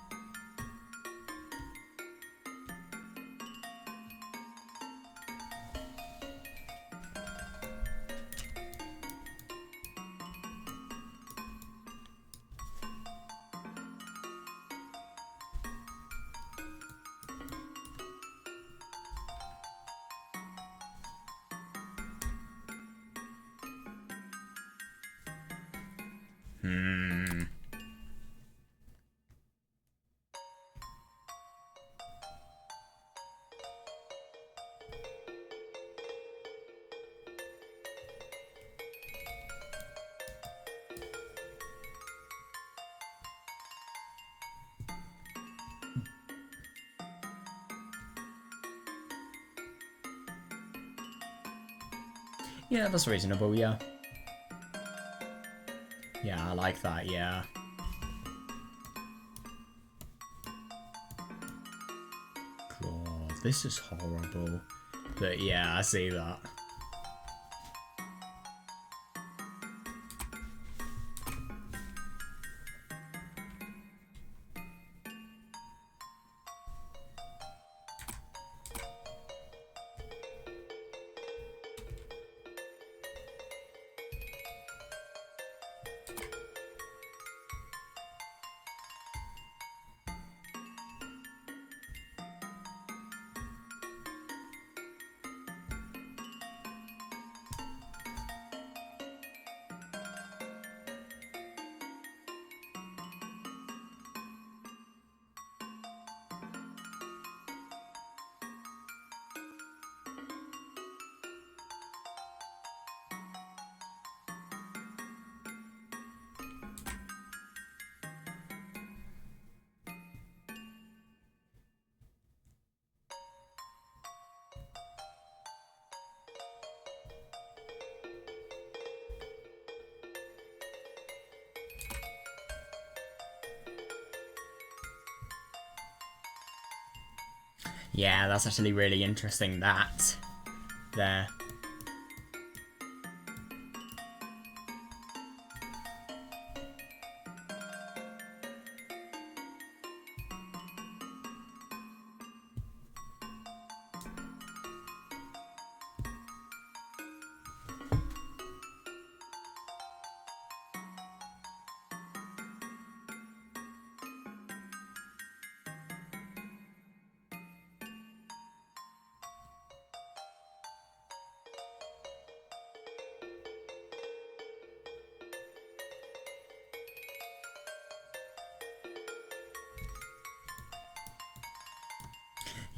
Yeah, that's reasonable, yeah. Yeah, I like that, yeah. God, this is horrible. But yeah, I see that. Yeah, that's actually really interesting, that. There.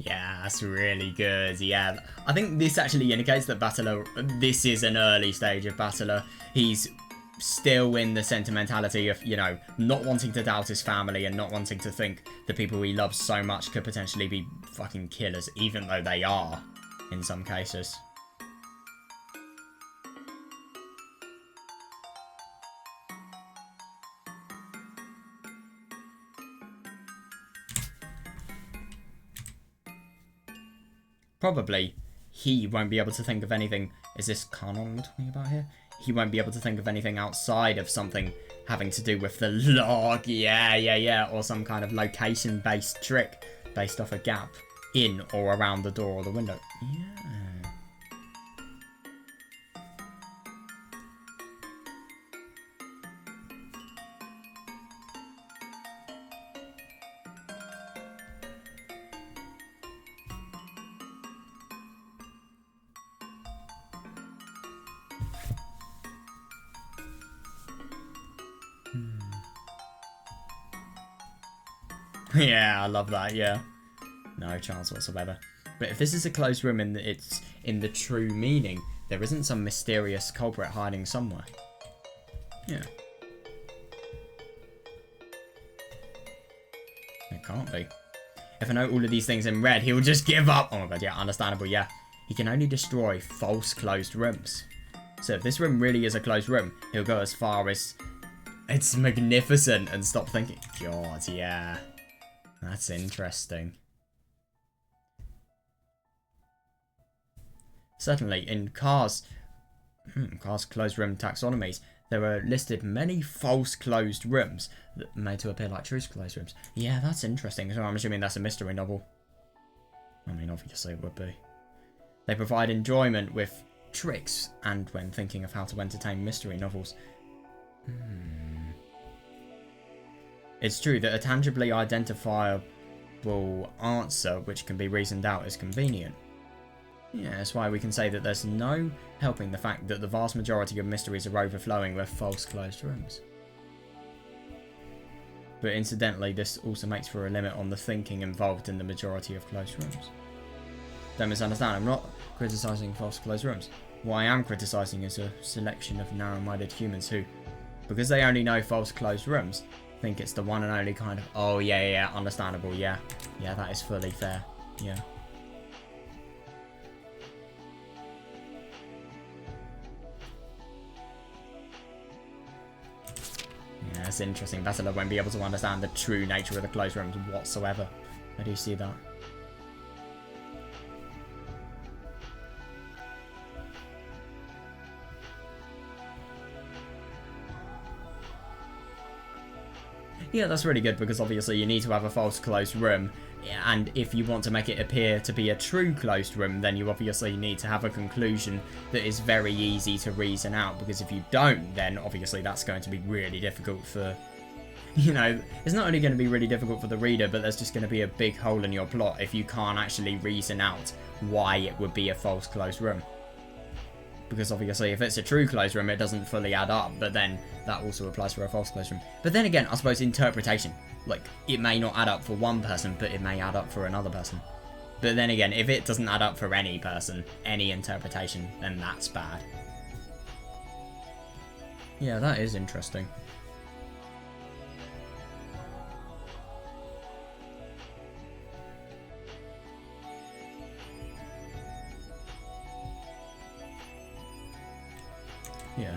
Yeah, that's really good. Yeah, I think this actually indicates that Battler, this is an early stage of Battler. He's still in the sentimentality of, you know, not wanting to doubt his family and not wanting to think the people he loves so much could potentially be fucking killers, even though they are, in some cases. Probably he won't be able to think of anything. Is this canon we're talking about here? He won't be able to think of anything outside of something having to do with the log. Yeah. Or some kind of location-based trick based off a gap in or around the door or the window. Yeah. Yeah, I love that, yeah. No chance whatsoever. But if this is a closed room and it's in the true meaning, there isn't some mysterious culprit hiding somewhere. Yeah. It can't be. If I know all of these things in red, he'll just give up. Oh my god, yeah, understandable, yeah. He can only destroy false closed rooms. So if this room really is a closed room, he'll go as far as it's magnificent and stop thinking. God, yeah. That's interesting. Certainly, in Cars closed room taxonomies, there are listed many false closed rooms that made to appear like true closed rooms. Yeah, that's interesting. So I'm assuming that's a mystery novel. I mean, obviously it would be. They provide enjoyment with tricks and when thinking of how to entertain mystery novels. It's true that a tangibly identifiable answer which can be reasoned out is convenient. Yeah, that's why we can say that there's no helping the fact that the vast majority of mysteries are overflowing with false closed rooms. But incidentally, this also makes for a limit on the thinking involved in the majority of closed rooms. Don't misunderstand, I'm not criticising false closed rooms. What I am criticising is a selection of narrow-minded humans who, because they only know false closed rooms, think it's the one and only kind of, oh yeah, understandable, yeah, that is fully fair, yeah. Yeah, it's interesting. Battler won't be able to understand the true nature of the closed rooms whatsoever. I do see that. Yeah, that's really good because obviously you need to have a false closed room, and if you want to make it appear to be a true closed room, then you obviously need to have a conclusion that is very easy to reason out, because if you don't, then obviously that's going to be really difficult for, you know, it's not only going to be really difficult for the reader, but there's just going to be a big hole in your plot if you can't actually reason out why it would be a false closed room. Because obviously if it's a true closed room, it doesn't fully add up, but then that also applies for a false closed room. But then again, I suppose interpretation. Like, it may not add up for one person, but it may add up for another person. But then again, if it doesn't add up for any person, any interpretation, then that's bad. Yeah, that is interesting. Yeah.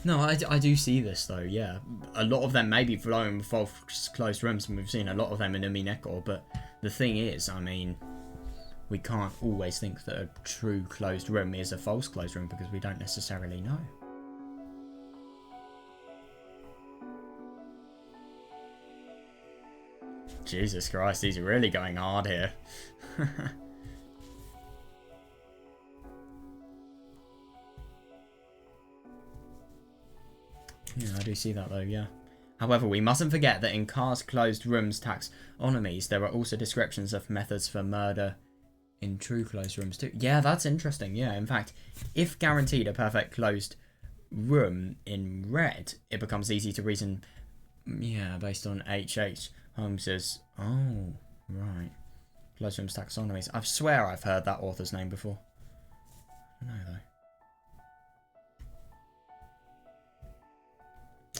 No, I do see this though, yeah. A lot of them may be flowing with false closed rooms, and we've seen a lot of them in Umineko, but the thing is, I mean, we can't always think that a true closed room is a false closed room because we don't necessarily know. Jesus Christ, he's really going hard here. Yeah, I do see that though, yeah. However, we mustn't forget that in Car's closed rooms taxonomies, there are also descriptions of methods for murder in true closed rooms too. Yeah, that's interesting, yeah. In fact, if guaranteed a perfect closed room in red, it becomes easy to reason, yeah, based on H.H. Holmes's... Oh, right. Closed rooms taxonomies. I swear I've heard that author's name before. I don't know, though.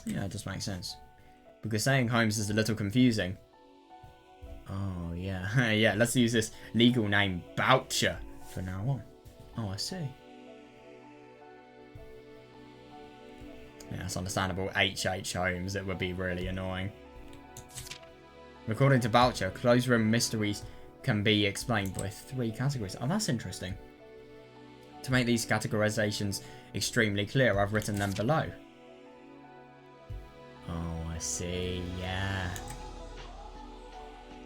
Yeah, it does make sense. Because saying Holmes is a little confusing. Oh, yeah. Yeah, let's use this legal name, Boucher, for now on. Oh, I see. Yeah, that's understandable. H.H. Holmes, it would be really annoying. According to Boucher, closed room mysteries can be explained by 3 categories. Oh, that's interesting. To make these categorizations extremely clear, I've written them below. Oh, I see, yeah.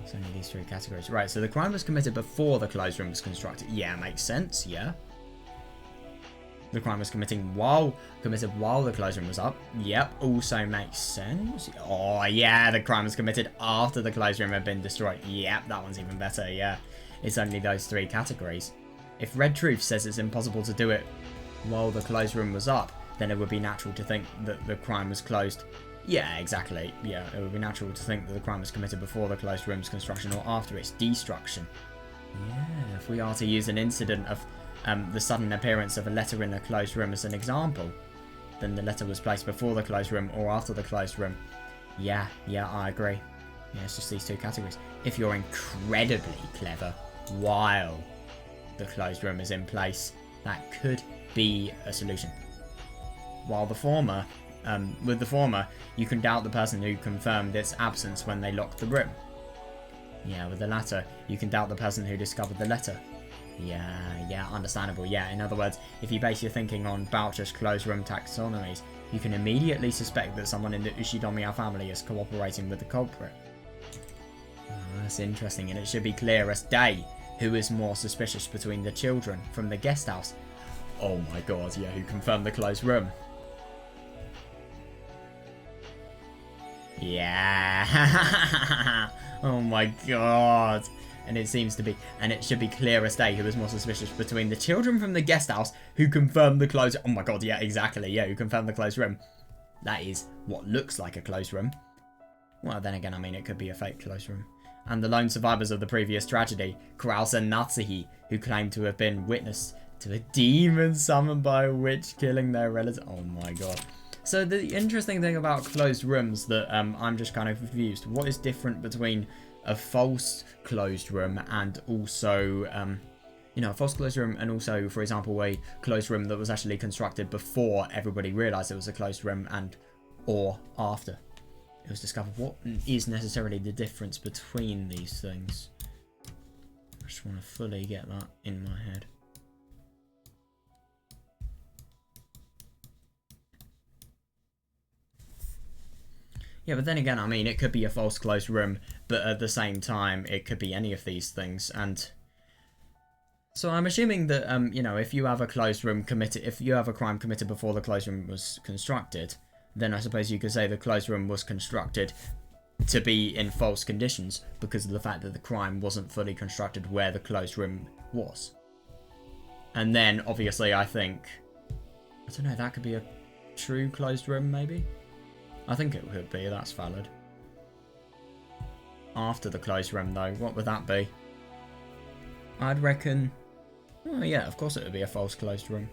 It's only these 3 categories. Right, so the crime was committed before the closed room was constructed. Yeah, makes sense, yeah. The crime was committed while the closed room was up. Yep, also makes sense. Oh, yeah, the crime was committed after the closed room had been destroyed. Yep, that one's even better, yeah. It's only those 3 categories. If Red Truth says it's impossible to do it while the closed room was up, then it would be natural to think that the crime was closed. Yeah, exactly. Yeah, it would be natural to think that the crime was committed before the closed room's construction or after its destruction. Yeah, if we are to use an incident of the sudden appearance of a letter in a closed room as an example, then the letter was placed before the closed room or after the closed room. Yeah, I agree. Yeah, it's just these 2 categories. If you're incredibly clever while the closed room is in place, that could be a solution. While the former... with the former, you can doubt the person who confirmed its absence when they locked the room. Yeah, with the latter, you can doubt the person who discovered the letter. Yeah, understandable. Yeah, in other words, if you base your thinking on Boucher's closed room taxonomies, you can immediately suspect that someone in the Ushidomiya family is cooperating with the culprit. Oh, that's interesting, and it should be clear as day who is more suspicious between the children from the guest house. Oh my god, yeah, who confirmed the closed room. Yeah. Oh my god. And it seems to be, and it should be clear as day who is more suspicious between the children from the guest house who confirmed the closed... Oh my god, yeah, exactly. Yeah, who confirmed the closed room. That is what looks like a closed room. Well, then again, I mean, it could be a fake closed room. And the lone survivors of the previous tragedy, Krause and Natsuhi, who claimed to have been witness to a demon summoned by a witch killing their relative. Oh my god. So the interesting thing about closed rooms that I'm just kind of confused. What is different between a false closed room and also, you know, a false closed room and also, for example, a closed room that was actually constructed before everybody realised it was a closed room and or after it was discovered? What is necessarily the difference between these things? I just want to fully get that in my head. Yeah, but then again, I mean, it could be a false closed room, but at the same time, it could be any of these things. And so I'm assuming that, you know, if you have a closed room committed, if you have a crime committed before the closed room was constructed, then I suppose you could say the closed room was constructed to be in false conditions because of the fact that the crime wasn't fully constructed where the closed room was. And then, obviously, I think, I don't know, that could be a true closed room, maybe? I think it could be, that's valid. After the closed room, though, what would that be? I'd reckon... Oh, yeah, of course it would be a false closed room.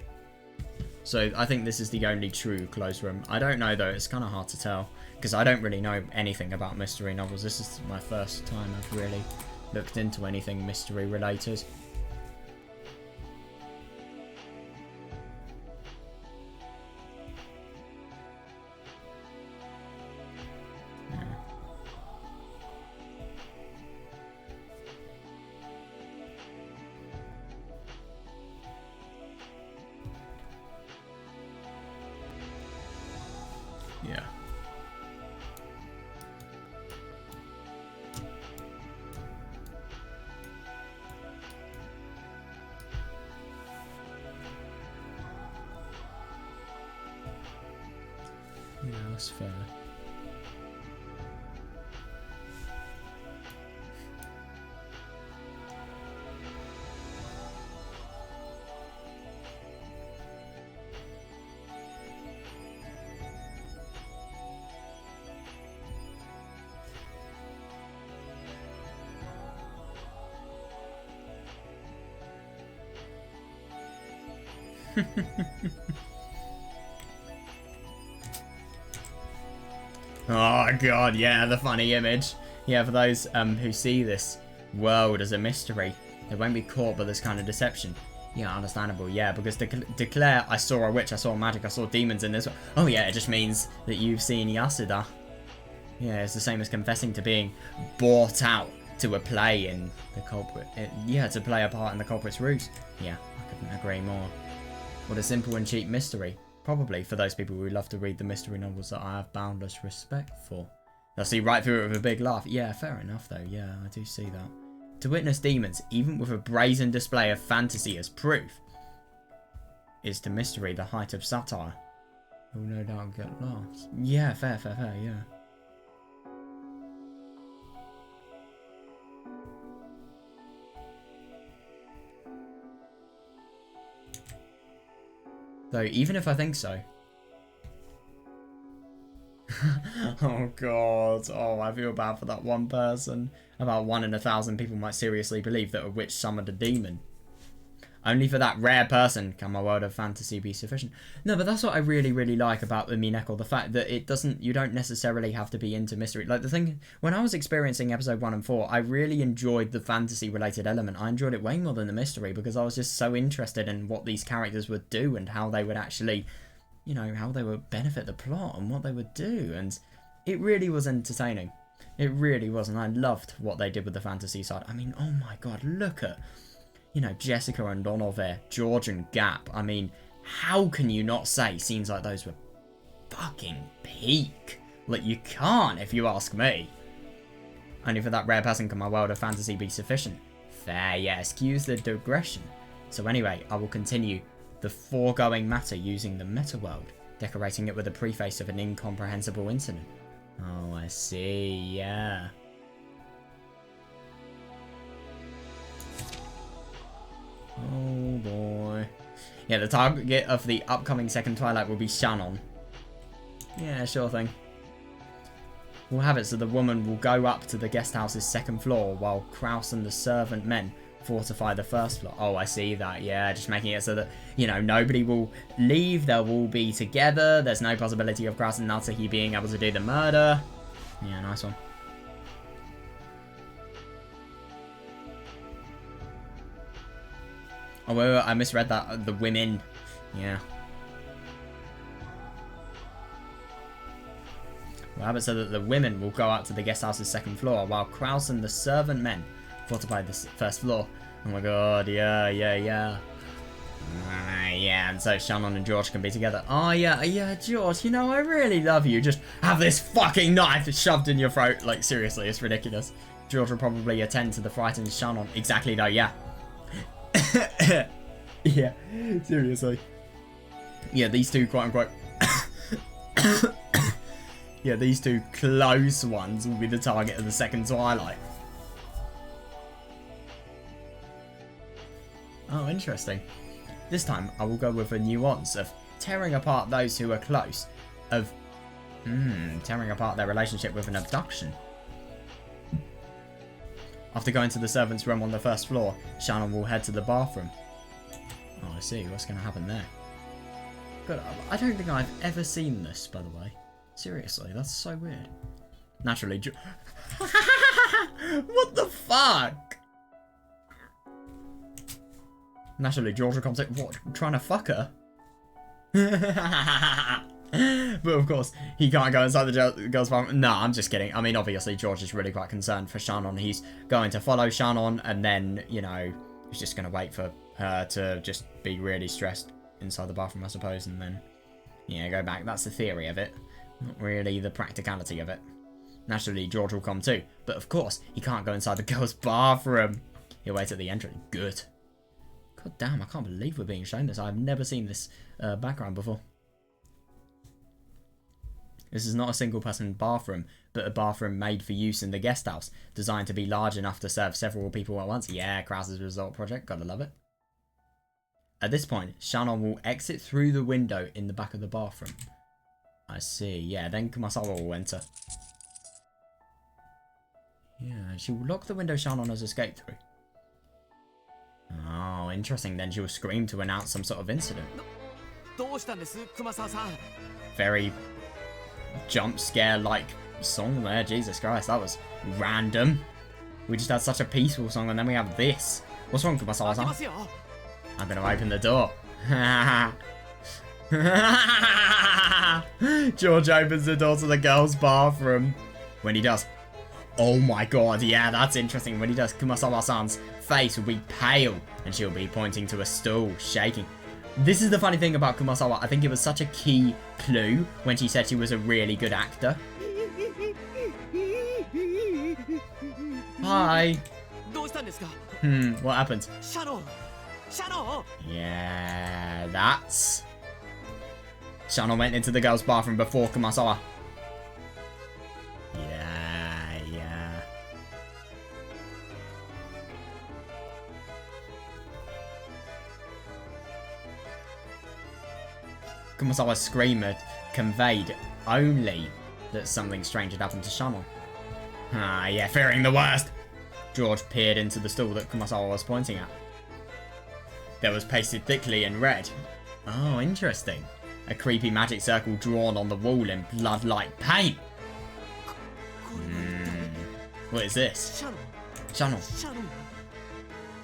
So, I think this is the only true closed room. I don't know, though, it's kind of hard to tell. Because I don't really know anything about mystery novels. This is my first time I've really looked into anything mystery related. That's fair. Oh god, yeah, the funny image. Yeah, for those who see this world as a mystery, they won't be caught by this kind of deception. Yeah, understandable, yeah, because declare I saw a witch, I saw magic, I saw demons in this one. Oh yeah, it just means that you've seen Yasuda. Yeah, it's the same as confessing to being bought out to a play in the culprit. Yeah, to play a part in the culprit's ruse. Yeah, I couldn't agree more. What a simple and cheap mystery. Probably for those people who love to read the mystery novels that I have boundless respect for. They'll see right through it with a big laugh. Yeah, fair enough though. Yeah, I do see that. To witness demons, even with a brazen display of fantasy as proof, is to mystery the height of satire. Who no doubt get laughs. Yeah, fair, yeah. Though, even if I think so. Oh god, oh I feel bad for that one person. About 1 in 1,000 people might seriously believe that a witch summoned a demon. Only for that rare person can my world of fantasy be sufficient. No, but that's what I really, really like about Umineko. The fact that it doesn't, you don't necessarily have to be into mystery. Like the thing, when I was experiencing episode 1 and 4, I really enjoyed the fantasy related element. I enjoyed it way more than the mystery because I was just so interested in what these characters would do and how they would actually, you know, how they would benefit the plot and what they would do. And it really was entertaining. It really was. And I loved what they did with the fantasy side. I mean, oh my god, look at, you know, Jessica and Donove, George and Gap. I mean, how can you not say scenes like those were fucking peak? Like, you can't, if you ask me. Only for that rare person can my world of fantasy be sufficient. Fair, yeah, excuse the digression. So anyway, I will continue the foregoing matter using the meta world, decorating it with a preface of an incomprehensible incident. Oh, I see, yeah. Oh boy. Yeah, the target of the upcoming second Twilight will be Shannon. Yeah, sure thing. We'll have it so the woman will go up to the guest house's second floor while Kraus and the servant men fortify the first floor. Oh, I see that. Yeah, just making it so that, you know, nobody will leave. They'll all be together. There's no possibility of Kraus and Natsuki being able to do the murder. Yeah, nice one. Oh, wait, I misread that. The women. Yeah. We'll have it so that the women will go up to the guest house's second floor while Kraus and the servant men fortify the first floor. Oh my god, yeah. Yeah, and so Shannon and George can be together. Oh, yeah, George, you know, I really love you. Just have this fucking knife shoved in your throat. Like, seriously, it's ridiculous. George will probably attend to the frightened Shannon. Exactly, though, yeah. Yeah, seriously. Yeah, these two, quote-unquote... yeah, these two close ones will be the target of the second Twilight. Oh, interesting. This time, I will go with a nuance of tearing apart those who are close, of tearing apart their relationship with an abduction. After going to the servants' room on the first floor, Shannon will head to the bathroom. Oh, I see. What's going to happen there? Good. I don't think I've ever seen this, by the way. Seriously, that's so weird. Naturally, what the fuck? Naturally, George will come to... What? Trying to fuck her? But of course, he can't go inside the girl's bathroom. No, I'm just kidding. I mean, obviously, George is really quite concerned for Shannon. He's going to follow Shannon, and then, you know, he's just going to wait for her to just be really stressed inside the bathroom, I suppose, and then, yeah, go back. That's the theory of it. Not really the practicality of it. Naturally, George will come too. But of course, he can't go inside the girl's bathroom. He'll wait at the entrance. Good. God damn, I can't believe we're being shown this. I've never seen this background before. This is not a single-person bathroom, but a bathroom made for use in the guest house, designed to be large enough to serve several people at once. Yeah, Krause's resort project, gotta love it. At this point, Shannon will exit through the window in the back of the bathroom. I see, yeah, then Kumasawa will enter. Yeah, she will lock the window Shannon has escaped through. Oh, interesting, then she will scream to announce some sort of incident. Very jump scare like song there, Jesus Christ, that was random. We just had such a peaceful song and then we have this. What's wrong, Kumasawa-san? I'm gonna open the door. George opens the door to the girls' bathroom. When he does, oh my god, yeah, that's interesting. When he does, Kumasawa-san's face will be pale and she'll be pointing to a stool, shaking. This is the funny thing about Kumasawa. I think it was such a key clue when she said she was a really good actor. Hi. What happened? Yeah, that's... Shannon went into the girls' bathroom before Kumasawa. Yeah. Kumasawa's scream had conveyed only that something strange had happened to Shannon. Ah, yeah, fearing the worst. George peered into the stool that Kumasawa was pointing at. There was pasted thickly in red. Oh, interesting. A creepy magic circle drawn on the wall in blood-like paint. What is this? Shannon.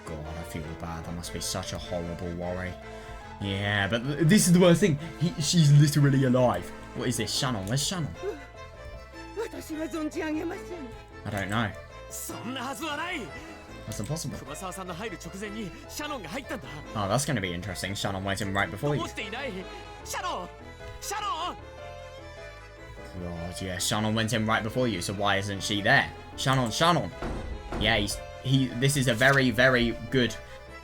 God, I feel bad. That must be such a horrible worry. Yeah, but this is the worst thing. She's literally alive. What is this? Shannon. Where's Shannon? I don't know. That's impossible. Oh, that's going to be interesting. Shannon went in right before you. God, yeah, Shannon went in right before you, so why isn't she there? Shannon. Yeah, this is a very, very good,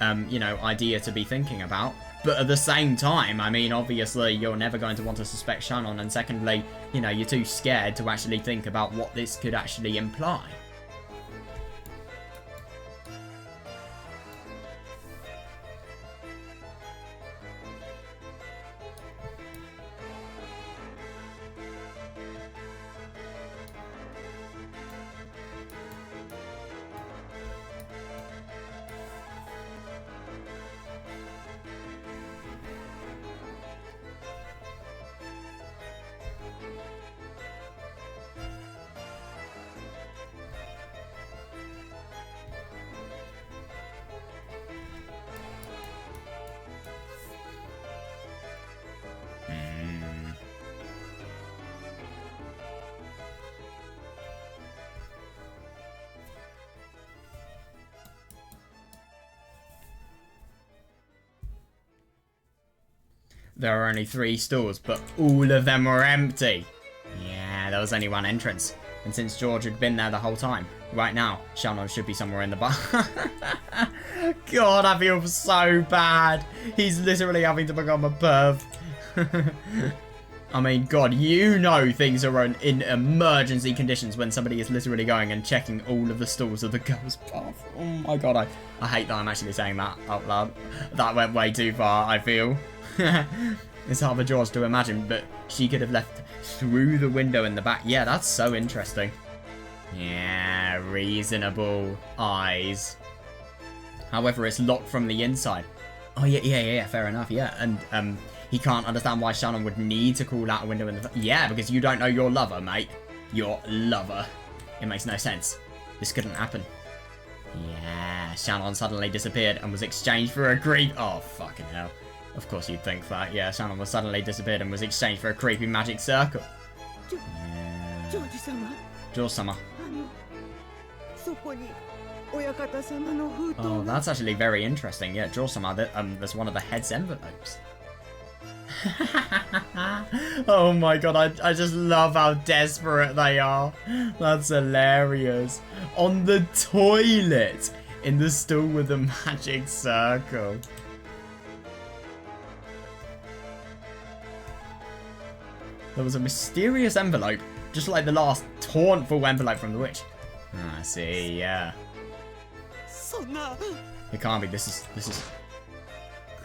idea to be thinking about. But at the same time, I mean, obviously, you're never going to want to suspect Shannon, and secondly, you're too scared to actually think about what this could actually imply. There are only 3 stores, but all of them were empty. Yeah, there was only one entrance. And since George had been there the whole time, right now, Shannon should be somewhere in the bar. God, I feel so bad. He's literally having to become a perv. I mean, God, things are in emergency conditions when somebody is literally going and checking all of the stalls of the girls' bathroom. Oh my God, I hate that I'm actually saying that out loud. That went way too far, I feel. It's hard for George to imagine, but she could have left through the window in the back. Yeah, that's so interesting. Yeah, reasonable eyes. However, it's locked from the inside. Oh, yeah, fair enough, yeah. And, he can't understand why Shannon would need to crawl out a window in the... Yeah, because you don't know your lover, mate. Your lover. It makes no sense. This couldn't happen. Yeah, Shannon suddenly disappeared and was exchanged for a creep... Oh, fucking hell. Of course you'd think that. Yeah, Shannon was suddenly disappeared and was exchanged for a creepy magic circle. Yeah. George-sama. Oh, that's actually very interesting. Yeah, George-sama, that's one of the head's envelopes. Oh my God, I just love how desperate they are. That's hilarious. On the toilet, in the stool with the magic circle. There was a mysterious envelope, just like the last tauntful envelope from the witch. I see, yeah. It can't be, this is...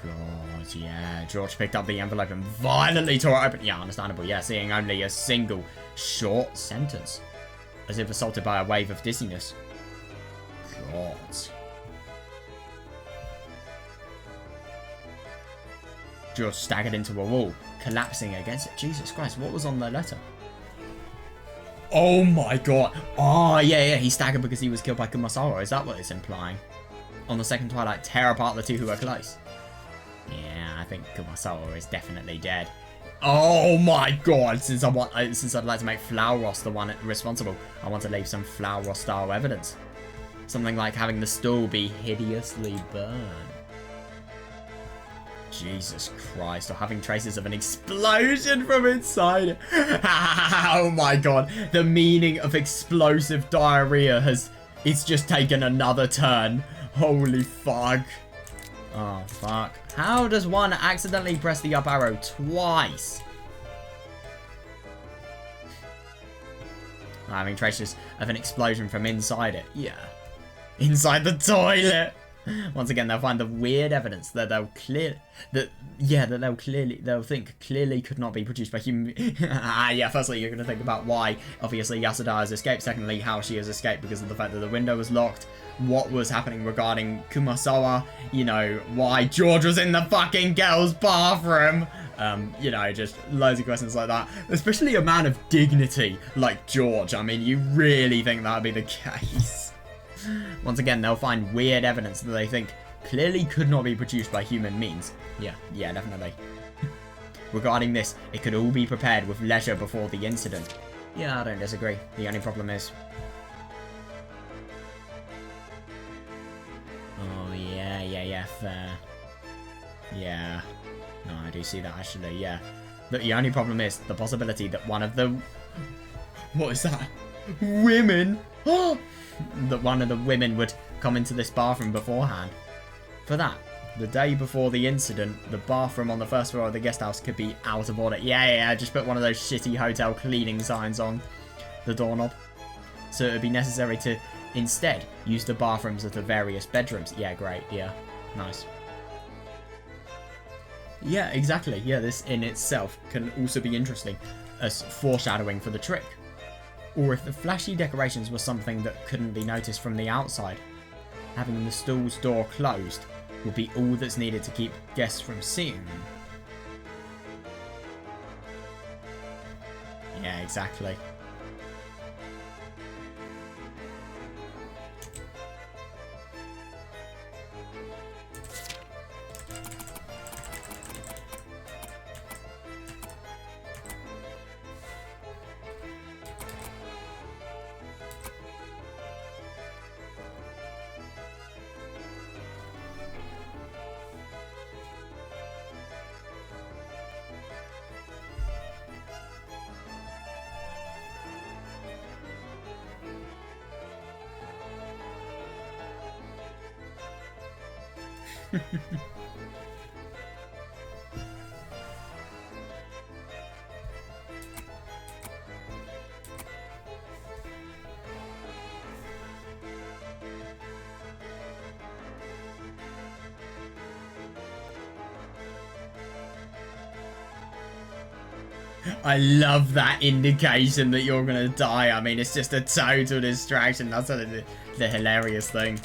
God, yeah. George picked up the envelope and violently tore it open. Yeah, understandable, yeah. Seeing only a single short sentence. As if assaulted by a wave of dizziness. God. George staggered into a wall, collapsing against it. Jesus Christ, what was on the letter? Oh my god. Oh, yeah, he staggered because he was killed by Kumasawa. Is that what it's implying? On the second twilight, tear apart the two who were close. Yeah, I think Kumasawa is definitely dead. Oh my god, since I'd like to make Flauros the one responsible, I want to leave some Flauros style evidence. Something like having the stool be hideously burned. Jesus Christ, or having traces of an explosion from inside. Oh my god, the meaning of explosive diarrhea it's just taken another turn. Holy fuck. Oh fuck. How does one accidentally press the up arrow twice? Having traces of an explosion from inside it. Yeah. Inside the toilet. Once again, they'll find the weird evidence that they'll think clearly could not be produced by human. Yeah, firstly, you're going to think about why, obviously, Yasuda has escaped. Secondly, how she has escaped because of the fact that the window was locked. What was happening regarding Kumasawa. You know, why George was in the fucking girls' bathroom. You know, just loads of questions like that. Especially a man of dignity like George. I mean, you really think that would be the case? Once again, they'll find weird evidence that they think clearly could not be produced by human means. Yeah, definitely. Regarding this, it could all be prepared with leisure before the incident. Yeah, I don't disagree. The only problem is... Oh, yeah, fair. Yeah. No, I do see that, actually, yeah. But the only problem is the possibility that one of the... What is that? Women? That one of the women would come into this bathroom beforehand. For that, the day before the incident, the bathroom on the first floor of the guest house could be out of order. Yeah, just put one of those shitty hotel cleaning signs on the doorknob. So it would be necessary to, instead, use the bathrooms of the various bedrooms. Yeah, great, yeah. Nice. Yeah, exactly. Yeah, this in itself can also be interesting as foreshadowing for the trick. Or if the flashy decorations were something that couldn't be noticed from the outside, having the stool's door closed would be all that's needed to keep guests from seeing them. Yeah, exactly. I love that indication that you're gonna die. I mean, it's just a total distraction. That's the hilarious thing.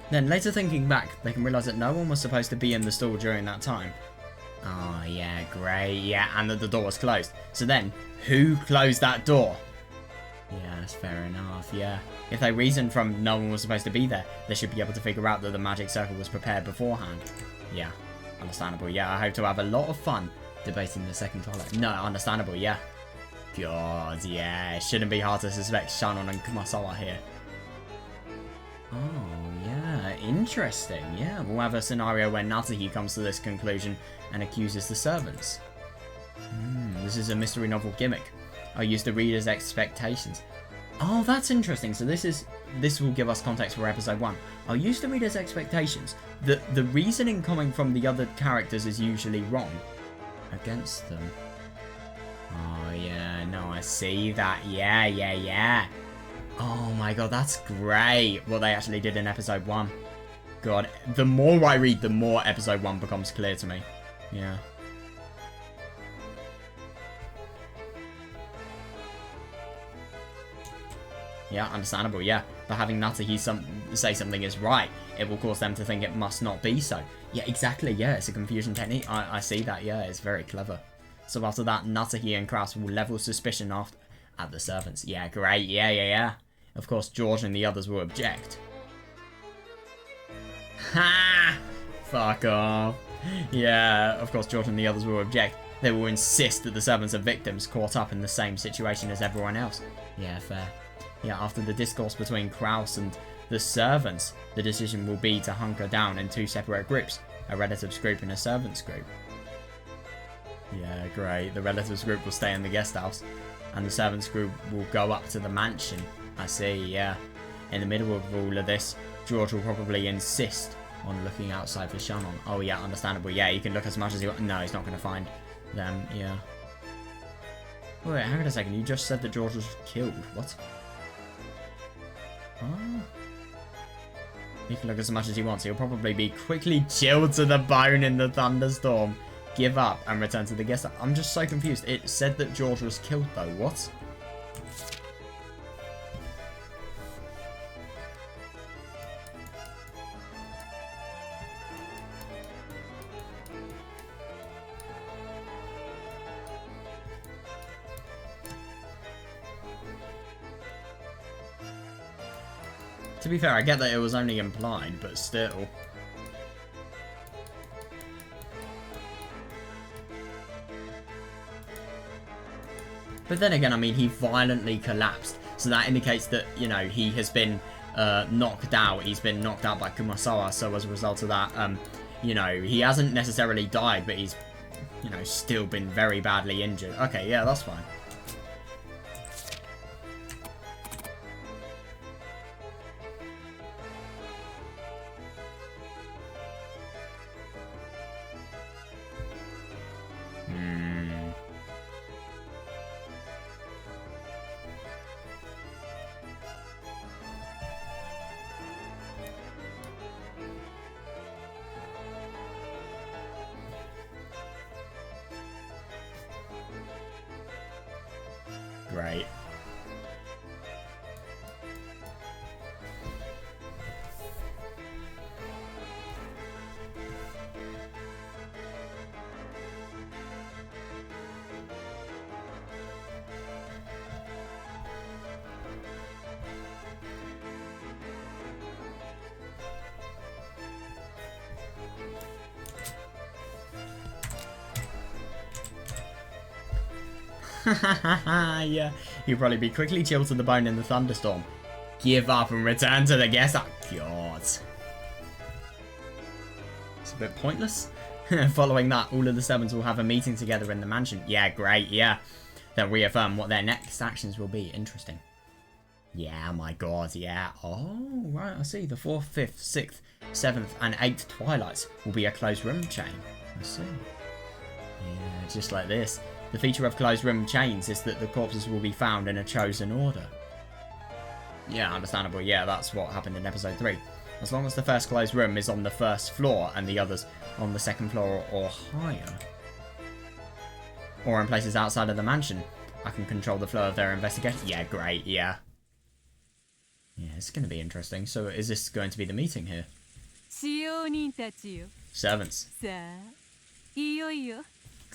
Then later thinking back, they can realise that no one was supposed to be in the store during that time. Oh yeah, great, yeah, and that the door was closed. So then, who closed that door? Yeah, that's fair enough, yeah. If they reason from no one was supposed to be there, they should be able to figure out that the magic circle was prepared beforehand. Yeah, understandable, yeah. I hope to have a lot of fun debating the second Twilight. No, understandable, yeah. God, yeah, it shouldn't be hard to suspect Shannon and Kumasawa here. Oh, yeah, interesting, yeah. We'll have a scenario where Natsuhi comes to this conclusion and accuses the servants. This is a mystery novel gimmick. I'll use the reader's expectations. Oh, that's interesting. So this will give us context for episode 1. I'll use the reader's expectations. The reasoning coming from the other characters is usually wrong against them. Oh, yeah, no, I see that. Yeah. Oh my god, that's great what they actually did in episode 1. God, the more I read, the more episode 1 becomes clear to me. Yeah. Yeah, understandable, yeah. But having Natsuhi say something is right, it will cause them to think it must not be so. Yeah, exactly, yeah, it's a confusion technique. I see that, yeah, it's very clever. So after that, Natsuhi and Kraus will level suspicion at the servants. Yeah, great, yeah. Of course, George and the others will object. Ha! Fuck off. Yeah, of course, George and the others will object. They will insist that the servants are victims caught up in the same situation as everyone else. Yeah, fair. Yeah, after the discourse between Kraus and the servants, the decision will be to hunker down in 2 separate groups, a relatives group and a servants group. Yeah, great. The relatives group will stay in the guest house, and the servants group will go up to the mansion. I see, yeah. In the middle of all of this, George will probably insist on looking outside for Shannon. Oh yeah, understandable. Yeah, he can look as much as he wants. No, he's not going to find them, yeah. Wait, hang on a second. You just said that George was killed. What? Oh. He can look as much as he wants. He'll probably be quickly chilled to the bone in the thunderstorm, give up, and return to the guest house. I'm just so confused. It said that George was killed, though. What? To be fair, I get that it was only implied, but still. But then again, I mean, he violently collapsed, so that indicates that, you know, he has been knocked out. He's been knocked out by Kumasawa, so as a result of that, you know, he hasn't necessarily died, but he's, you know, still been very badly injured. Okay, yeah, that's fine. Great. Yeah, he'll probably be quickly chilled to the bone in the thunderstorm, give up and return to the guest house. God. It's a bit pointless. Following that, all of the servants will have a meeting together in the mansion. Yeah, great, yeah. They'll reaffirm what their next actions will be. Interesting. Yeah, my god, yeah. Oh, right, I see. The 4th, 5th, 6th, 7th, and 8th Twilights will be a closed room chain. I see. Yeah, just like this. The feature of closed room chains is that the corpses will be found in a chosen order. Yeah, understandable. Yeah, that's what happened in episode 3. As long as the first closed room is on the 1st floor and the others on the 2nd floor or higher, or in places outside of the mansion, I can control the flow of their investigation. Yeah, great, yeah. Yeah, it's going to be interesting. So is this going to be the meeting here? 使用人たちよ。 Servants. さあ、いよいよ。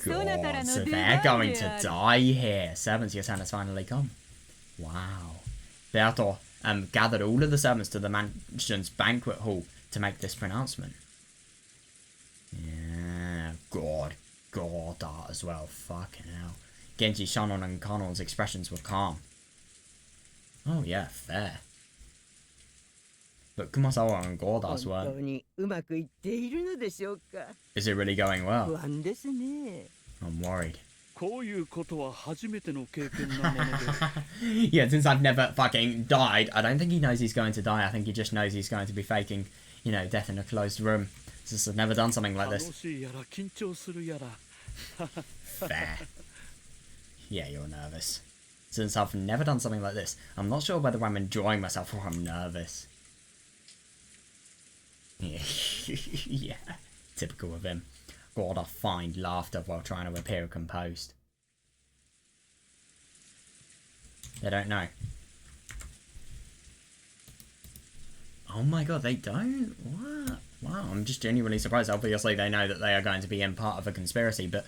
God, so they're going to die here. Servants, your turn has finally come. Wow. Beatrice gathered all of the servants to the mansion's banquet hall to make this pronouncement. Yeah, God that as well. Fucking hell. Genji, Shannon, and Connell's expressions were calm. Oh yeah, fair. But Kumasawa and Gordas 本当 were. にうまくいっているのでしょうか。 Is it really going well? 不安ですね。 I'm worried. こういうことは初めての経験なもので Yeah, since I've never fucking died, I don't think he knows he's going to die. I think he just knows he's going to be faking, you know, death in a closed room. Since I've never done something like 楽 this. しいやら緊張するやら Fair. Yeah, you're nervous. Since I've never done something like this, I'm not sure whether I'm enjoying myself or I'm nervous. Yeah, typical of him. God, I find laughter while trying to appear composed. They don't know. Oh my god, they don't? What? Wow, I'm just genuinely surprised. Obviously, they know that they are going to be in part of a conspiracy, but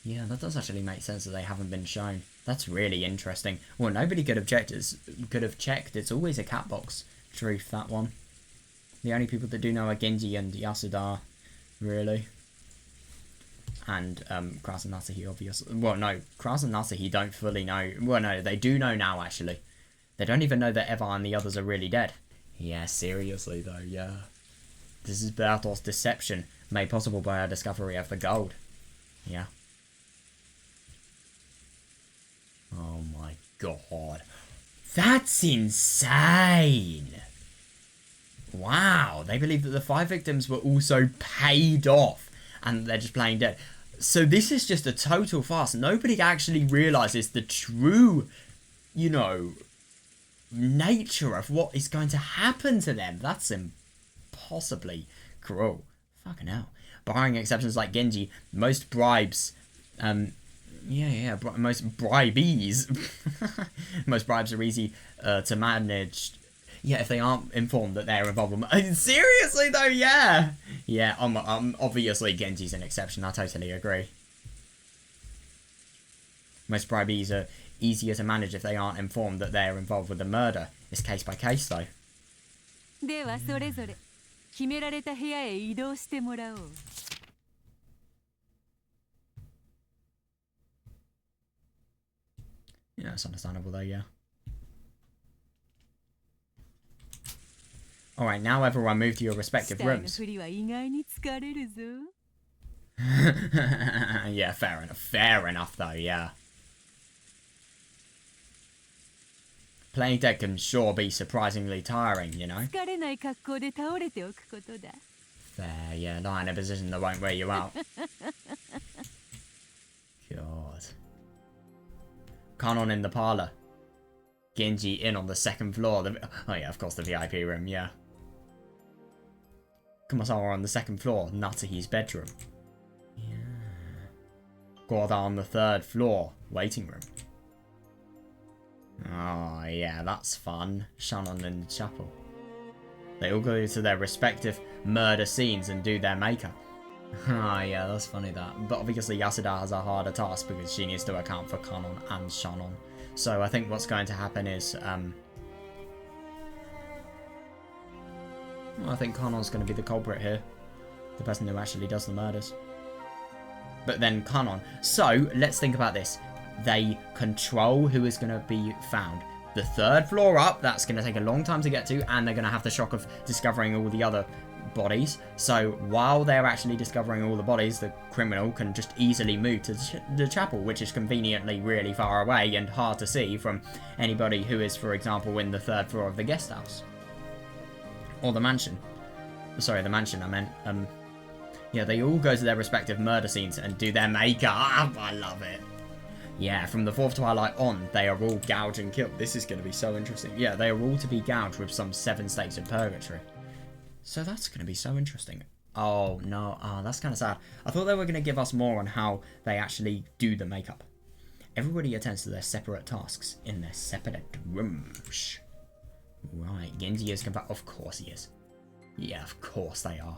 yeah, that does actually make sense that they haven't been shown. That's really interesting. Well, nobody could have checked. It's always a cat box truth, that one. The only people that do know are Genji and Yasuda, really. And Kras and Nasuhi, obviously. Well, no, Kras and Nasuhi don't fully know. Well, no, they do know now, actually. They don't even know that Eva and the others are really dead. Yeah, seriously, though, yeah. This is Bertolt's deception, made possible by our discovery of the gold. Yeah. Oh my god. That's insane! Wow, they believe that the 5 victims were also paid off and they're just playing dead. So this is just a total farce. Nobody actually realizes the true, you know, nature of what is going to happen to them. That's impossibly cruel. Fucking hell. Barring exceptions like Genji, most bribes, most bribees, most bribes are easy to manage. Yeah, if they aren't informed that they're involved with... Seriously, though, yeah! Yeah, obviously Genji's an exception, I totally agree. Most bribees are easier to manage if they aren't informed that they're involved with the murder. It's case by case, though. ではそれぞれ決められた部屋へ移動してもらおう。 Yeah, it's understandable, though, yeah. Alright, now everyone move to your respective 死体の rooms. ふりは意外に疲れるぞ。 Yeah, fair enough. Fair enough, though, yeah. Playing dead can sure be surprisingly tiring, you know? 疲れない格好で倒れておくことだ。 Fair, yeah, not in a position that won't wear you out. God. Kanon in the parlour. Genji in on the second floor. Oh yeah, of course, the VIP room, yeah. Kumasawa on the second floor, Natsuhi's bedroom. Yeah. Gorda on the third floor, waiting room. Oh yeah, that's fun. Shannon in the chapel. They all go to their respective murder scenes and do their makeup. Oh yeah, that's funny that. But obviously Yasuda has a harder task because she needs to account for Kanon and Shannon. So I think what's going to happen is, I think Kanon's going to be the culprit here. The person who actually does the murders. But then Kanon. So, let's think about this. They control who is going to be found. The third floor up, that's going to take a long time to get to, and they're going to have the shock of discovering all the other bodies. So while they're actually discovering all the bodies, the criminal can just easily move to the chapel, which is conveniently really far away and hard to see from anybody who is, for example, in the third floor of the guest house. Or the mansion. Sorry, the mansion, I meant. Yeah, they all go to their respective murder scenes and do their makeup. I love it. Yeah, from the fourth twilight on, they are all gouged and killed. This is going to be so interesting. Yeah, they are all to be gouged with some 7 stakes of purgatory. So that's going to be so interesting. Oh, no. Oh, that's kind of sad. I thought they were going to give us more on how they actually do the makeup. Everybody attends to their separate tasks in their separate rooms. Right, Genji is confirmed. Of course he is. Yeah, of course they are.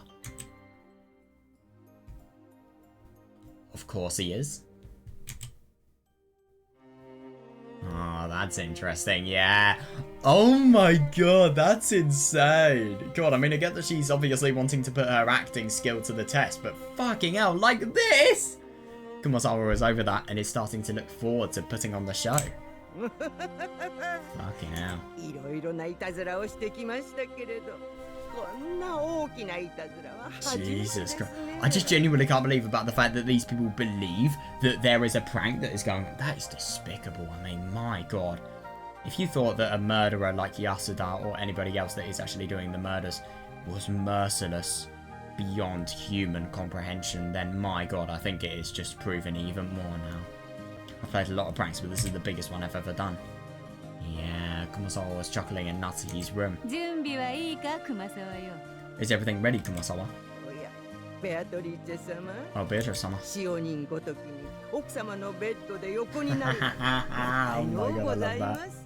Of course he is. Oh, that's interesting, yeah. Oh my god, that's insane. God, I mean, I get that she's obviously wanting to put her acting skill to the test, but fucking hell, like this! Kumasawa is over that and is starting to look forward to putting on the show. Fucking hell. いろいろないたずらをしてきましたけれど、こんな大きないたずらは初めてですね。 Jesus Christ. I just genuinely can't believe about the fact that these people believe that there is a prank that is going on. That is despicable. I mean, my god. If you thought that a murderer like Yasuda or anybody else that is actually doing the murders was merciless beyond human comprehension, then my god, I think it is just proven even more now. I've played a lot of pranks, but this is the biggest one I've ever done. Yeah, Kumasawa was chuckling in Natsuhi's room. 準備はいいか、熊沢よ。 Is everything ready, Kumasawa? おや、ベアトリーチェ様。 Oh, Beatrice-sama. 使用人ごときに奥様のベッドで横になる。 Oh my god, I ご love ざいま that. す。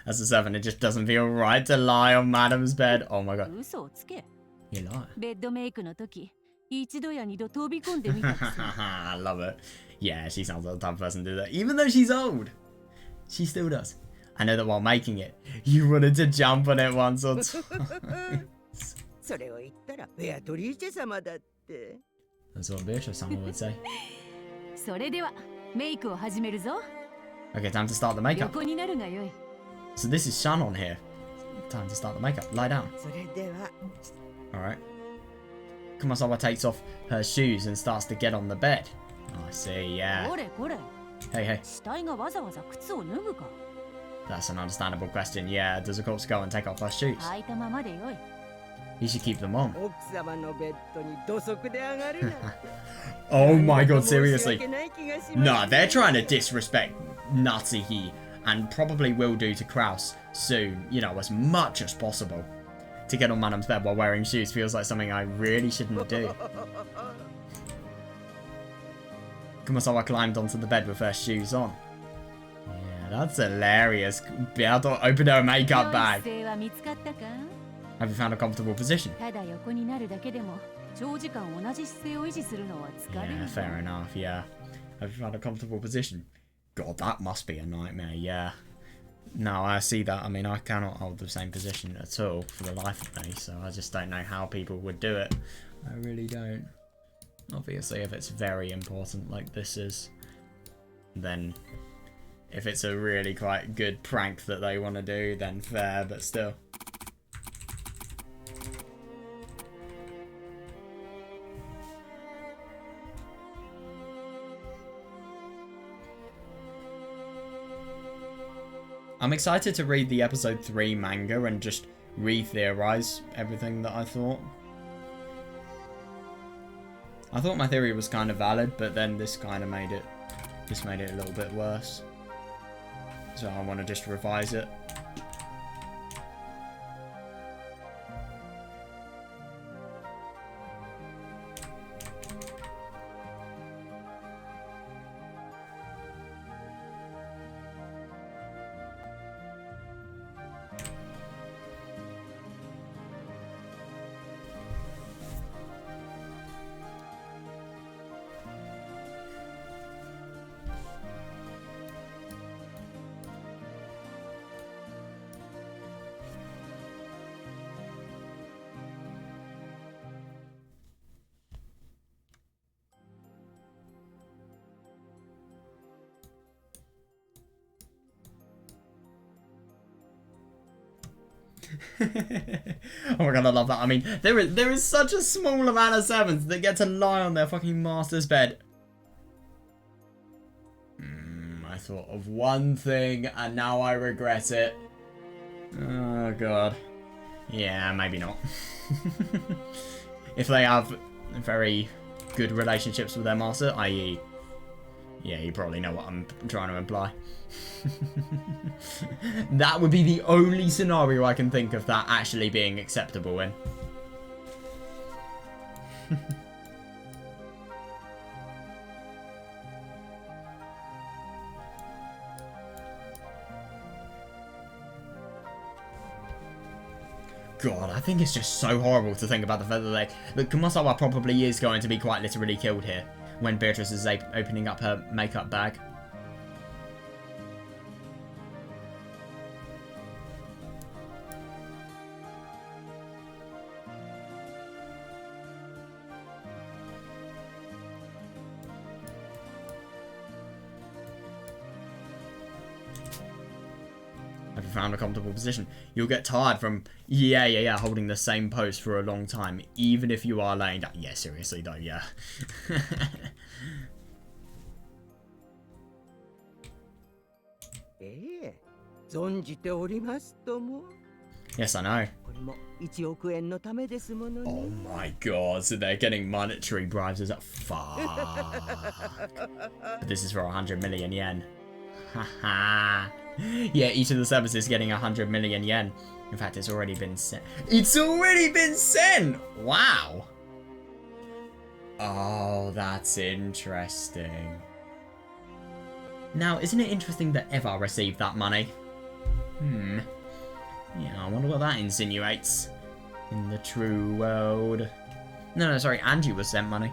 As a 7, it just doesn't feel right to lie on Madam's bed. Oh my god. 嘘をつけ。 You lie. ベッドメイクの時、一度や二度飛び込んでみたくせ。 I love it. Yeah, she sounds like the type of person to do that. Even though she's old, she still does. I know that while making it, you wanted to jump on it once or twice. それを言ったらベアトリーチェ様だって。 That's what Beatrice-sama would say. それではメイクを始めるぞ。 Okay, time to start the makeup. 横になるがよい。 So this is Shan on here. Time to start the makeup. Lie down. それでは Alright. Kumasawa takes off her shoes and starts to get on the bed. Oh, I see, yeah. これこれ。 Hey, hey. 死体がわざわざ靴を脱ぐか。 That's an understandable question. Yeah, does a corpse go and take off her shoes? 履いたままでよい。 You should keep them on. 奥様のベッドに土足で上がるなんて。 Oh my god, 申し seriously. 訳ない気がします Nah, they're trying to disrespect Natsuhi and probably will do to Kraus soon, you know, as much as possible. To get on Madam's bed while wearing shoes feels like something I really shouldn't do. Kumasawa climbed onto the bed with her shoes on. Yeah, that's hilarious. Beato opened her makeup 良い bag. 姿勢は見つかったか。 Have you found a comfortable position? ただ横になるだけでも長時間同じ姿勢を維持するのは疲れ Yeah, る。 fair enough, yeah. Have you found a comfortable position? God, that must be a nightmare, yeah. No, I see that. I mean, I cannot hold the same position at all for the life of me, so I just don't know how people would do it. I really don't. Obviously, if it's very important like this is, then if it's a really quite good prank that they want to do, then fair, but still. I'm excited to read the episode 3 manga and just re-theorize everything that I thought. I thought my theory was kind of valid, but then this kind of made it a little bit worse. So I want to just revise it. Oh my god, I love that. I mean, there is such a small amount of 7s that get to lie on their fucking master's bed. I thought of one thing and now I regret it. Oh god. Yeah, maybe not. If they have very good relationships with their master, i.e. yeah, you probably know what I'm trying to imply. That would be the only scenario I can think of that actually being acceptable in. God, I think it's just so horrible to think about the fact that Kumasawa probably is going to be quite literally killed here when Beatrice is opening up her makeup bag. Have you found a comfortable position? You'll get tired from, holding the same pose for a long time, even if you are laying down. Yeah, seriously though, yeah. Yes, I know. Oh my god, so they're getting monetary bribes as a fuck. This is for 100 million yen. Haha. Yeah, each of the services getting 100 million yen. In fact, it's already been sent. It's already been sent! Wow. Oh, that's interesting. Now, isn't it interesting that Eva received that money? Yeah, I wonder what that insinuates. In the true world. No, sorry, Angie was sent money.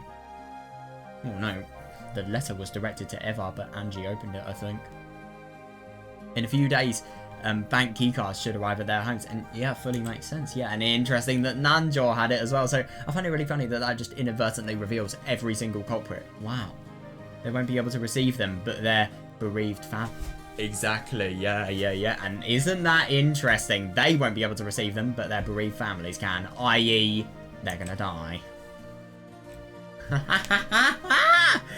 Oh no, the letter was directed to Eva, but Angie opened it, I think. In a few days, bank keycards should arrive at their homes, and yeah, fully makes sense. Yeah, and interesting that Nanjo had it as well, so I find it really funny that that just inadvertently reveals every single culprit. Wow. They won't be able to receive them, but their bereaved family. Exactly, yeah, and isn't that interesting? They won't be able to receive them, but their bereaved families can, i.e. they're gonna die.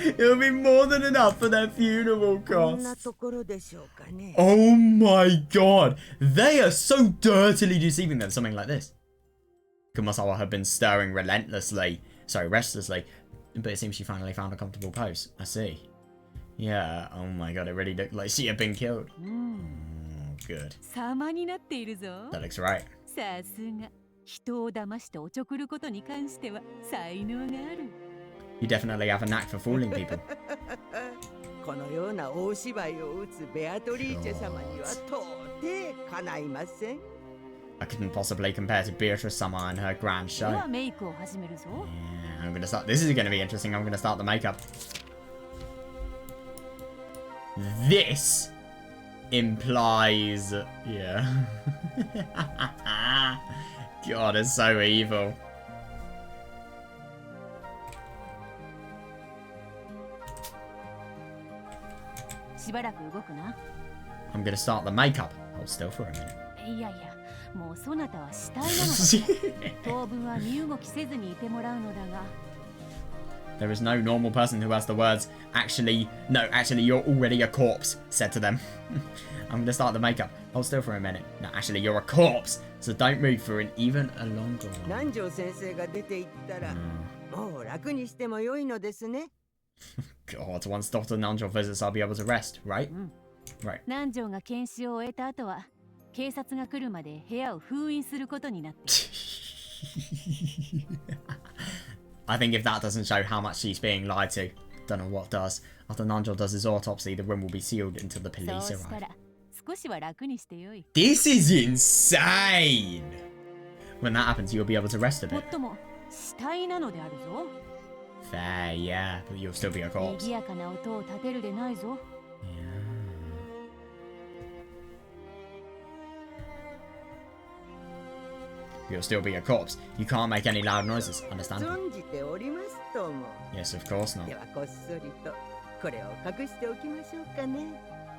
It'll be more than enough for their funeral costs. Oh my god, they are so dirtily deceiving them. Something like this. Kumasawa had been stirring restlessly, but it seems she finally found a comfortable pose. I see. Yeah, oh my god, it really looked like she had been killed. Good. That looks right. You definitely have a knack for fooling people. I couldn't possibly compare to Beatrice-sama and her grand show. Yeah, I'm gonna start. This is gonna be interesting. I'm gonna start the makeup. This implies, yeah. God, it's so evil. I'm gonna start the makeup. Hold still for a minute. There is no normal person who has the words, actually, you're already a corpse, said to them. I'm gonna start the makeup. Hold still for a minute. No, actually, you're a corpse, so don't move for even a longer one. God, once Dr. Nanjo visits, I'll be able to rest, right? Right. I think if that doesn't show how much she's being lied to, don't know what does. After Nanjo does his autopsy, the room will be sealed until the police arrive. This is insane! When that happens, you'll be able to rest a bit. Fair, yeah, but you'll still be a corpse. Yeah. You'll still be a corpse. You can't make any loud noises, understand? Yes, of course not.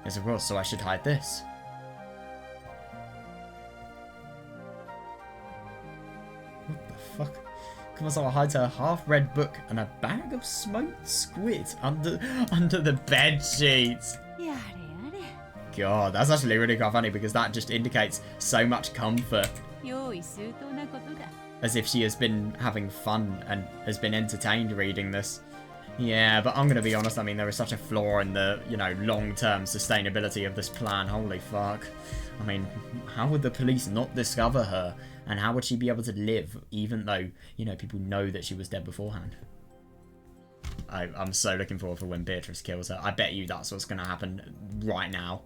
Yes, of course, so I should hide this. What the fuck? Kumasawa hides her half-read book and a bag of smoked squid under the bed sheets. God, that's actually really quite funny because that just indicates so much comfort. As if she has been having fun and has been entertained reading this. Yeah, but I'm going to be honest, I mean, there is such a flaw in the, long-term sustainability of this plan. Holy fuck. I mean, how would the police not discover her? And how would she be able to live, even though, people know that she was dead beforehand? I'm so looking forward for when Beatrice kills her. I bet you that's what's going to happen right now.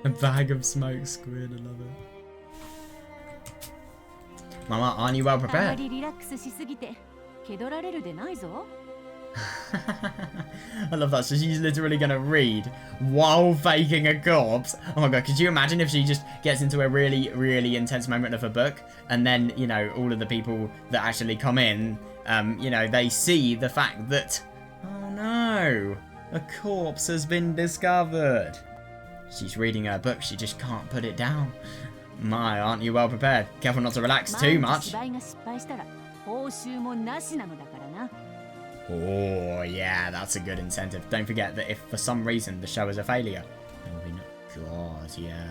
A bag of smoked squid, I love it. Mama, aren't you well あま prepared? りリラックスしすぎて気取られるでないぞ。 I love that. So she's literally gonna read while faking a corpse. Oh my god, could you imagine if she just gets into a really, really intense moment of a book and then, you know, all of the people that actually come in, you know, they see the fact that, oh no, a corpse has been discovered. She's reading her book, she just can't put it down. My, aren't you well prepared? Careful not to relax 毎 too 日 much. 芝居が失敗したら報酬もなしなのだからな。 Oh, yeah, that's a good incentive. Don't forget that if for some reason the show is a failure, there will be no... God, yeah.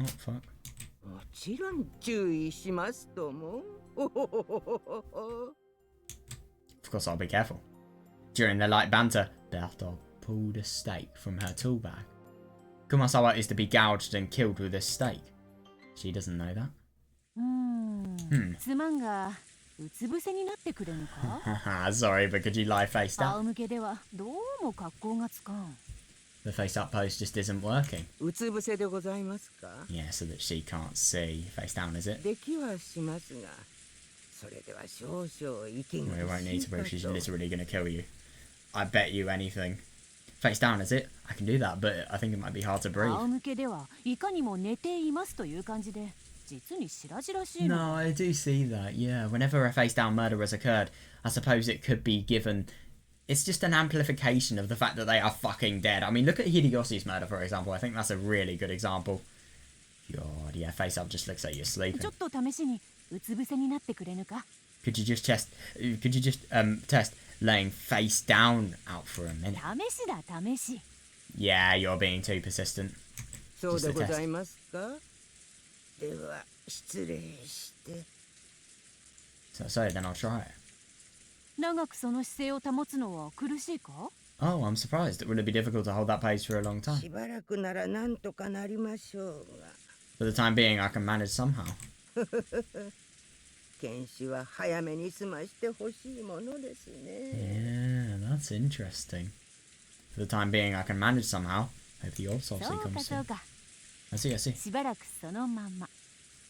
Oh, fuck. もちろん注意しますとも。 Of course, I'll be careful. During their light banter, Berthold pulled a stake from her tool bag. Kumasawa is to be gouged and killed with this stake. She doesn't know that. すまんがうつ伏せになってくれぬか。 Sorry, but could you lie face 仰 down? 向けではどうも格好がつかん。 The face up pose just isn't working. うつ伏せでございますか。 Yeah, so that she can't see. Face down, is it? できはしますが、それでは少々息 We が won't need to しん prove か she's と。 literally going to kill you. I bet you anything. Face down, is it? I can do that, but I think it might be hard to 仰 breathe. 向けではいかにも寝ていますという感じで実に白々しいの。 No, I do see that, yeah. Whenever a face down murder has occurred, I suppose it could be given... It's just an amplification of the fact that they are fucking dead. I mean, look at Hideyoshi's murder, for example. I think that's a really good example. God, yeah, face up just looks like you're sleeping. ちょっと試しにうつ伏せになってくれぬか。 Could you just test laying face down out for a minute? 試しだ試し。 Yeah, you're being too persistent. そうでございますか。では失礼して。 So then I'll try it. 長くその姿勢を保つのは苦しいか。 Oh, I'm surprised. Would it be difficult to hold that pose for a long time? しばらくならなんとかなりましょうが。 For the time being, I can manage somehow. 検視は早めに済ましてほしいものですね。 Yeah, that's interesting. For the time being, I can manage somehow. Hope the autopsy そうか comes そう soon. か。 I see, I see. しばらくそのまま。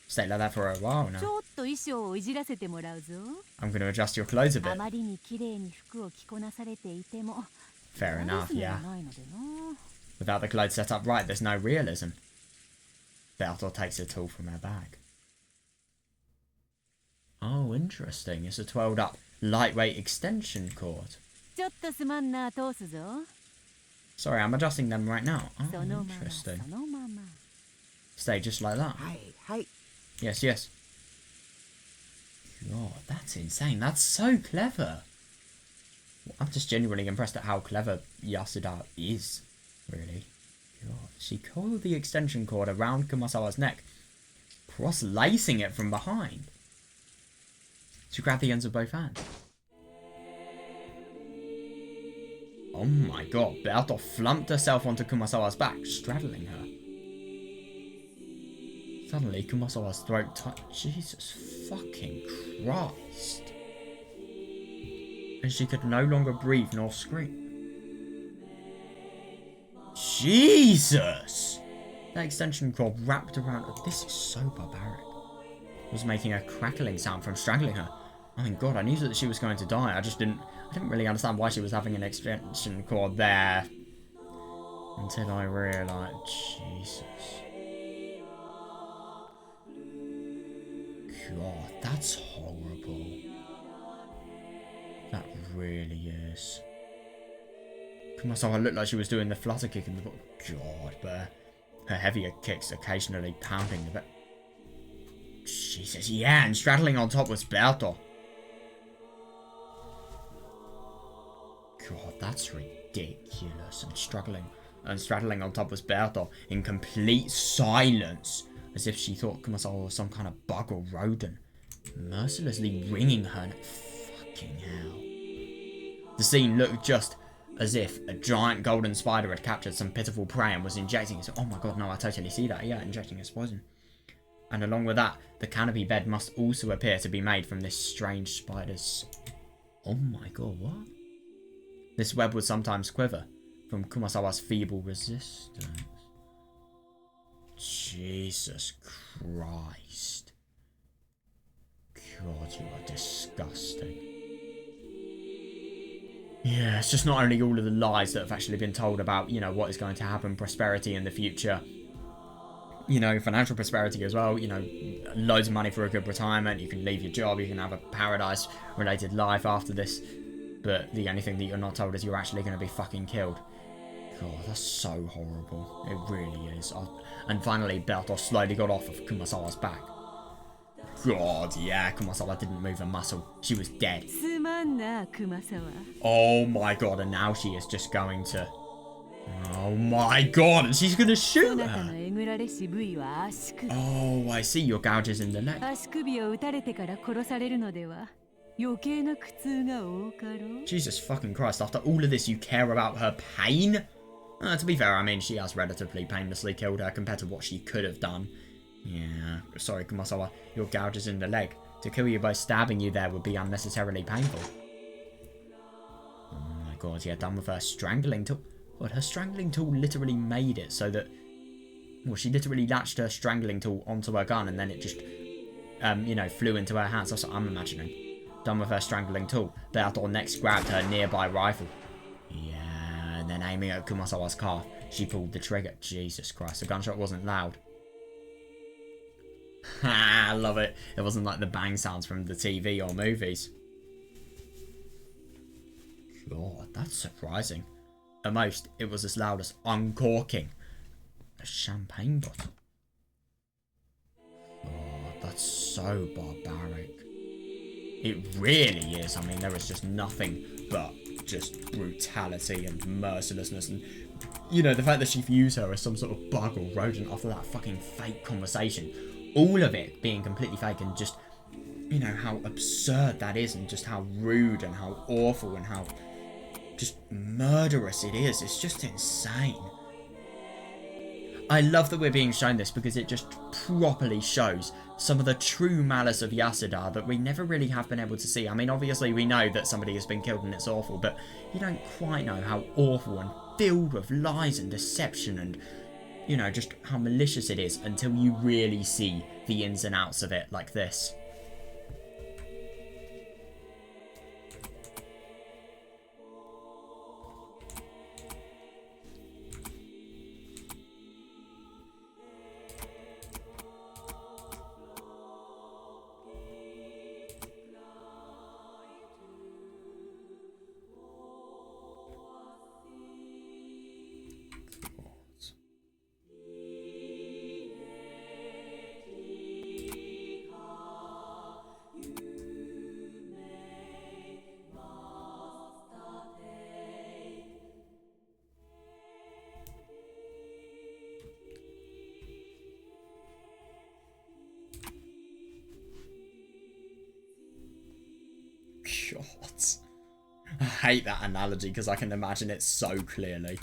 Stay like that for a while ち now. ょっと衣装をいじらせてもらうぞ。 I'm going to adjust your clothes a あ bit. まりに綺麗に服を着こなされていても。 Fair リ enough, ズムが yeah. ないのでな。 Without the clothes set up right, there's no realism. Berthold takes a tool from her bag. Oh, interesting. It's a 12'd up lightweight extension cord. ちょっとすまんな通すぞ。 Sorry, I'm adjusting them right now. そ Oh, のままそ interesting. のまま。 Stay just like that. はいはい。 Yes, yes. God, that's insane. That's so clever. I'm just genuinely impressed at how clever Yasuda is, really. God, she coiled the extension cord around Kumasawa's neck, cross-lacing it from behind. She grabbed the ends of both hands. Oh my god, Berthold flumped herself onto Kumasawa's back, straddling her. Suddenly, Kumasawa's throat touched. Jesus fucking Christ. And she could no longer breathe nor scream. Jesus! That extension cord wrapped around her. This is so barbaric. Was making a crackling sound from strangling her. I mean, God, I knew that she was going to die. I didn't really understand why she was having an extension cord there. Until I realised, Jesus. God, that's horrible. That really is. Kumasawa looked like she was doing the flutter kick in the book. God, but her heavier kicks occasionally pounding the bed. Jesus, yeah, and straddling on top was Berthold. God, that's ridiculous. And straddling on top was Berthold in complete silence, as if she thought Kumasawa was some kind of bug or rodent, mercilessly wringing her neck. Fucking hell. The scene looked just as if a giant golden spider had captured some pitiful prey and was injecting it. Oh my god, no, I totally see that. Yeah, injecting its poison. And along with that, the canopy bed must also appear to be made from this strange spider's... Oh my god, what? This web would sometimes quiver from Kumasawa's feeble resistance. Jesus Christ. God, you are disgusting. Yeah, it's just not only all of the lies that have actually been told about, you know, what is going to happen, prosperity in the future, you know, financial prosperity as well, you know, loads of money for a good retirement, you can leave your job, you can have a paradise-related life after this, but the only thing that you're not told is you're actually going to be fucking killed. God, that's so horrible. It really is. And finally, Berto slowly got off of Kumasawa's back. God, yeah, Kumasawa didn't move a muscle. She was dead. Oh my god, and now she is just going to... Oh my god, and she's going to shoot her. Oh, I see, your gouges in the leg. Jesus fucking Christ, after all of this you care about her pain? To be fair, I mean, she has relatively painlessly killed her compared to what she could have done. Yeah, sorry Kumasawa, your gouges in the leg. To kill you by stabbing you there would be unnecessarily painful. Oh my god, yeah, done with her strangling tool. God, her strangling tool literally made it so that... Well, she literally latched her strangling tool onto her gun and then it just, you know, flew into her hands. That's what I'm imagining. Done with her strangling tool. Beatrice next grabbed her nearby rifle. Yeah, and then aiming at Kumasawa's calf, she pulled the trigger. Jesus Christ, the gunshot wasn't loud. Ha, I love it. It wasn't like the bang sounds from the TV or movies. God, that's surprising. At most, it was as loud as uncorking a champagne bottle. Oh, that's so barbaric. It really is. I mean, there is just nothing but just brutality and mercilessness. And, you know, the fact that she views her as some sort of bug or rodent after that fucking fake conversation. All of it being completely fake and just, you know, how absurd that is and just how rude and how awful and how just murderous it is. It's just insane. I love that we're being shown this because it just properly shows some of the true malice of Yasuda that we never really have been able to see. I mean, obviously we know that somebody has been killed and it's awful, but you don't quite know how awful and filled with lies and deception and, you know, just how malicious it is until you really see the ins and outs of it like this. God. I hate that analogy because I can imagine it so clearly.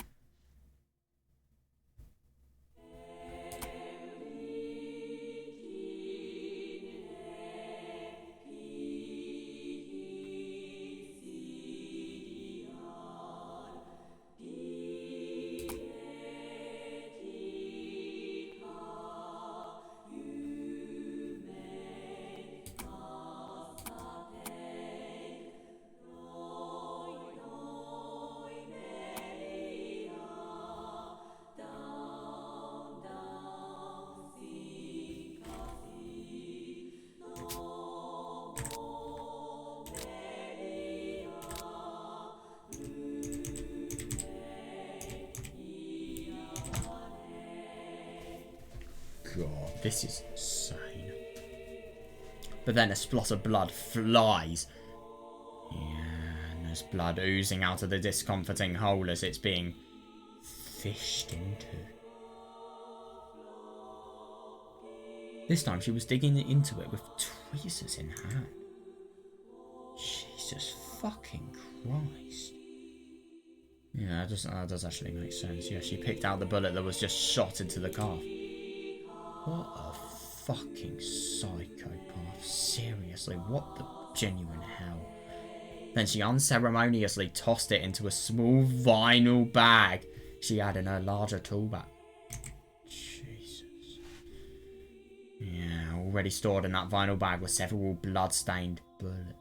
God, this is insane. But then a splot of blood flies. Yeah, and there's blood oozing out of the discomforting hole as it's being fished into. This time she was digging into it with tweezers in hand. Jesus fucking Christ. Yeah, that does actually make sense. Yeah, she picked out the bullet that was just shot into the calf. What a fucking psychopath. Seriously, what the genuine hell? Then she unceremoniously tossed it into a small vinyl bag she had in her larger tool bag. Jesus. Yeah, already stored in that vinyl bag were several blood-stained bullets.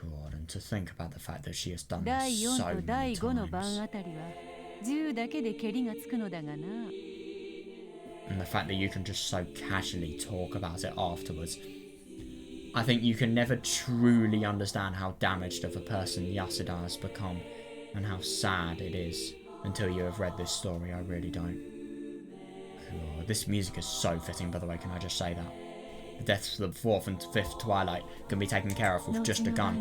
God, and to think about the fact that she has done this so many times. And the fact that you can just so casually talk about it afterwards. I think you can never truly understand how damaged of a person Yasuda has become and how sad it is until you have read this story. I really don't. God, this music is so fitting, by the way, can I just say that? The deaths of the 4th and 5th Twilight can be taken care of with just a gun.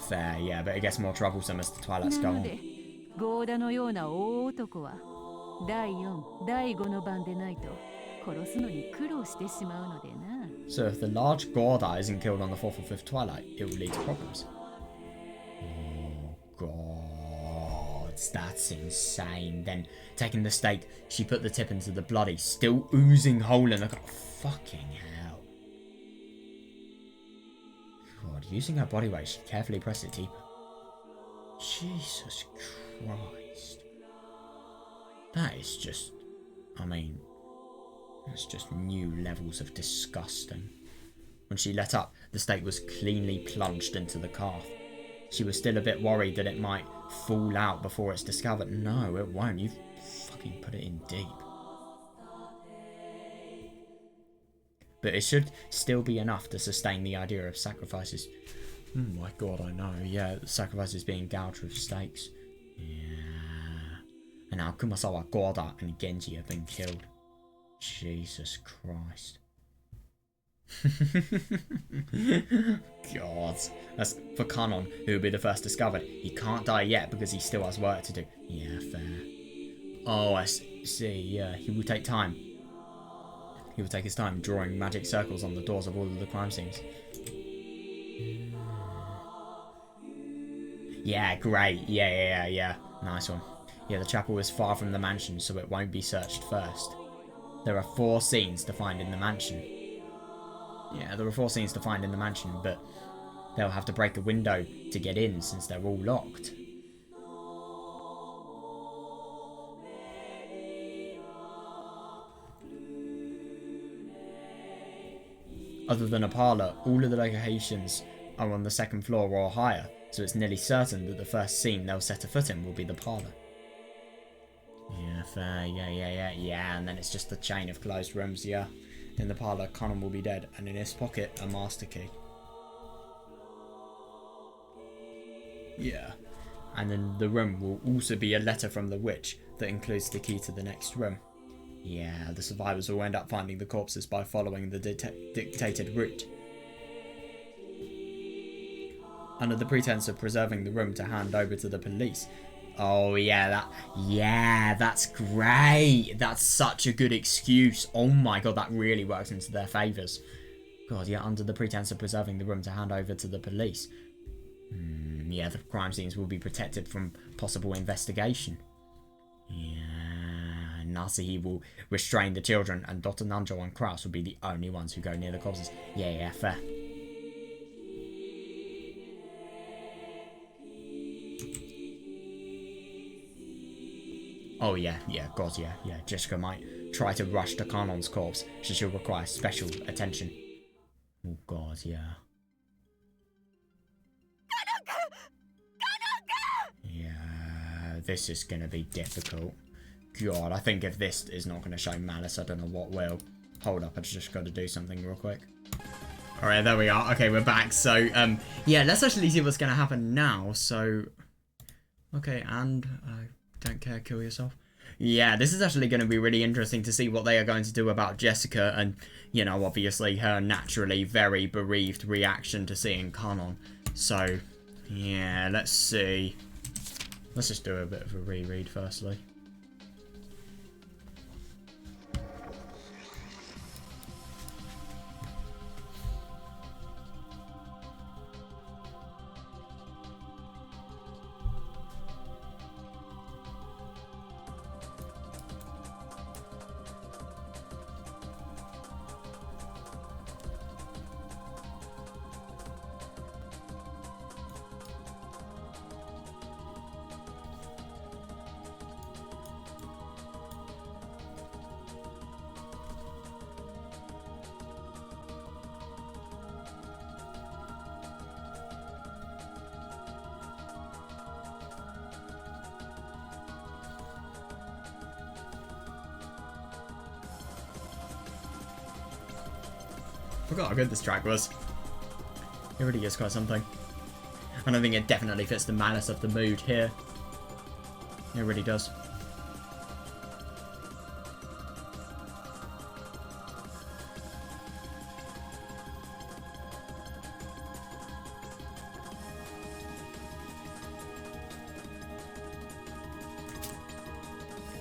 Fair, yeah, but it gets more troublesome as the Twilights go on. So if the large Gorda isn't killed on the 4th or 5th Twilight, it will lead to problems. Oh god, that's insane. Then, taking the stake, she put the tip into the bloody, still oozing hole in the car. Fucking hell. God, using her body weight, she carefully pressed it deeper. Jesus Christ. That is just, I mean, that's just new levels of disgusting. When she let up, the stake was cleanly plunged into the calf. She was still a bit worried that it might fall out before it's discovered. No, it won't. You've fucking put it in deep. But it should still be enough to sustain the idea of sacrifices. Oh my god, I know. Yeah, sacrifices being gouged with stakes. Yeah. And now Kumasawa, Gorda, and Genji have been killed. Jesus Christ. God. That's for Kanon, who will be the first discovered. He can't die yet because he still has work to do. Yeah, fair. Oh, I see. Yeah, he will take time. He will take his time drawing magic circles on the doors of all of the crime scenes. Yeah, great. Yeah. Nice one. Yeah, the chapel is far from the mansion, so it won't be searched first. There are 4 scenes to find in the mansion. Yeah, there are 4 scenes to find in the mansion, but they'll have to break a window to get in since they're all locked. Other than a parlour, all of the locations are on the 2nd floor or higher, so it's nearly certain that the first scene they'll set a foot in will be the parlour. Yeah, fair, yeah, and then it's just the chain of closed rooms, yeah. In the parlour, Conan will be dead, and in his pocket, a master key. Yeah. And in the room will also be a letter from the witch that includes the key to the next room. Yeah, the survivors will end up finding the corpses by following the dictated route. Under the pretense of preserving the room to hand over to the police. Oh yeah, that's great. That's such a good excuse. Oh my god, that really works into their favours. God, yeah, under the pretense of preserving the room to hand over to the police. Yeah, the crime scenes will be protected from possible investigation. Yeah, Nasuhi will restrain the children, and Dr. Nanjo and Kraus will be the only ones who go near the corpses. Yeah, fair. Oh yeah, god, yeah. Jessica might try to rush to Kanon's corpse, so she'll require special attention. Oh god, yeah. Yeah, this is gonna be difficult. God, I think if this is not gonna show malice, I don't know what will. Hold up, I just gotta do something real quick. Alright, there we are. Okay, we're back. So, yeah, let's actually see what's gonna happen now. So, okay, and don't care, kill yourself. Yeah, this is actually going to be really interesting to see what they are going to do about Jessica and, you know, obviously her naturally very bereaved reaction to seeing Kanon. So, yeah, let's see. Let's just do a bit of a reread firstly. Forgot how good this track was. It really is quite something. And I think it definitely fits the malice of the mood here. It really does.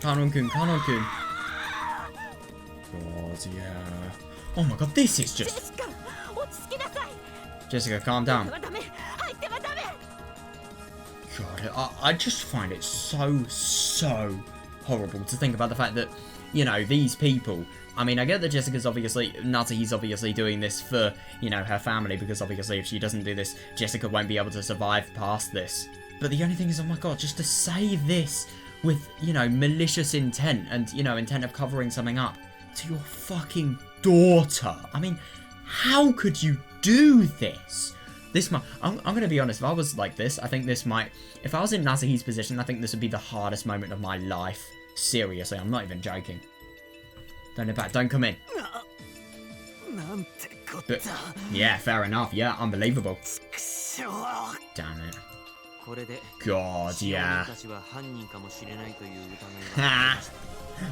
Kanon-kun, Kanon-kun. God, yeah. Oh my god, this is just... Jessica, calm down. God, I just find it so horrible to think about the fact that, you know, these people... I mean, I get that Jessica's obviously... Natsuhi's obviously doing this for, you know, her family, because obviously if she doesn't do this, Jessica won't be able to survive past this. But the only thing is, oh my god, just to say this with, you know, malicious intent and, you know, intent of covering something up to your fucking daughter. I mean, how could you do this? This might... I'm going to be honest, if I was like this, I think this might... If I was in Natsuhi's position, I think this would be the hardest moment of my life. Seriously, I'm not even joking. Don't look back, don't come in. But, yeah, fair enough. Yeah, unbelievable. Damn it. God, yeah.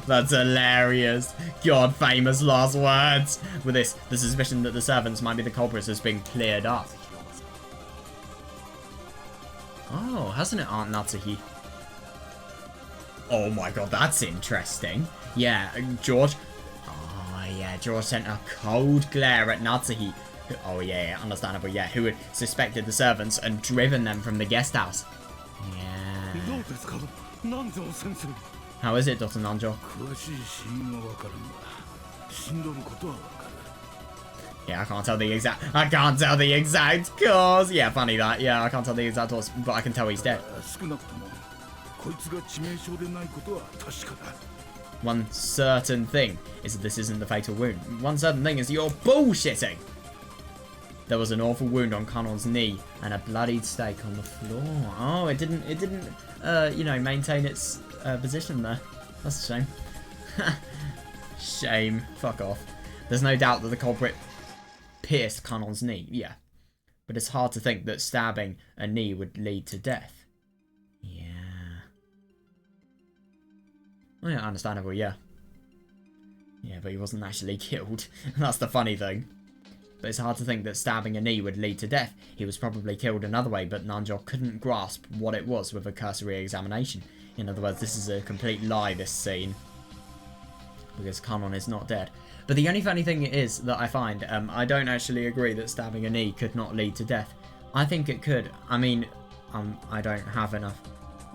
That's hilarious. God, famous last words. With this, the suspicion that the servants might be the culprits has been cleared up. Oh, hasn't it, Aunt Natsuhi? Oh my god, that's interesting. Yeah, George. Oh yeah, George sent a cold glare at Natsuhi. Oh yeah, understandable, yeah. Who had suspected the servants and driven them from the guest house. Yeah. How is it, Dr. Nanjo? Yeah, I can't tell the exact cause. Yeah, funny that. Yeah, I can't tell the exact cause, but I can tell he's dead. One certain thing is that this isn't the fatal wound. One certain thing is you're bullshitting. There was an awful wound on Kanon's knee and a bloodied stake on the floor. Oh, it didn't, you know, maintain its position there. That's a shame. Shame. Fuck off. There's no doubt that the culprit pierced Kanon's knee. Yeah. But it's hard to think that stabbing a knee would lead to death. Yeah. Oh, yeah, understandable, yeah. Yeah, but he wasn't actually killed. That's the funny thing. But it's hard to think that stabbing a knee would lead to death. He was probably killed another way, but Nanjo couldn't grasp what it was with a cursory examination. In other words, this is a complete lie, this scene. Because Kanon is not dead. But the only funny thing is that I find, I don't actually agree that stabbing a knee could not lead to death. I think it could. I mean, I don't have enough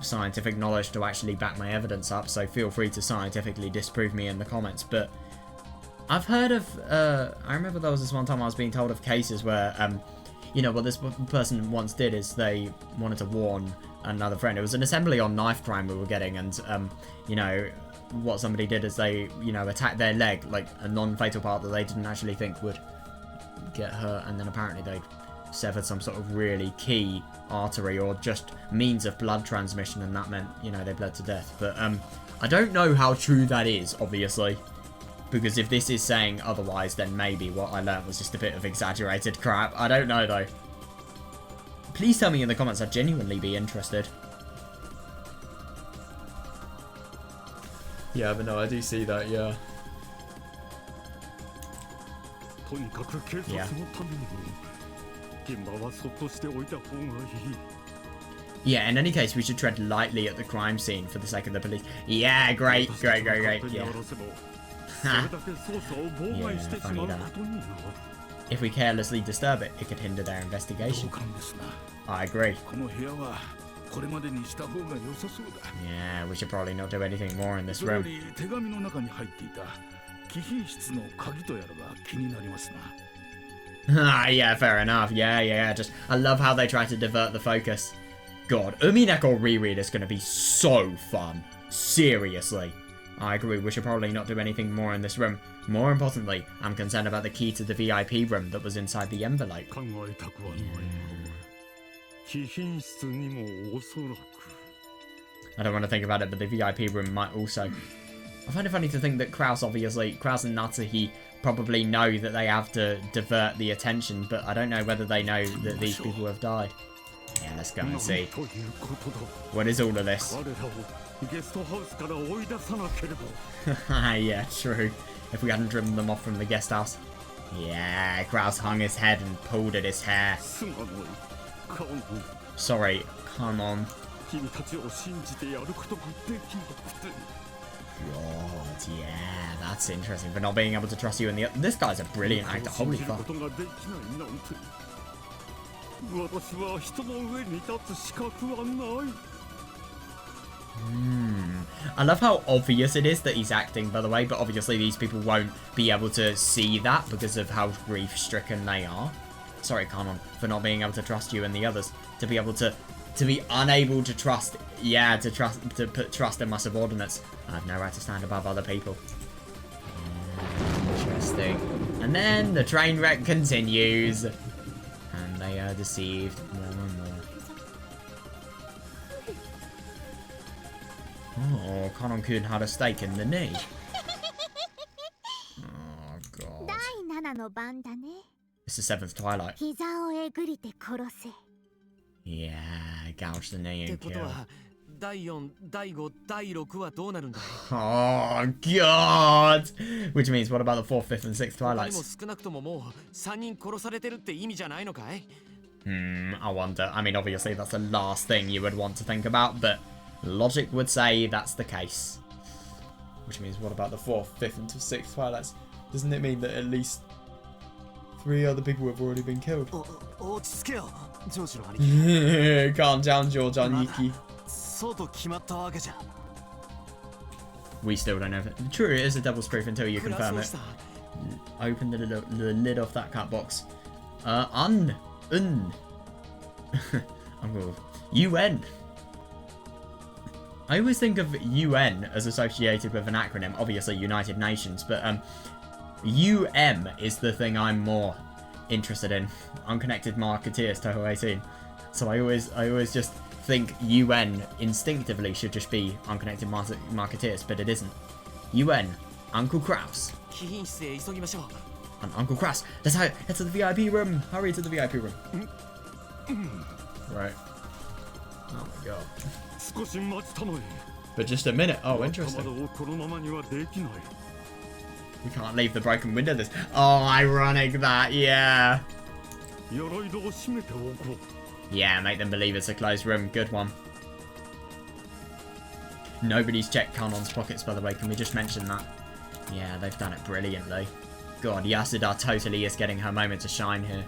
scientific knowledge to actually back my evidence up, so feel free to scientifically disprove me in the comments, but I've heard of, I remember there was this one time I was being told of cases where, you know, what this person once did is they wanted to warn another friend. It was an assembly on knife crime we were getting, and, you know, what somebody did is they, you know, attacked their leg, like a non-fatal part that they didn't actually think would get hurt, and then apparently they severed some sort of really key artery or just means of blood transmission, and that meant, you know, they bled to death. But, I don't know how true that is, obviously. Because if this is saying otherwise, then maybe what I learnt was just a bit of exaggerated crap. I don't know, though. Please tell me in the comments. I'd genuinely be interested. Yeah, but no, I do see that, yeah. Yeah. Yeah, in any case, we should tread lightly at the crime scene for the sake of the police. Yeah, great. Yeah. Yeah, funny that. If we carelessly disturb it, it could hinder their investigation. I agree. Yeah, we should probably not do anything more in this room. Yeah, fair enough. Yeah. Just, I love how they try to divert the focus. God, Umineko reread is going to be so fun. Seriously. I agree, we should probably not do anything more in this room. More importantly, I'm concerned about the key to the VIP room that was inside the envelope. I don't want to think about it, but the VIP room might also I find it funny to think that Kraus and Natsuhi probably know that they have to divert the attention, but I don't know whether they know that these people have died. Yeah, let's go and see. What is all of this? Yeah, true. If we hadn't driven them off from the guest house. Yeah, Kraus hung his head and pulled at his hair. Sorry, come on. God, yeah, that's interesting. For not being able to trust you in the... This guy's a brilliant actor. Holy fuck. I love how obvious it is that he's acting, by the way, but obviously these people won't be able to see that because of how grief-stricken they are. Sorry, Kanon, for not being able to trust you and the others. To be able to be unable to trust, yeah, to put trust in my subordinates. I have no right to stand above other people. Interesting. And then the train wreck continues. And they are deceived more and more. Oh, Kanon-kun had a stake in the knee. Oh, God. It's the 7th Twilight. Yeah, gouge the knee and kill. Oh, God! Which means, what about the 4th, 5th, and 6th Twilights? I wonder. I mean, obviously, that's the last thing you would want to think about, but logic would say that's the case. Which means, what about the 4th, 5th, and 6th Twilights? Doesn't it mean that at least 3 other people have already been killed? Calm down, George Aniki. We still don't know if it... True, it is a devil's proof until you confirm it. Open the lid off that cat box. I'm going UN. I always think of UN as associated with an acronym, obviously United Nations, but UM is the thing I'm more interested in. Unconnected Marketeers, Toho 18. So I always just think UN instinctively should just be Unconnected Marketeers, but it isn't. UN, Uncle Kraus. And Uncle Kraus. Let's head to the VIP room. Hurry to the VIP room. Right. Oh my God. But just a minute. Oh, interesting. We can't leave the broken window this... Oh, ironic that, yeah. Yeah, make them believe it's a closed room. Good one. Nobody's checked Kanon's pockets, by the way. Can we just mention that? Yeah, they've done it brilliantly. God, Yasuda totally is getting her moment to shine here.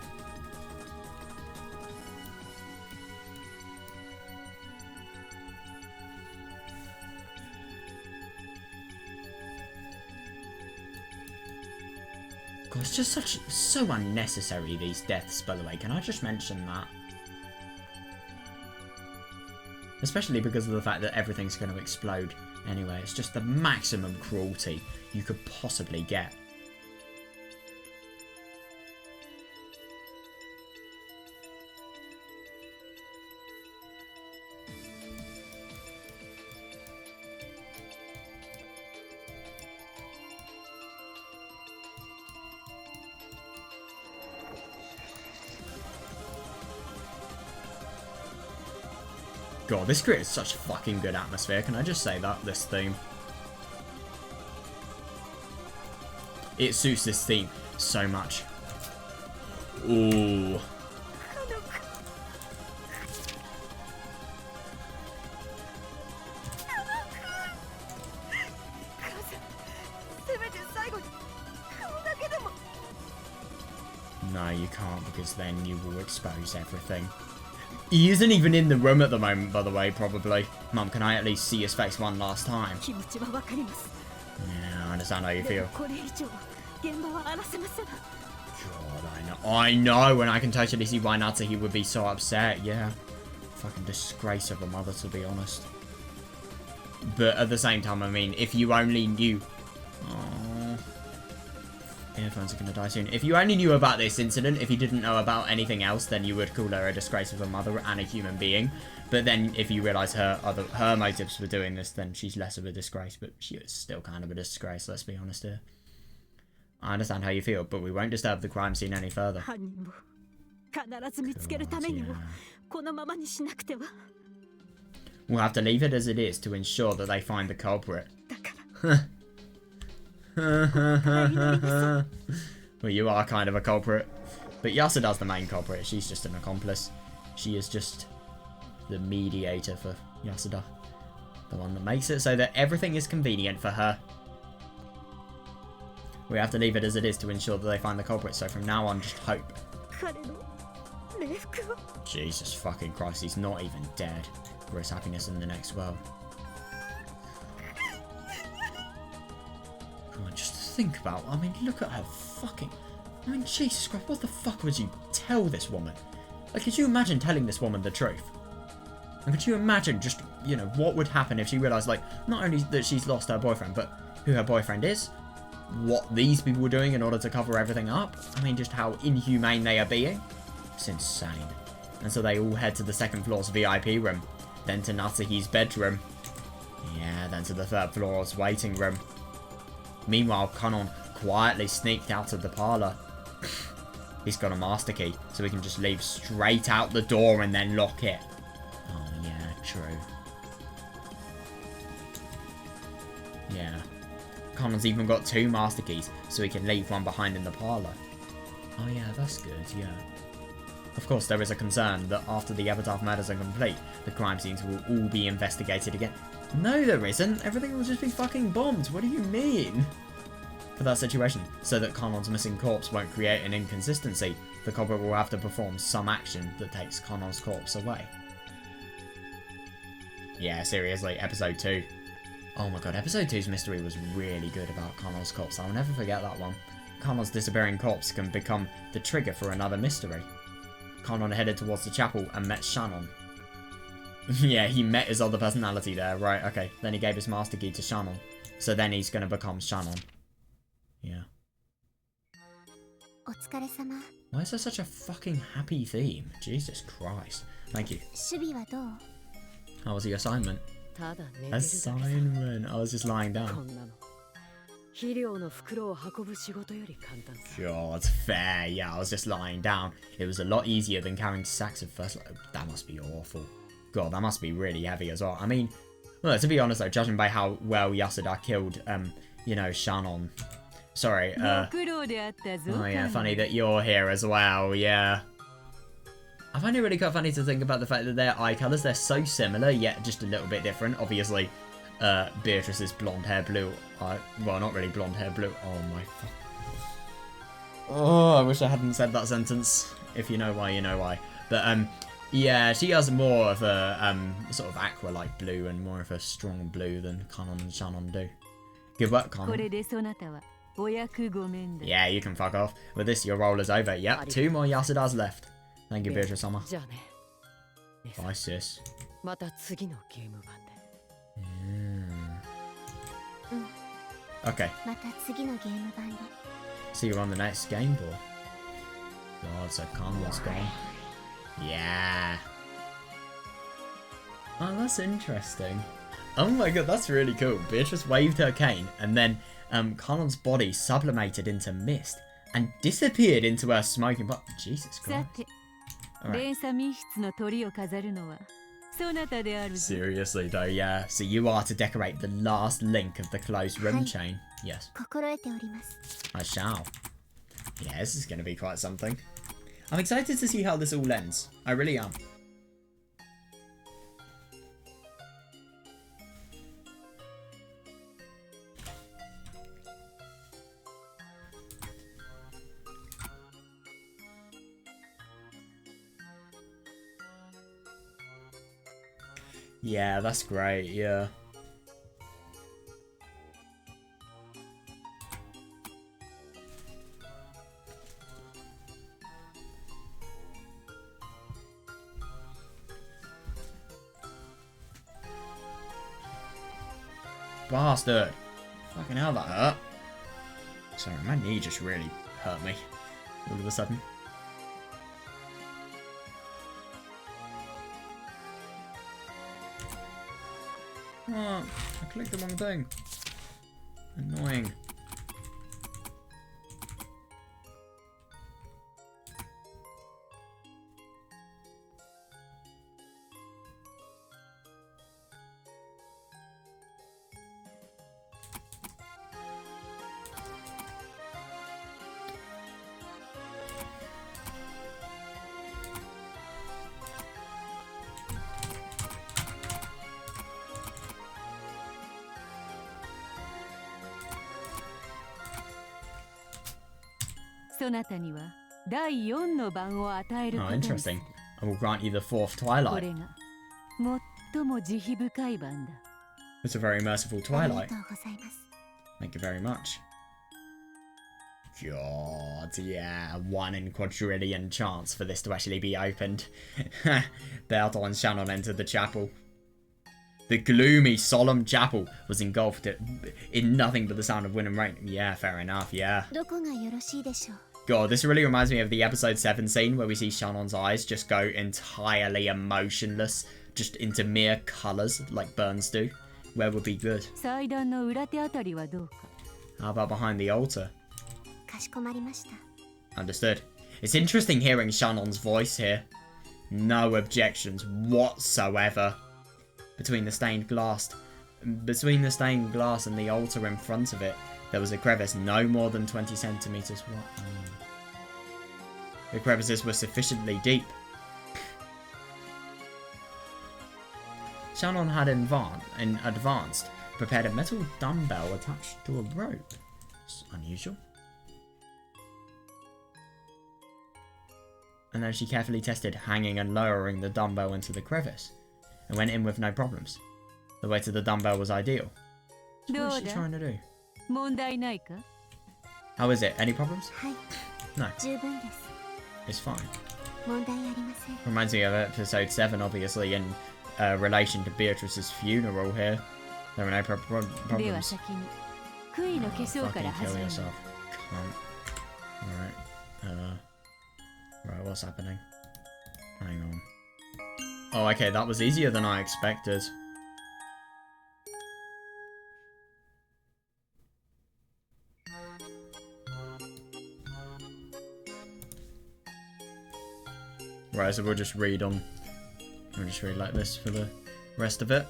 God, it's just so unnecessary, these deaths, by the way. Can I just mention that? Especially because of the fact that everything's going to explode anyway. It's just the maximum cruelty you could possibly get. God, this creates such fucking good atmosphere. Can I just say that? This theme. It suits this theme so much. Ooh. No, you can't, because then you will expose everything. He isn't even in the room at the moment, by the way, probably. Mum, can I at least see his face one last time? Yeah, I understand how you feel. God, I know, and I can totally see why Natsuhi would be so upset, yeah. Fucking disgrace of a mother, to be honest. But at the same time, I mean, if you only knew... Aww. Earphones are gonna die soon. If you only knew about this incident, if you didn't know about anything else, then you would call her a disgrace of a mother and a human being. But then if you realise her motives for doing this, then she's less of a disgrace, but she is still kind of a disgrace, let's be honest here. I understand how you feel, but we won't disturb the crime scene any further. 犯人を必ず見つけるためにも Yeah. このままにしなくては We'll have to leave it as it is to ensure that they find the culprit. だから Well, you are kind of a culprit. But Yasuda's the main culprit. She's just an accomplice. She is just the mediator for Yasuda. The one that makes it so that everything is convenient for her. We have to leave it as it is to ensure that they find the culprit. So from now on, just hope. 彼の礼服を Jesus fucking Christ, he's not even dead. For his happiness in the next world. Come on, just think about, I mean, look at her fucking, I mean, Jesus Christ, what the fuck would you tell this woman? Like, could you imagine telling this woman the truth? And could you imagine just, you know, what would happen if she realised, like, not only that she's lost her boyfriend, but who her boyfriend is, what these people were doing in order to cover everything up? I mean, just how inhumane they are being. It's insane. And so they all head to the second floor's VIP room, then to Natsuhi's bedroom. Yeah, then to the third floor's waiting room. Meanwhile, Kanon quietly sneaked out of the parlour. He's got a master key, so he can just leave straight out the door and then lock it. Oh, yeah, true. Yeah. Kanon's even got 2 master keys, so he can leave one behind in the parlour. Oh, yeah, that's good, yeah. Of course, there is a concern that after the Epitaph murders are complete, the crime scenes will all be investigated again. No, there isn't. Everything will just be fucking bombed. What do you mean? For that situation, so that Kanon's missing corpse won't create an inconsistency, the culprit will have to perform some action that takes Kanon's corpse away. Yeah, seriously, episode 2. Oh my god, episode 2's mystery was really good about Kanon's corpse. I'll never forget that one. Kanon's disappearing corpse can become the trigger for another mystery. Kanon headed towards the chapel and met Shannon. Yeah, he met his other personality there, right, okay. Then he gave his master key to Shannon. So then he's gonna become Shannon. Yeah. お疲れ様。 Why is there such a fucking happy theme? Jesus Christ. Thank you. 守備はどう？ How was the assignment? ただ寝てるだけ Assignment. I was just lying こ down. んなの肥料の袋を運ぶ仕事より簡単さ God, fair. Yeah, I was just lying down. It was a lot easier than carrying sacks of first. That must be awful. God, that must be really heavy as well. I mean, well, to be honest though, judging by how well Yasuda killed, you know, Shannon. Sorry, ご苦労であったぞ oh yeah, カノン funny that you're here as well, yeah. I find it really quite funny to think about the fact that their eye colours, they're so similar, yet just a little bit different. Obviously, Beatrice's blonde hair blue. Well, not really blonde hair blue. Oh my fuck. Oh, I wish I hadn't said that sentence. If you know why, you know why. But, yeah, she has more of a, sort of aqua-like blue and more of a strong blue than Kanon and Shannon do. Good work, こ Kanon. れでそなたはお役御免だ Yeah, you can fuck off. With this, your roll is over. Yep, 2 more Yasudas left. Thank you, Beatrice-sama. じゃあね姉さん Bye, sis. また次のゲーム版で Okay, また次のゲーム版で。 see you on the next game board. God, so Kanon's gone. Yeah. Oh, that's interesting. Oh my god, that's really cool. Beatrice waved her cane, and then Kanon's body sublimated into mist and disappeared into her smoking pot. Jesus さ Christ. て Alright. 連鎖密室の鳥を飾るのはそなたであるぞ Seriously though, yeah. So you are to decorate the last link of the closed room Hi. chain. Yes, 心得ております。 I shall. Yeah, this is going to be quite something. I'm excited to see how this all ends. I really am. Yeah, that's great, yeah. Bastard. Fucking hell, that hurt. Sorry, my knee just really hurt me all of a sudden. Oh, I clicked the wrong thing. Annoying. Oh, interesting. I will grant you the fourth twilight. It's a very merciful ありが twilight. とうございます Thank you very much. God, yeah, 1 in quadrillion chance for this to actually be opened. Beatrice and Shannon entered the chapel. The gloomy, solemn chapel was engulfed in nothing but the sound of wind and rain. Yeah, fair enough, yeah. どこがよろしいでしょう God, this really reminds me of the episode 7 scene where we see Shannon's eyes just go entirely emotionless, just into mere colours like Burns do. Where would be good? 祭壇の裏手あたりはどうか How about behind the altar? かしこまりました Understood. It's interesting hearing Shannon's voice here. No objections whatsoever. Between the stained glass and the altar in front of it, there was a crevice no more than 20 centimeters wide. The crevices were sufficiently deep. Shannon had advanced, prepared a metal dumbbell attached to a rope. It's unusual. And then she carefully tested hanging and lowering the dumbbell into the crevice, and went in with no problems. The weight of the dumbbell was ideal. So what is she trying to do? 問題ないか How is it? Any problems? はい No, 十分です it's fine. 問題ありません Reminds me of episode 7, obviously, in relation to Beatrice's funeral here. There were no では problems. 先に杭の化粧から Fucking 始 kill める yourself. Cunt. Alright. Right, what's happening? Hang on. Oh, okay, that was easier than I expected. Right, so we'll just read on. We'll just read like this for the rest of it.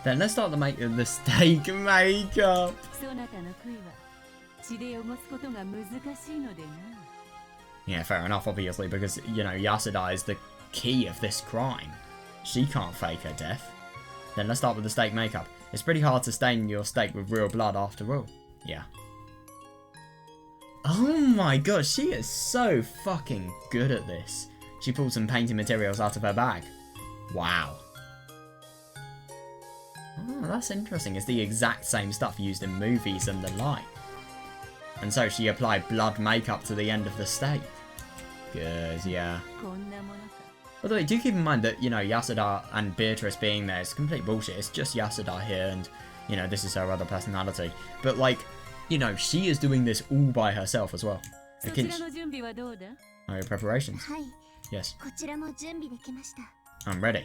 Then let's start the steak makeup. そなたの杭は血で汚すことが難しいのでな Yeah, fair enough, obviously, because, you know, Yasuda is the key of this crime. She can't fake her death. Then let's start with the steak makeup. It's pretty hard to stain your steak with real blood after all. Yeah. Oh my god, she is so fucking good at this. She pulled some painting materials out of her bag. Wow. Oh, that's interesting. It's the exact same stuff used in movies and the like. And so she applied blood makeup to the end of the steak. Good, yeah. こんなものか By the way, do keep in mind that, you know, Yasuda and Beatrice being there is complete bullshit. It's just Yasuda here and, you know, this is her other personality. But, like, you know, she is doing this all by herself as well. そちらの準備はどうだ Are your preparations? はい Yes, こちらも準備できました I'm ready.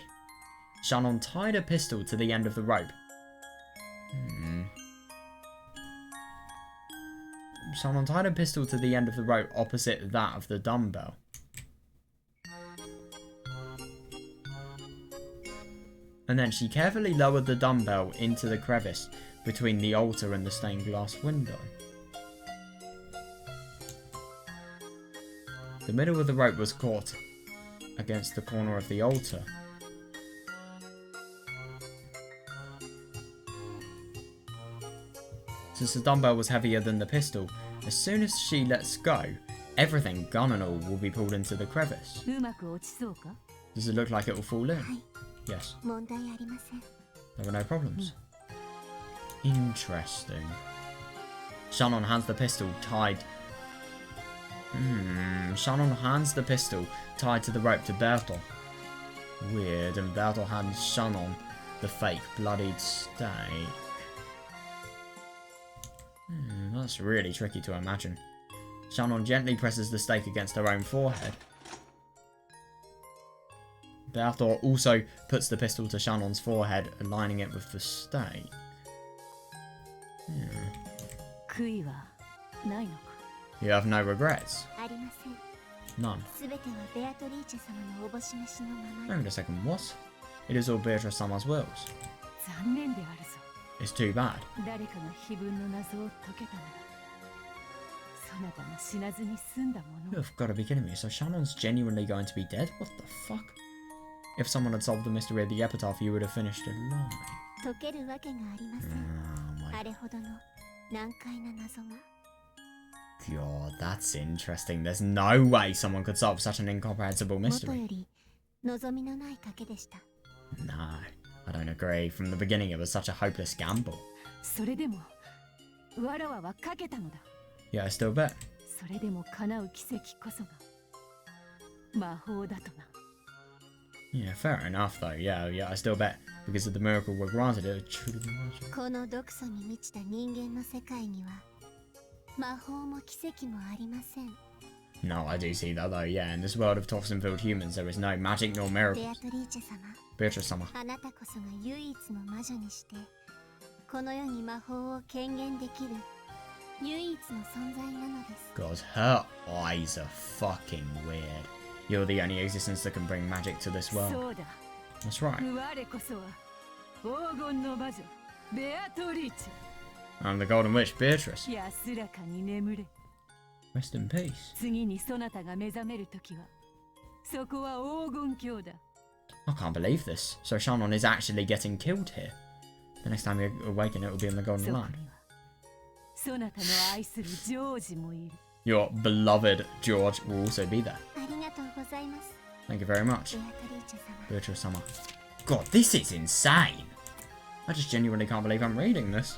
Shannon tied a pistol to the end of the rope. Shannon tied a pistol to the end of the rope opposite that of the dumbbell. And then she carefully lowered the dumbbell into the crevice between the altar and the stained glass window. The middle of the rope was caught against the corner of the altar. Since the dumbbell was heavier than the pistol, as soon as she lets go, everything, gun and all, will be pulled into the crevice. うまく落ちそうか？ Does it look like it will fall in? はい、 Yes. 問題ありません。 There were no problems. Interesting. Shannon hands the pistol tied. Shannon hands the pistol tied to the rope to Bertel. Weird, and Bertel hands Shannon the fake bloodied stake. That's really tricky to imagine. Shannon gently presses the stake against her own forehead. Bertel also puts the pistol to Shannon's forehead, aligning it with the stake. 悔いはないのか？ You have no regrets? ありません。 None. すべてはベアトリーチェ様のおぼし飯のまま Wait に。 a second, what? It is all Beatrice Summer's wills. 残念であるぞ。 It's too bad. 誰かが碑文の謎を解けたなら、そなたも死なずに済んだも You の。 have got to be kidding me. So Shannon's genuinely going to be dead? What the fuck? If someone had solved the mystery of the epitaph, you would have finished alive. 解けるわけがありません。 Oh my あれほどの難解な謎が。 god, that's interesting. There's no way someone could solve such an incomprehensible 元 mystery. より望みのない賭けでした。 No, I don't agree. From the beginning, it was such a hopeless gamble. それでも、わらわはかけたのだ。 Yeah, I still bet. それでも叶う奇跡こそが魔法だとな。 Yeah, fair enough though. Yeah, I still bet. Because of the miracle we're granted, it would truly be magic. この毒素に満ちた人間の世界には魔法も奇跡もありません。 No, I do see that though, yeah. In this world of toxin-filled humans, there is no magic nor miracles. ベアトリーチェ様、 Beatrice Summer. あなたこそが唯一の魔女にしてこの世に魔法を権限できる唯一の存在なのです。 God, her eyes are fucking weird. You're the only existence that can bring magic to this そ world. うだ。 That's right. 我こそは黄金の魔女ベアトリーチ I'm the Golden Witch, Beatrice. ェ。安らかに眠れ。 Rest in peace. 次にそなたが目覚めるときは、そこは黄金鏡だ。 I can't believe this. So Shannon is actually getting killed here. The next time we awaken, it will be in the そ Golden こに Land. はそなたの愛するジョージもいる。 Your beloved George will also be there. ありがとうございます。 Thank you very much, ベアトリーチェ様。 Beatrice Summer. God, this is insane. I just genuinely can't believe I'm reading this.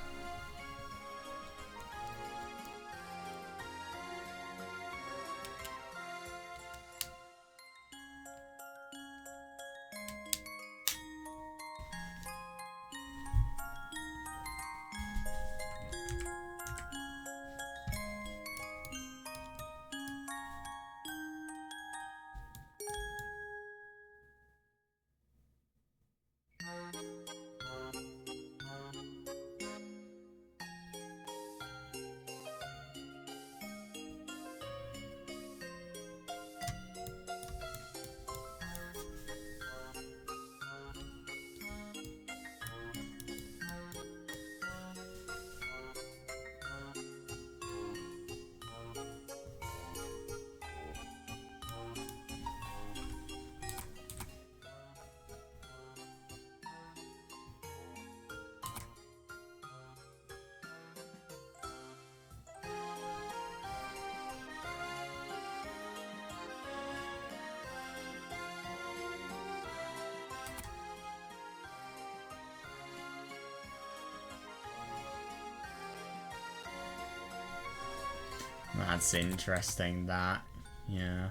That's interesting, that. Yeah.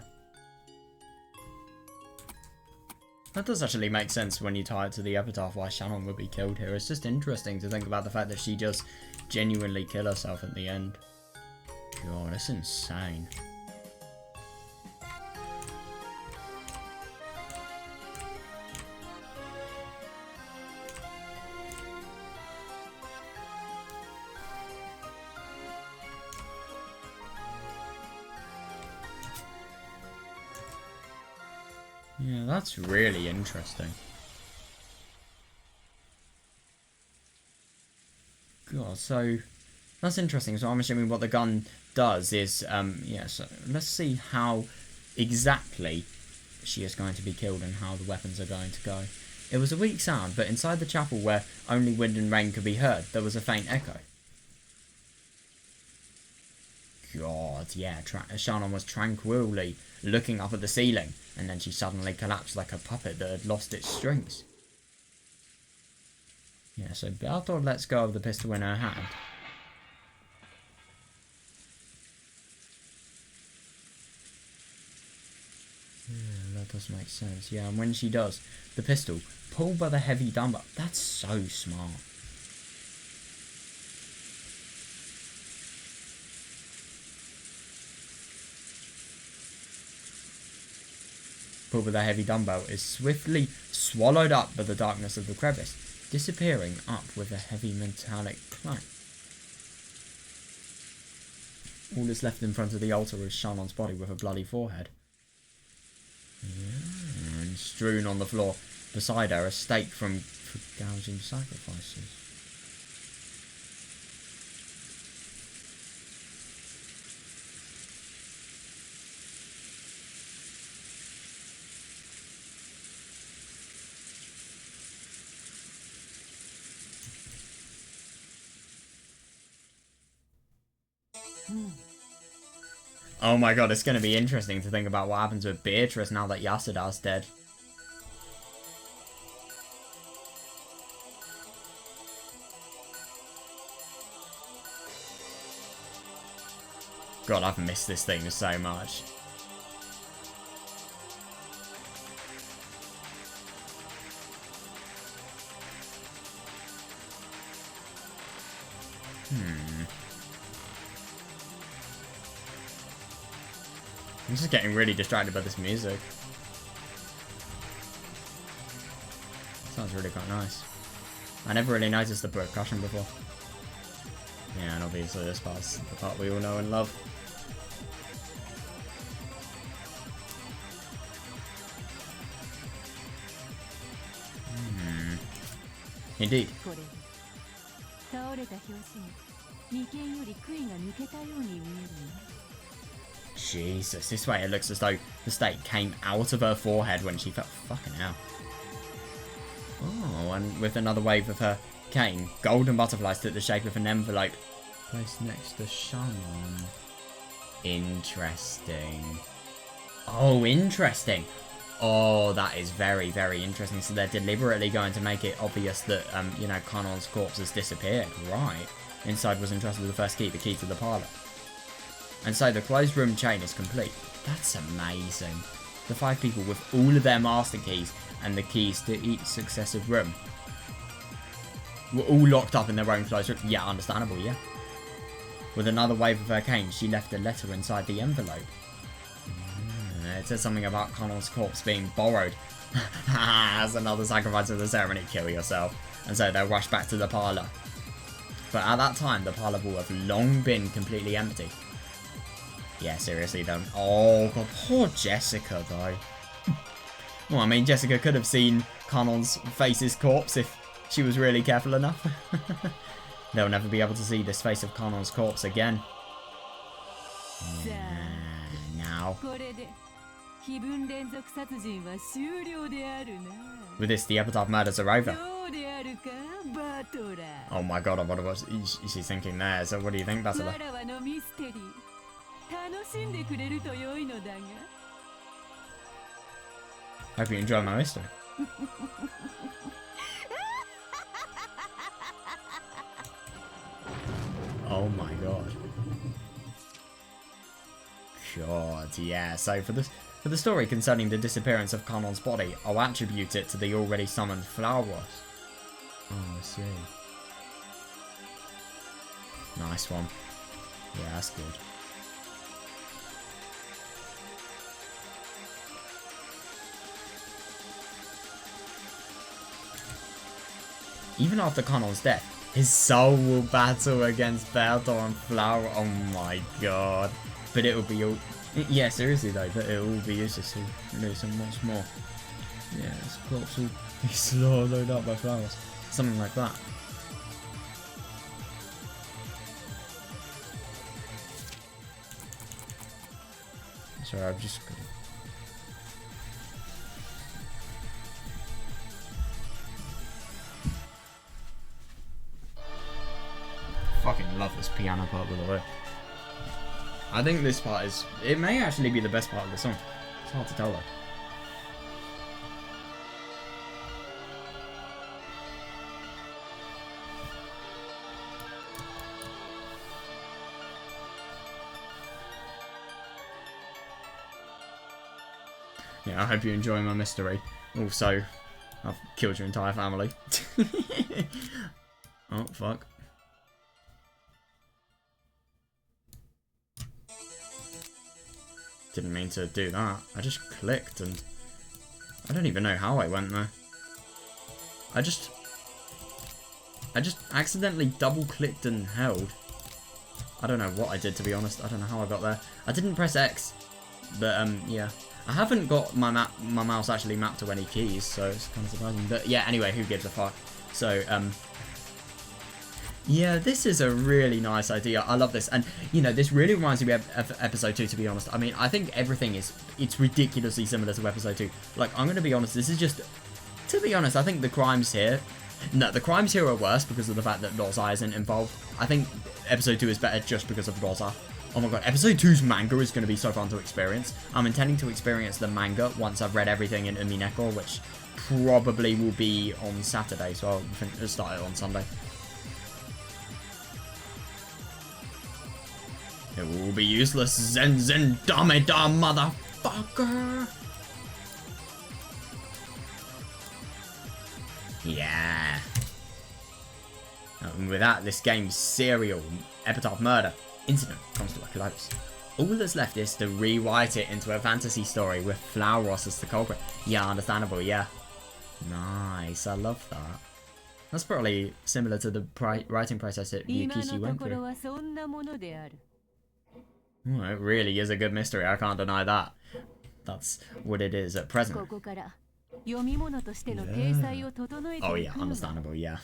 That does actually make sense when you tie it to the epitaph why Shannon would be killed here. It's just interesting to think about the fact that she does genuinely kill herself at the end. God, that's insane. Yeah, that's really interesting. God, so that's interesting. So I'm assuming what the gun does is, yeah, so let's see how exactly she is going to be killed and how the weapons are going to go. It was a weak sound, but inside the chapel where only wind and rain could be heard, there was a faint echo. God, yeah. Shannon was tranquilly looking up at the ceiling, and then she suddenly collapsed like a puppet that had lost its strings. Yeah, so Berthold lets go of the pistol in her hand. Yeah, that does make sense. Yeah, and when she does, the pistol, pulled by the heavy dumbbell. That's so smart. Pulled by the heavy dumbbell is swiftly swallowed up by the darkness of the crevice, disappearing up with a heavy metallic clank. All that's left in front of the altar is Shannon's body with a bloody forehead. Yeah, and strewn on the floor beside her, a stake for gouging sacrifices. Oh my god, it's going to be interesting to think about what happens with Beatrice now that Yasuda's dead. God, I've missed this thing so much. I'm just getting really distracted by this music. Sounds really quite nice. I never really noticed the percussion before. Yeah, and obviously this part's the part we all know and love. Indeed. Jesus, this way it looks as though the stake came out of her forehead when she fell. Fucking hell. Oh, and with another wave of her cane, golden butterflies took the shape of an envelope placed next to Shannon. Interesting. Oh, interesting. Oh, that is very, very interesting. So they're deliberately going to make it obvious that, you know, Kanon's corpse has disappeared. Right. Inside was entrusted with the first key, the key to the parlour. And so the closed room chain is complete. That's amazing. The 5 people with all of their master keys and the keys to each successive room were all locked up in their own closed room. Yeah, understandable, yeah. With another wave of her cane, she left a letter inside the envelope. It says something about Connell's corpse being borrowed. As another sacrifice of the ceremony, kill yourself. And so they'll rush back to the parlour. But at that time, the parlour will have long been completely empty. Yeah, seriously, don't. Oh, God, poor Jessica, though. Well, I mean, Jessica could have seen Connell's face's corpse if she was really careful enough. They'll never be able to see this face of Connell's corpse again. Now. With this, the epitaph murders are over. Oh my god, I wonder what she's thinking there. So what do you think, Basila? Hope you enjoy my mystery. Oh my god. God, yeah. So for the story concerning the disappearance of Connell's body, I'll attribute it to the already summoned flowers. Oh, I see. Nice one. Yeah, that's good. Even after Connell's death, his soul will battle against Berthold and Flower. Oh my god. But it will be all... Yeah, seriously though, but it will be useless to lose him once more. Yeah, his corpse will be swallowed up by flowers. Something like that. Sorry, I've just got... Fucking love this piano part, by the way. I think this part is... It may actually be the best part of the song. It's hard to tell though. Yeah, I hope you enjoy my mystery. Also, I've killed your entire family. Oh, fuck. Didn't mean to do that. I just clicked and... I don't even know how I went there. I just accidentally double-clicked and held. I don't know what I did, to be honest. I don't know how I got there. I didn't press X. But, yeah. I haven't got my mouse actually mapped to any keys, so it's kind of surprising. But yeah, anyway, who gives a fuck? So, yeah, this is a really nice idea. I love this. And, you know, this really reminds me of episode 2, to be honest. I mean, I think everything it's ridiculously similar to episode 2. Like, I'm going to be honest, this is just, to be honest, I think the crimes here, no, the crimes here are worse because of the fact that Rosa isn't involved. I think episode 2 is better just because of Rosa. Oh my god, episode 2's manga is going to be so fun to experience. I'm intending to experience the manga once I've read everything in Umineko, which probably will be on Saturday, so I'll start it on Sunday. It will be useless, Zen Dame Da motherfucker! Yeah. And with that, this game's serial Epitaph Murder incident comes to a close. All that's left is to rewrite it into a fantasy story with Flauros as the culprit. Yeah, understandable, yeah. Nice, I love that. That's probably similar to the writing process that Yukishi went through. Oh, it really is a good mystery, I can't deny that. That's what it is at present. Yeah. Oh yeah, understandable, yeah.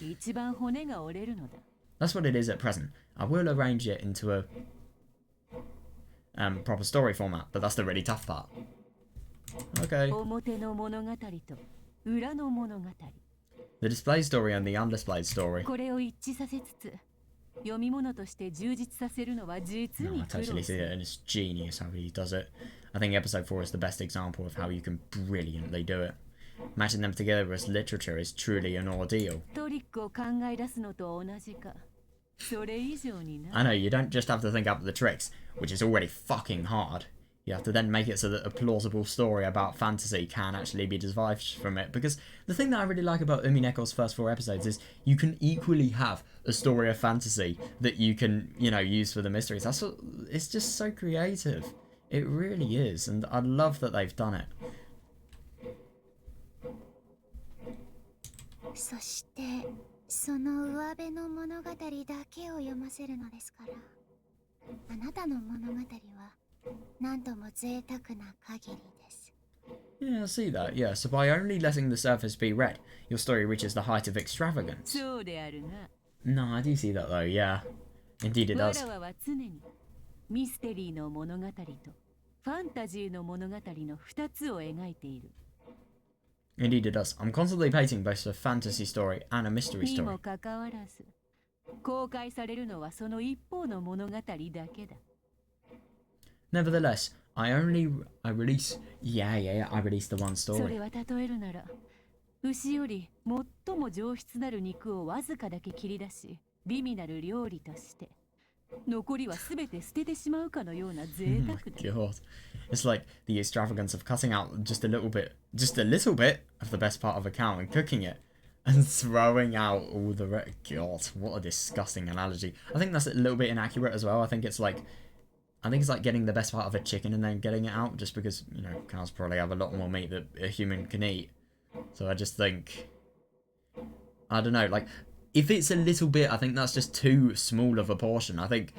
That's what it is at present. I will arrange it into a proper story format, but that's the really tough part. Okay. The displayed story and the undisplayed story. No, I totally see it, and it's genius how he does it. I think episode 4 is the best example of how you can brilliantly do it. Matching them together as literature is truly an ordeal. I know, you don't just have to think up the tricks, which is already fucking hard. You have to then make it so that a plausible story about fantasy can actually be derived from it. Because the thing that I really like about Umineko's first 4 episodes is you can equally have a story of fantasy that you can, you know, use for the mysteries. That's what, it's just so creative. It really is, and I love that they've done it. そしてその上辺の物語だけを読ませるのですから、あなたの物語は何とも贅沢な限りです。 Yeah, I see that. Yeah, so by only letting the surface be read, your story reaches the height of extravagance. No, I do see that though, yeah. Indeed it does. Indeed it does. I'm constantly painting both a fantasy story and a mystery story. Nevertheless, I release the one story. 牛より最も上質なる肉をわずかだけ切り出し、美味なる料理として、残りはすべて捨ててしまうかのような贅沢だ。God, it's like the extravagance of cutting out just a little bit of the best part of a cow and cooking it, and throwing out all the God, what a disgusting analogy. I think that's a little bit inaccurate as well. I think it's like getting the best part of a chicken and then getting it out, just because, you know, cows probably have a lot more meat that a human can eat. So I just think, I don't know, like, if it's a little bit, I think that's just too small of a portion, I think.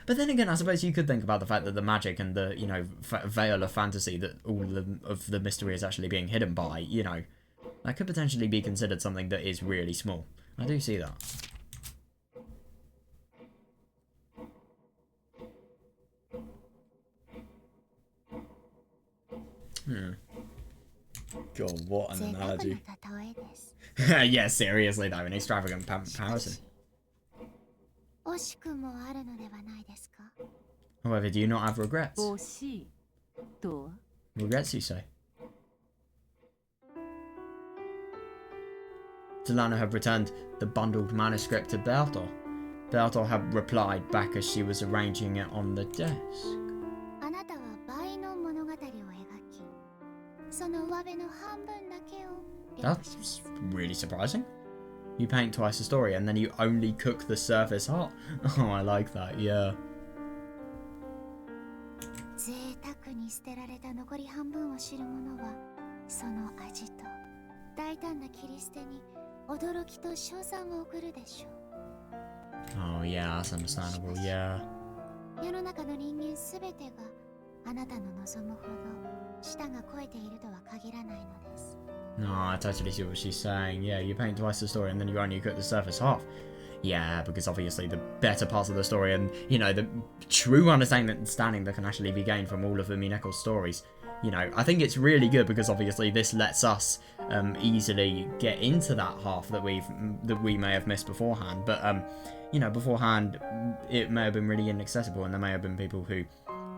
But then again, I suppose you could think about the fact that the magic and the, you know, veil of fantasy that all of the mystery is actually being hidden by, you know, that could potentially be considered something that is really small. I do see that. God, what an analogy. Yeah, seriously though, an extravagant comparison. Oh However, do you not have regrets? 惜しいとは Regrets, you say? Delano had returned the bundled manuscript to Berto. Berto had replied back as she was arranging it on the desk. あなたは倍の物語を描き、その上辺の半分だけを描写 That's really surprising. You paint twice the story and then you only cook the surface half. Oh, I like that, yeah. 贅沢に捨てられた残り半分を知る者は、その味と大胆な切り捨てに驚きと称賛を送るでしょう。 Oh, yeah, that's understandable, yeah. 世の中の人間すべてがあなたの望むほど舌が肥えているとは限らないのです。 No, I totally see what she's saying. Yeah, you paint twice the story and then you only cook the surface half. Yeah, because obviously the better parts of the story and, you know, the true understanding that can actually be gained from all of Umineko's stories. You know, I think it's really good because obviously this lets us easily get into that half that we may have missed beforehand. But, you know, beforehand, it may have been really inaccessible and there may have been people who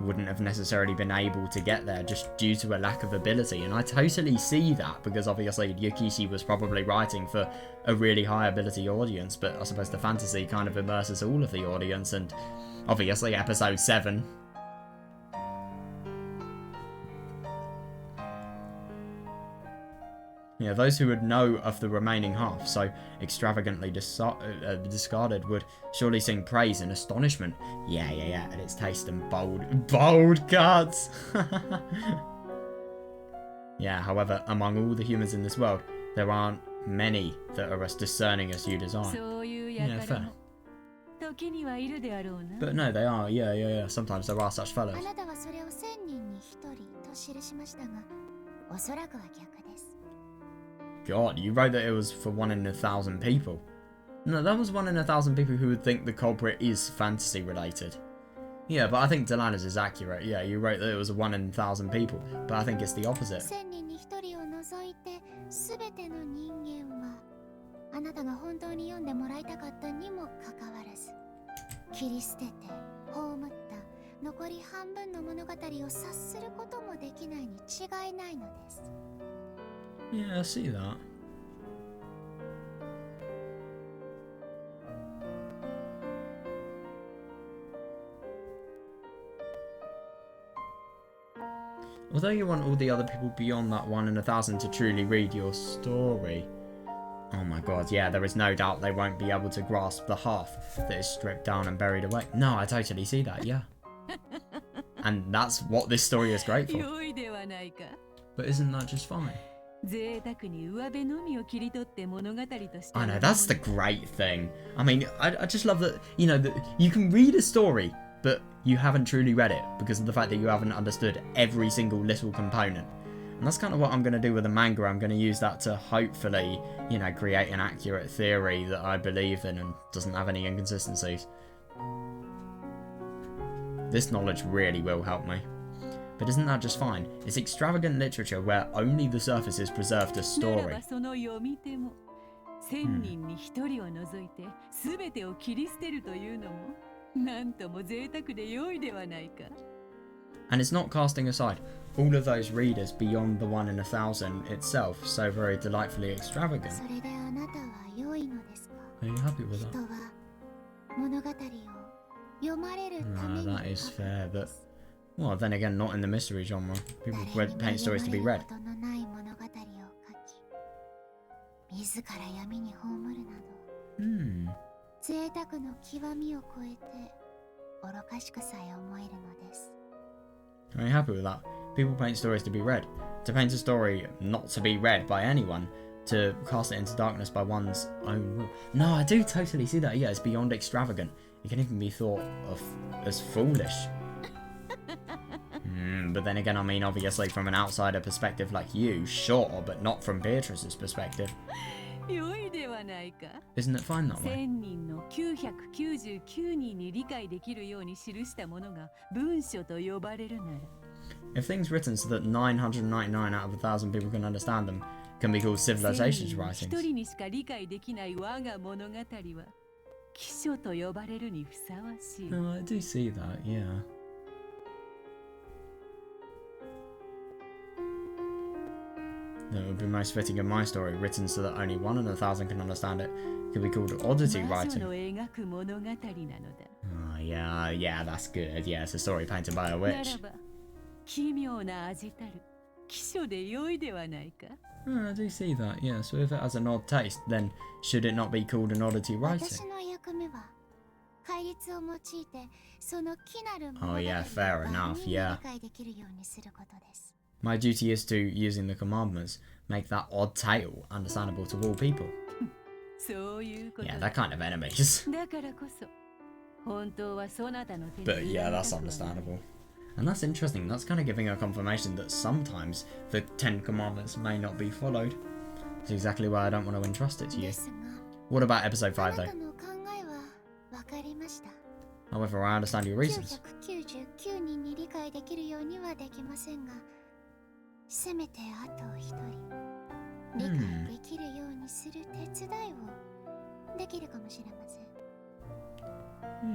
wouldn't have necessarily been able to get there just due to a lack of ability, and I totally see that because obviously Yukishi was probably writing for a really high ability audience, but I suppose the fantasy kind of immerses all of the audience, and obviously episode 7 yeah, those who would know of the remaining half, so extravagantly discarded, would surely sing praise and astonishment. Yeah, at its taste and bold cuts. Yeah, however, among all the humans in this world, there aren't many that are as discerning as you desire. そういう Yeah, 輩 fair. も時にはいるであろうな。 But no, they are. Yeah. Sometimes there are such fellows. あなたはそれを1000人に1人と記しましたが、おそらくは逆です。 God, you wrote that it was for 1 in 1,000 people. No, that was 1 in 1,000 people who would think the culprit is fantasy related. Yeah, but I think Delano's is accurate. Yeah, you wrote that it was 1 in 1,000 people, but I think it's the opposite. 1000人に1人を除いて全ての人間はあなたが本当に読んでもらいたかったにもかかわらず切り捨てて葬った残り半分の物語を察することもできないに違いないのです。 Yeah, I see that. Although you want all the other people beyond that 1 in 1,000 to truly read your story. Oh my god, yeah, there is no doubt they won't be able to grasp the half that is stripped down and buried away. No, I totally see that, yeah. And that's what this story is great for. 良いではないか。 But isn't that just fine? 贅沢に上辺のみを切り取って物語として。 I know, that's the great thing. I mean, I just love that, you know, that you can read a story, but you haven't truly read it because of the fact that you haven't understood every single little component. And that's kind of what I'm going to do with the manga. I'm going to use that to hopefully, you know, create an accurate theory that I believe in and doesn't have any inconsistencies. This knowledge really will help me. But isn't that just fine? It's extravagant literature where only the surface is preserved as なら story. ばその読み手も1000人に1人を除いて全てを切り捨てるというのもなんとも贅沢で良いではないか。 And it's not casting aside all of those readers beyond the 1 in 1,000 itself, so very delightfully extravagant. それであなたは良いのですか？ Are you happy with 人 that? は物語を読まれるため No, に that is 書くの fair, で but す。 well, then again, not in the mystery genre. People 誰にも paint 読 stories to ま be れ read. ることのない物語を書き、自ら闇に葬るなど、 Hmm. 贅沢の極みを超えて愚かしくさえ思えるのです。 Are you happy with that? People paint stories to be read. To paint a story not to be read by anyone. To cast it into darkness by one's own will. No, I do totally see that. Yeah, it's beyond extravagant. It can even be thought of as foolish. But then again, I mean, obviously from an outsider perspective like you, sure, but not from Beatrice's perspective. 良いではないか。 Isn't it fine that way? 1000人の999人に理解できるように記したものが文書と呼ばれるなら。 If things written so that 999 out of 1,000 people can understand them can be called civilization's 1000人 writings. 1人にしか理解できない我が物語は、記書と呼ばれるにふさわしい。 No, I do see that, yeah. that would be most fitting of my story, written so that only 1 in 1,000 can understand it, could be called oddity 魔女 writing. の描く物語なのだ。 Oh, yeah, that's good. Yeah, it's a story painted by a な witch. らば奇妙な味たる奇書で良いではないか。 Oh, I do see that, yeah. So if it has an odd taste, then should it not be called an oddity writing? 私の役目は戒律を用いてその奇なる物語 Oh, を yeah, fair 万 enough, 人に yeah. 理解できるようにすることです。 My duty is to, using the commandments, make that odd tale understandable to all people. そういうこと Yeah, だ。 they're kind of enemies. だからこそ本当はそなたの手に But yeah, 委ね that's たくはない understandable. And that's interesting. That's kind of giving a confirmation that sometimes the 10 commandments may not be followed. It's exactly why I don't want to entrust it to you. ですが、 What about episode 5あ though? なたの考えは分かりました。 However, I understand your reasons. 999人に理解できるようにはできませんが、せめてあと1人理解できるようにする手伝いをできるかもしれません。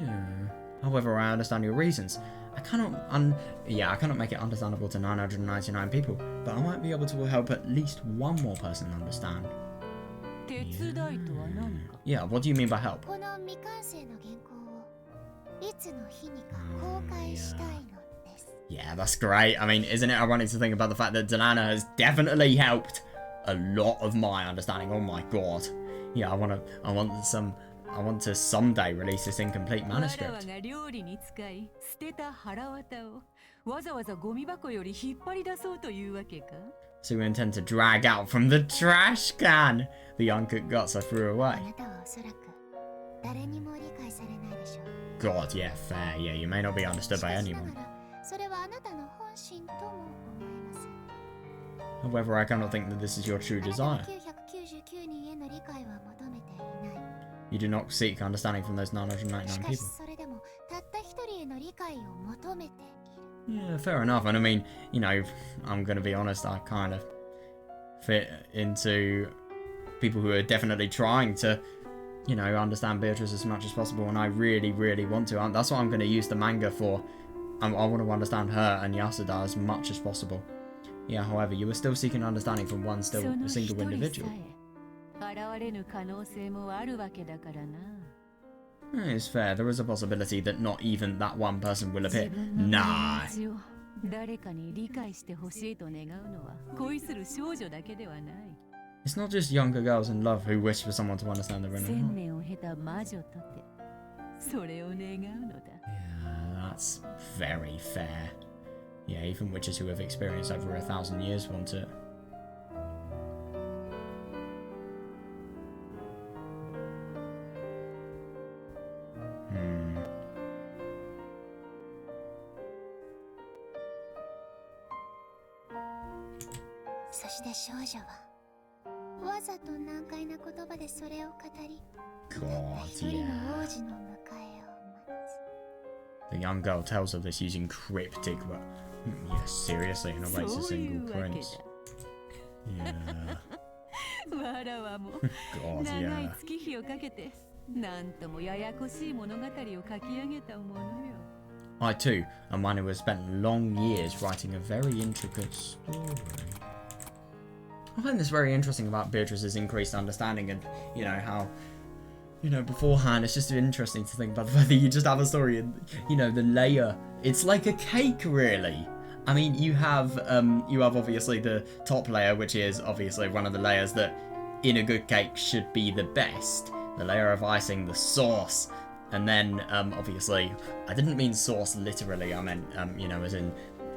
Yeah. However, I understand your reasons. I cannot make it understandable to 999 people, but I might be able to help at least one more person understand. 手伝いとは何か。 Yeah, what do you mean by help? この未完成の原稿をいつの日にか公開したいのです。 Yeah, that's great. I mean, isn't it ironic to think about the fact that Delana has definitely helped a lot of my understanding? Oh my god. Yeah, I want to someday release this incomplete わらわ manuscript. が料理に使い捨てた腹綿をわざわざゴミ箱より引っ張り出そうというわけか。 So we intend to drag out from the trash can the uncooked guts I threw あ away. なたはおそらく誰にも理解されないでしょう。 God, yeah, fair. Yeah, you may not be understood しか by しな anyone. がらそれはあなたの本心とも思えます。 However, I cannot think that this is your true あなた desire. は999人への理解は求めていない。 You do not seek understanding from those し 999かし people. それでもたった一人への理解を求めている。 Yeah, fair enough. And I mean, you know, I'm going to be honest, I kind of fit into people who are definitely trying to, you know, understand Beatrice as much as possible. And I really, really want to. That's what I'm going to use the manga for. I want to understand her and Yasuda as much as possible. Yeah, however, you were still seeking understanding from one そ still の a 一 single 人 individual. さえ現れぬ可能性もあるわけだからな。 It's fair. There is a possibility that not even that one person will 自 appear. 分の Nah. 気持ちを誰かに理解してほしいと願うのは恋する少女だけではない。 It's not just younger girls in love who wish for someone to understand their inner 千 heart. 年を経た魔女とてそれを願うのだ。 Yeah, that's very fair. Yeah, even witches who have experienced over 1,000 years want it. Hmm. そして少女はわざと難解な言葉でそれを語り、 God, 一人 yeah. の王子の迎えを待つ。 The young girl tells of this using cryptic, but yeah, seriously, in a way, it's a そうい single うわけ prince. Yeah. だ。わらわも God, 長い yeah. 月日をかけてなんともややこしい物語を書き上げたものよ。 I too am one who has spent long years writing a very intricate story. I find this very interesting about Beatrice's increased understanding and, you know, how, you know, beforehand it's just interesting to think about the fact that you just have a story and, you know, the layer, it's like a cake really. I mean, you have obviously the top layer, which is obviously one of the layers that in a good cake should be the best. The layer of icing, the sauce, and then obviously, I didn't mean sauce literally, I meant, you know, as in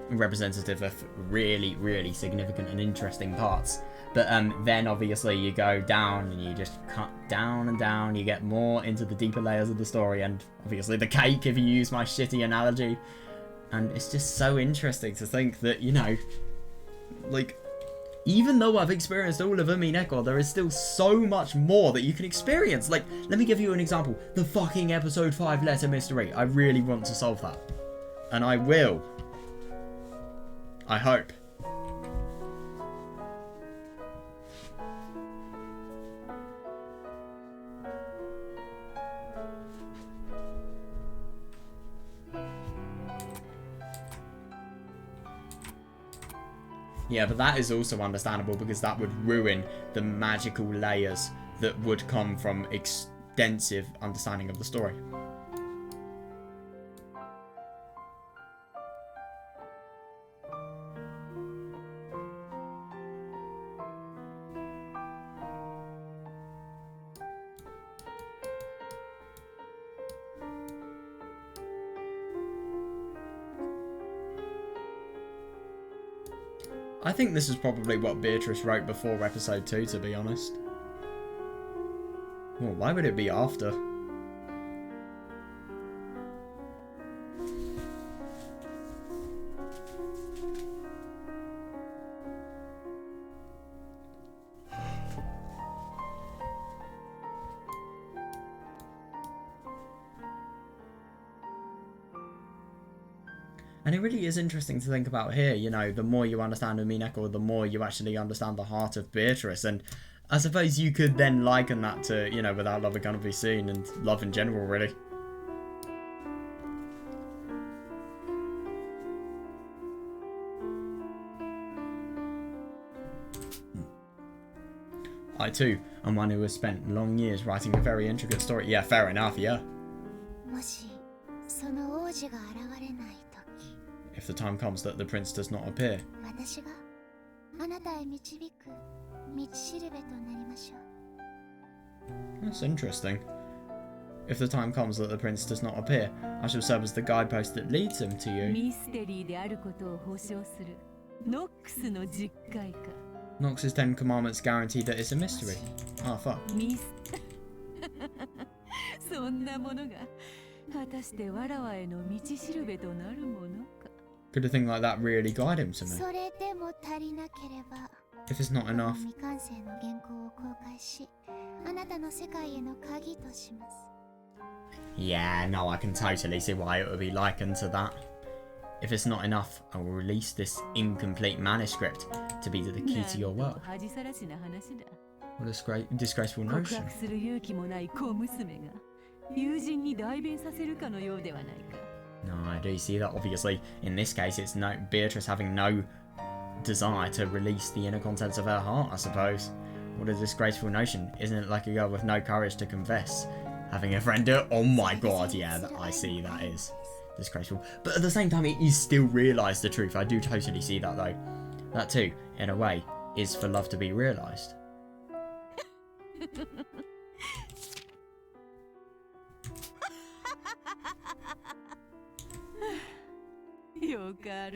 representative of really, really significant and interesting parts. But then obviously you go down and you just cut down and down, you get more into the deeper layers of the story, and obviously the cake, if you use my shitty analogy. And it's just so interesting to think that, you know, like, even though I've experienced all of Umineko, there is still so much more that you can experience. Like, let me give you an example. The fucking episode 5 letter mystery. I really want to solve that. And I will. I hope. Yeah, but that is also understandable because that would ruin the magical layers that would come from extensive understanding of the story. I think this is probably what Beatrice wrote before episode 2, to be honest. Well, why would it be after? And it really is interesting to think about here, you know, the more you understand Umineko, the more you actually understand the heart of Beatrice. And I suppose you could then liken that to, you know, Without Love It Cannot Be Seen, and love in general, really. I too am one who has spent long years writing a very intricate story. Yeah, fair enough, yeah. If the time comes that the prince does not appear. That's interesting. If the time comes that the prince does not appear, I shall serve as the guidepost that leads him to you. Nox's 10 Commandments guarantee that it's a mystery. Oh, fuck. Could a thing like that really guide him to me? If it's not enough. Yeah, no, I can totally see why it would be likened to that. If it's not enough, I will release this incomplete manuscript to be the key to your world. What a disgraceful notion. No, I do see that. Obviously, in this case, it's no Beatrice having no desire to release the inner contents of her heart, I suppose. What a disgraceful notion. Isn't it like a girl with no courage to confess? Having a friend do it? Oh my god, yeah, I see that is disgraceful. But at the same time, you still realise the truth. I do totally see that, though. That too, in a way, is for love to be realised.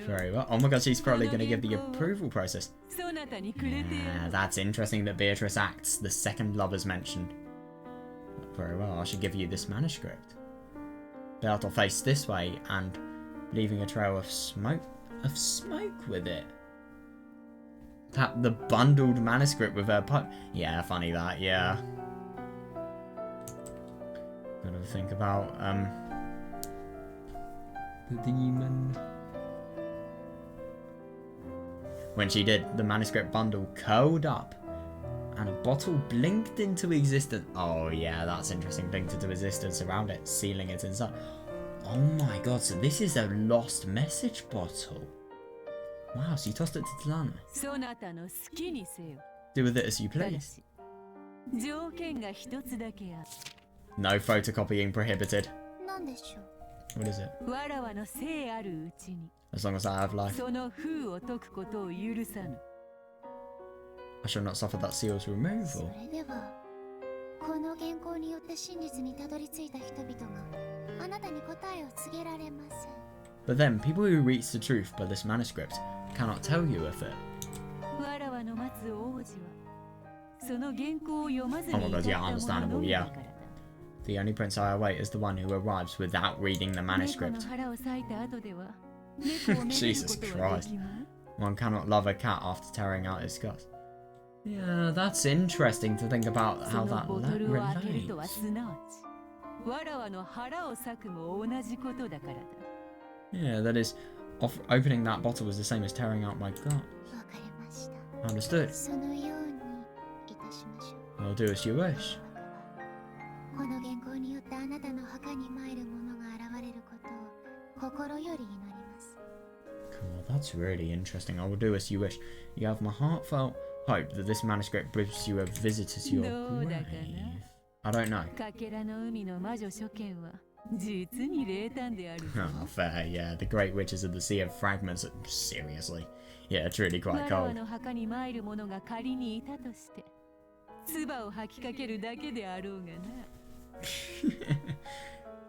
Very well. Oh my god, she's probably going to give the approval process. Yeah, that's interesting that Beatrice acts the second lovers mentioned. Very well, I should give you this manuscript. Beatrice face this way and leaving a trail of smoke with it. Tap the bundled manuscript with her pipe. Yeah, funny that, yeah. Gotta think about the demon. When she did, the manuscript bundle curled up and a bottle blinked into existence. Oh yeah, that's interesting. Blinked into existence around it, sealing it inside. Oh my god, so this is a lost message bottle. Wow, so you tossed it to Talana. Do with it as you please. No photocopying prohibited. What is it? As long as I have life. I shall not suffer that seal's removal. But then, people who reach the truth by this manuscript cannot tell you of it. Oh my god, yeah, understandable, yeah. The only prince I await is the one who arrives without reading the manuscript. Jesus Christ. One cannot love a cat after tearing out its guts. Yeah, that's interesting to think about how that relates. Yeah, that is, opening that bottle was the same as tearing out my gut. Understood. I'll do as you wish. Cool, that's really interesting. I will do as you wish. You have my heartfelt hope that this manuscript brings you a visitor to your grave. I don't know. かけらの海の魔女諸剣は実に冷淡であるぞ。 Oh, fair, yeah. The Great Witches of the Sea of Fragments. Seriously. Yeah, it's really quite わらわ cold. の墓に参る者が仮にいたとして、唾を吐きかけるだけであろうがな。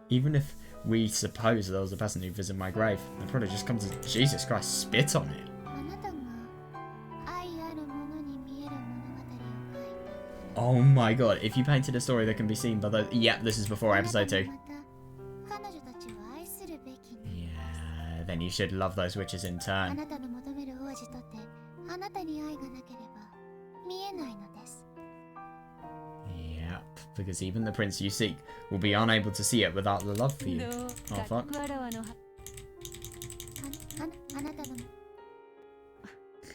Even if we suppose there was a person who visited my grave, they'd probably just come to Jesus Christ, spit on it. あなたが愛あるものに見える物語を書いた。 Oh my god, if you painted a story that can be seen by the... Yep, this is before episode 2. また彼女たちを愛するべきに。 Yeah, then you should love those witches in あ turn. なたの求める王子とてあなたに愛がなければ見えないのです。 Yep, because even the prince you seek will be unable to see it without the love for you. どう Oh, か fuck. わらわのはあなたの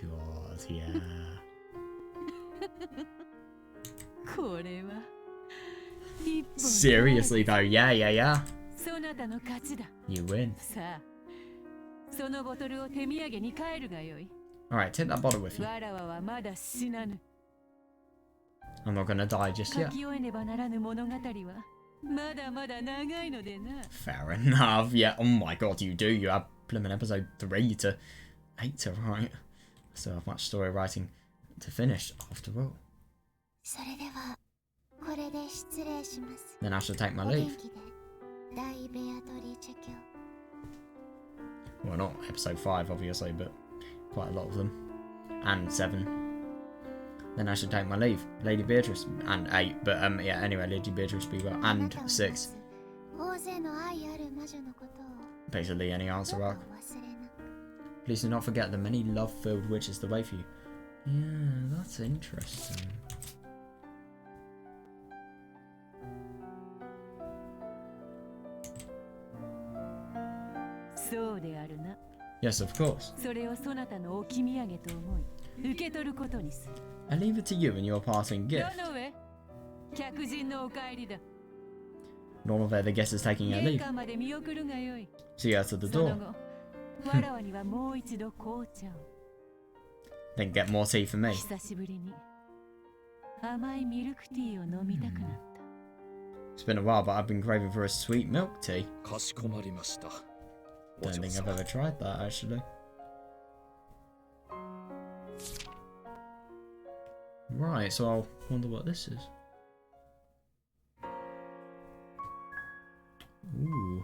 God, yeah. これは一本 Seriously though, yeah. そなたの勝ちだ。 You win. さあ、そのボトルを手土産に帰るがよい。 Alright, take that bottle with you. わらわはまだ死なぬ。 I'm not gonna die just 書 yet. き終えねばならぬ物語はまだまだ長いのでな。 Fair enough, yeah. Oh my god, you do. You have blooming episode 3 to 8 to write. Still have much story writing to finish after all. それではこれで失礼します。 Then I shall take my お元 leave. 気で大ベアトリーチェ教。 Well, not episode 5, obviously, but quite a lot of them. And 7. Then I should take my leave. Lady Beatrice. And 8. But, yeah, anyway, Lady Beatrice be well. あな And たはま 6. ず大勢の愛ある魔女のことを Basically, any どう answer か arc. お忘れなく。 Please do not forget the many love-filled witches that wait for you. Yeah, that's interesting. そうであるな。 Yes, of course. それをそなたの置き土産と思い受け取ることにする。 I leave it to you in your parting ど gift. の上客人のお帰りだ。 Normal the guest is taking your 玄 leave. 関まで見送るがよい。 See you out of the その door. 後、わらわにはもう一度紅茶を。 Then get more tea for me. 久しぶりに甘いミルクティーを飲みたくなった。 It's been a while, but I've been craving for a sweet milk tea. かしこまりました。お Don't 嬢 think さ I've ん ever tried that, actually. Right, so I'll wonder what this is. Ooh.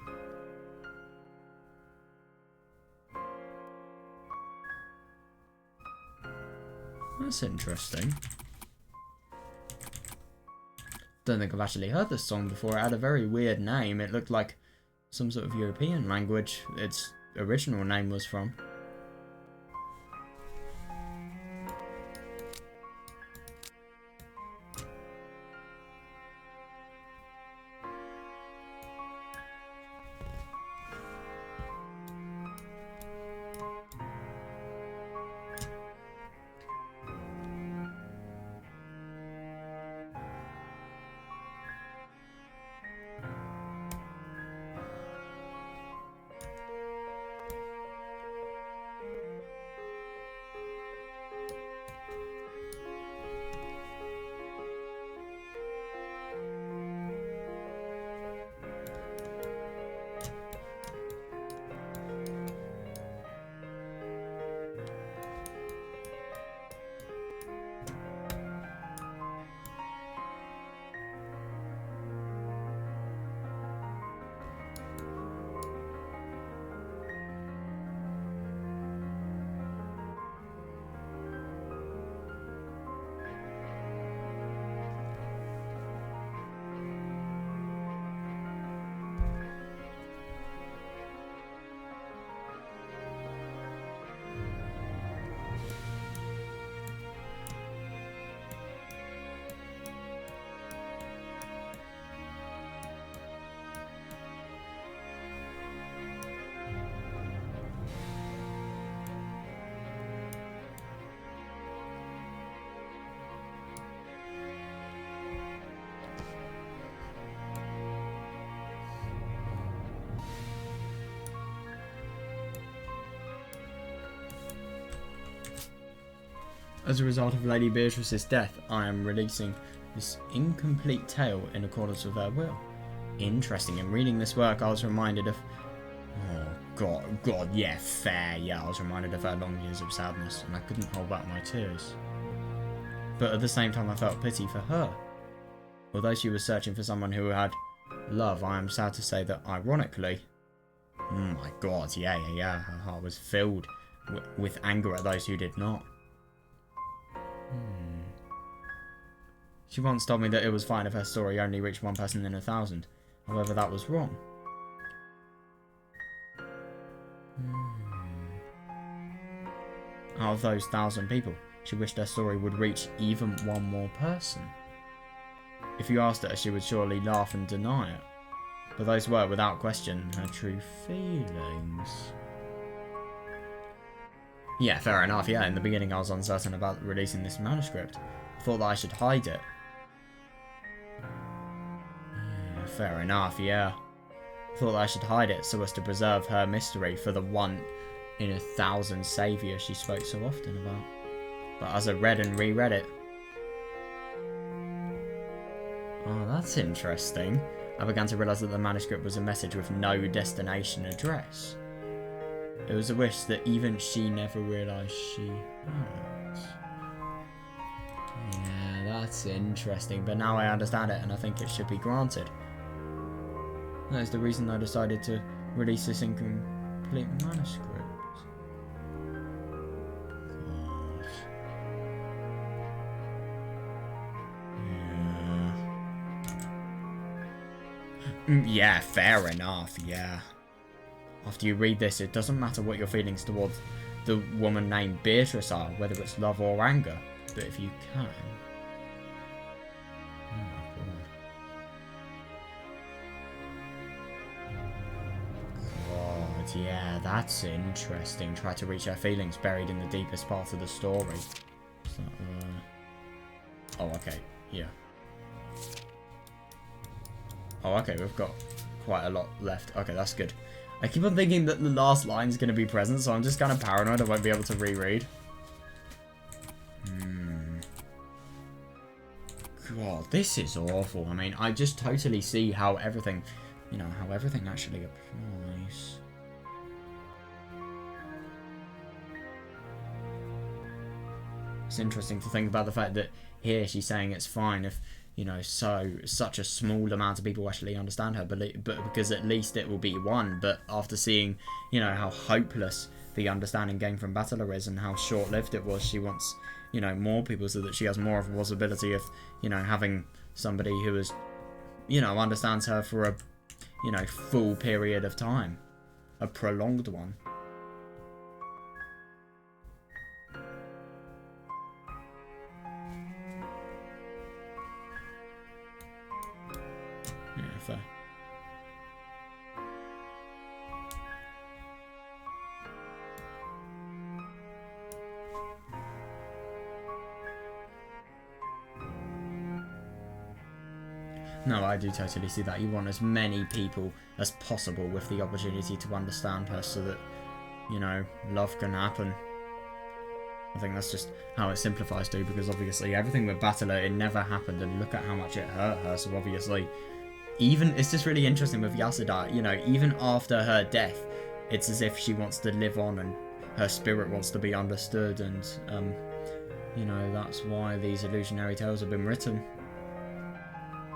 That's interesting. Don't think I've actually heard this song before. It had a very weird name. It looked like some sort of European language its original name was from. As a result of Lady Beatrice's death, I am releasing this incomplete tale in accordance with her will. Interesting. In reading this work, I was reminded of... Oh, God, yeah, fair, yeah. I was reminded of her long years of sadness, and I couldn't hold back my tears. But at the same time, I felt pity for her. Although she was searching for someone who had love, I am sad to say that, ironically... Oh my God, yeah, her heart was filled with anger at those who did not. She once told me that it was fine if her story only reached one person in 1,000. However, that was wrong. Out of those 1,000 people, she wished her story would reach even one more person. If you asked her, she would surely laugh and deny it. But those were, without question, her true feelings. Yeah, fair enough, yeah. In the beginning I was uncertain about releasing this manuscript. I thought that I should hide it. Yeah, fair enough, yeah. I thought that I should hide it so as to preserve her mystery for the one in 1,000 saviour she spoke so often about. But as I read and reread it... Oh, that's interesting. I began to realise that the manuscript was a message with no destination address. It was a wish that even she never realised she had. Yeah, that's interesting, but now I understand it and I think it should be granted. That is the reason I decided to release this incomplete manuscript. Yeah, fair enough, yeah. After you read this, it doesn't matter what your feelings towards the woman named Beatrice are, whether it's love or anger. But if you can... Oh my God. God, yeah, that's interesting. Try to reach her feelings buried in the deepest part of the story. So, oh, okay, yeah. Oh, okay, we've got quite a lot left. Okay, that's good. I keep on thinking that the last line's going to be present, so I'm just kind of paranoid I won't be able to reread. God, this is awful. I mean, I just totally see how everything, you know, how everything actually applies. It's interesting to think about the fact that here she's saying it's fine if, you know, such a small amount of people actually understand her, but because at least it will be one. But after seeing, you know, how hopeless the understanding gained from Battler is and how short-lived it was, she wants, you know, more people so that she has more of a possibility of, you know, having somebody who is, you know, understands her for a, you know, full period of time, a prolonged one. Yeah, fair. No, I do totally see that. You want as many people as possible with the opportunity to understand her so that, you know, love can happen. I think that's just how it simplifies too, because obviously everything with Battler, it never happened, and look at how much it hurt her, so obviously, even, it's just really interesting with Yasuda, you know, even after her death, it's as if she wants to live on and her spirit wants to be understood, and, you know, that's why these illusionary tales have been written.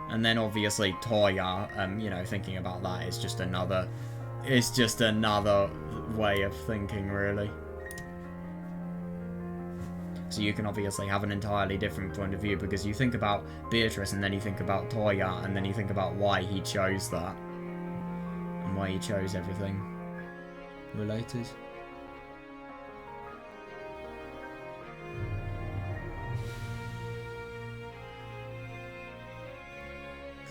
And then obviously Toya, you know, thinking about that is just another, it's just another way of thinking, really. So you can obviously have an entirely different point of view, because you think about Beatrice and then you think about Toya and then you think about why he chose that. And why he chose everything related.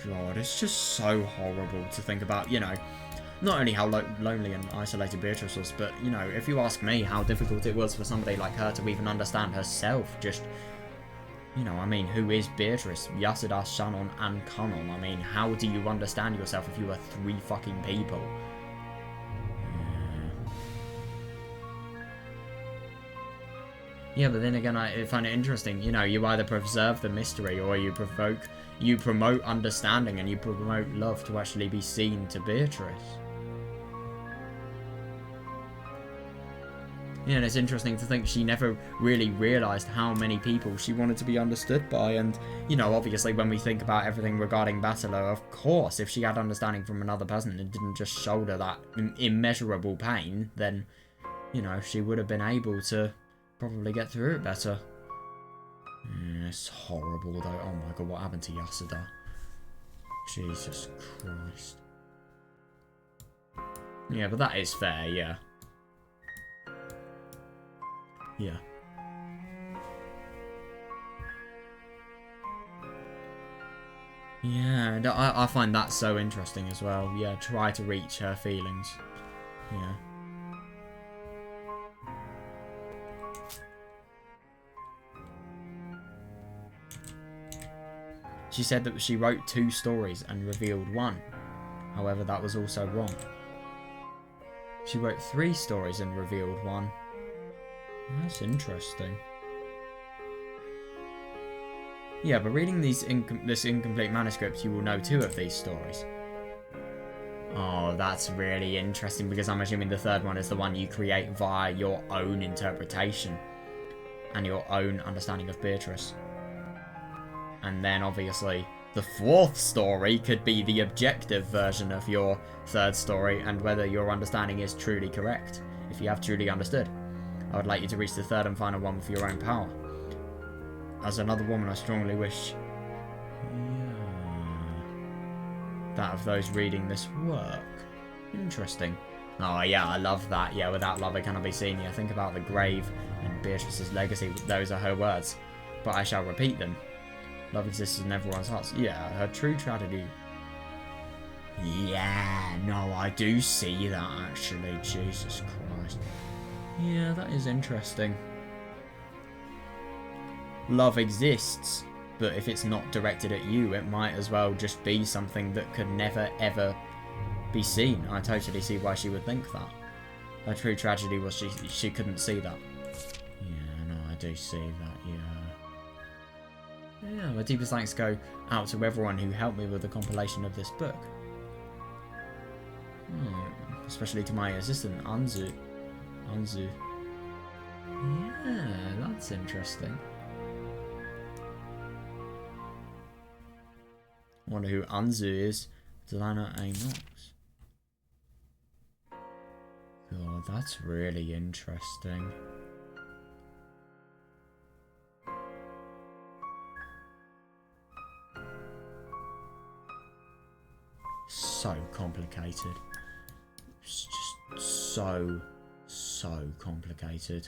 God, it's just so horrible to think about, you know, not only how lonely and isolated Beatrice was, but, you know, if you ask me how difficult it was for somebody like her to even understand herself, just, you know, I mean, who is Beatrice? Yasuda, Shannon, and Kanon. I mean, how do you understand yourself if you are 3 fucking people? Yeah, but then again, I find it interesting. You know, you either preserve the mystery or you promote understanding and you promote love to actually be seen to Beatrice. Yeah, and it's interesting to think she never really realised how many people she wanted to be understood by. And, you know, obviously when we think about everything regarding Batello, of course, if she had understanding from another person and didn't just shoulder that immeasurable pain, then, you know, she would have been able to probably get through it better. It's horrible though. Oh my god, what happened to Yasuda? Jesus Christ. Yeah, but that is fair, yeah. Yeah. Yeah, and I find that so interesting as well. Yeah, try to reach her feelings. Yeah. She said that she wrote 2 stories and revealed 1. However, that was also wrong. She wrote 3 stories and revealed 1. That's interesting. Yeah, but reading this incomplete manuscript, you will know 2 of these stories. Oh, that's really interesting, because I'm assuming the 3rd one is the one you create via your own interpretation and your own understanding of Beatrice. And then, obviously, the 4th story could be the objective version of your 3rd story, and whether your understanding is truly correct, if you have truly understood. I would like you to reach the 3rd and final one with your own power. As another woman, I strongly wish... that of those reading this work. Interesting. Oh yeah, I love that. Yeah, without love it cannot be seen. Yeah, think about the grave and Beatrice's legacy. Those are her words. But I shall repeat them. Love exists in everyone's hearts. Yeah, her true tragedy. Yeah, no, I do see that actually. Jesus Christ. Yeah, that is interesting. Love exists, but if it's not directed at you, it might as well just be something that could never ever be seen. I totally see why she would think that. Her true tragedy was she couldn't see that. Yeah, no, I do see that, yeah. Yeah, my deepest thanks go out to everyone who helped me with the compilation of this book. Especially to my assistant, Anzu. Yeah, that's interesting. Wonder who Anzu is. Delana A. Knox. God, that's really interesting. So complicated. It's just so complicated.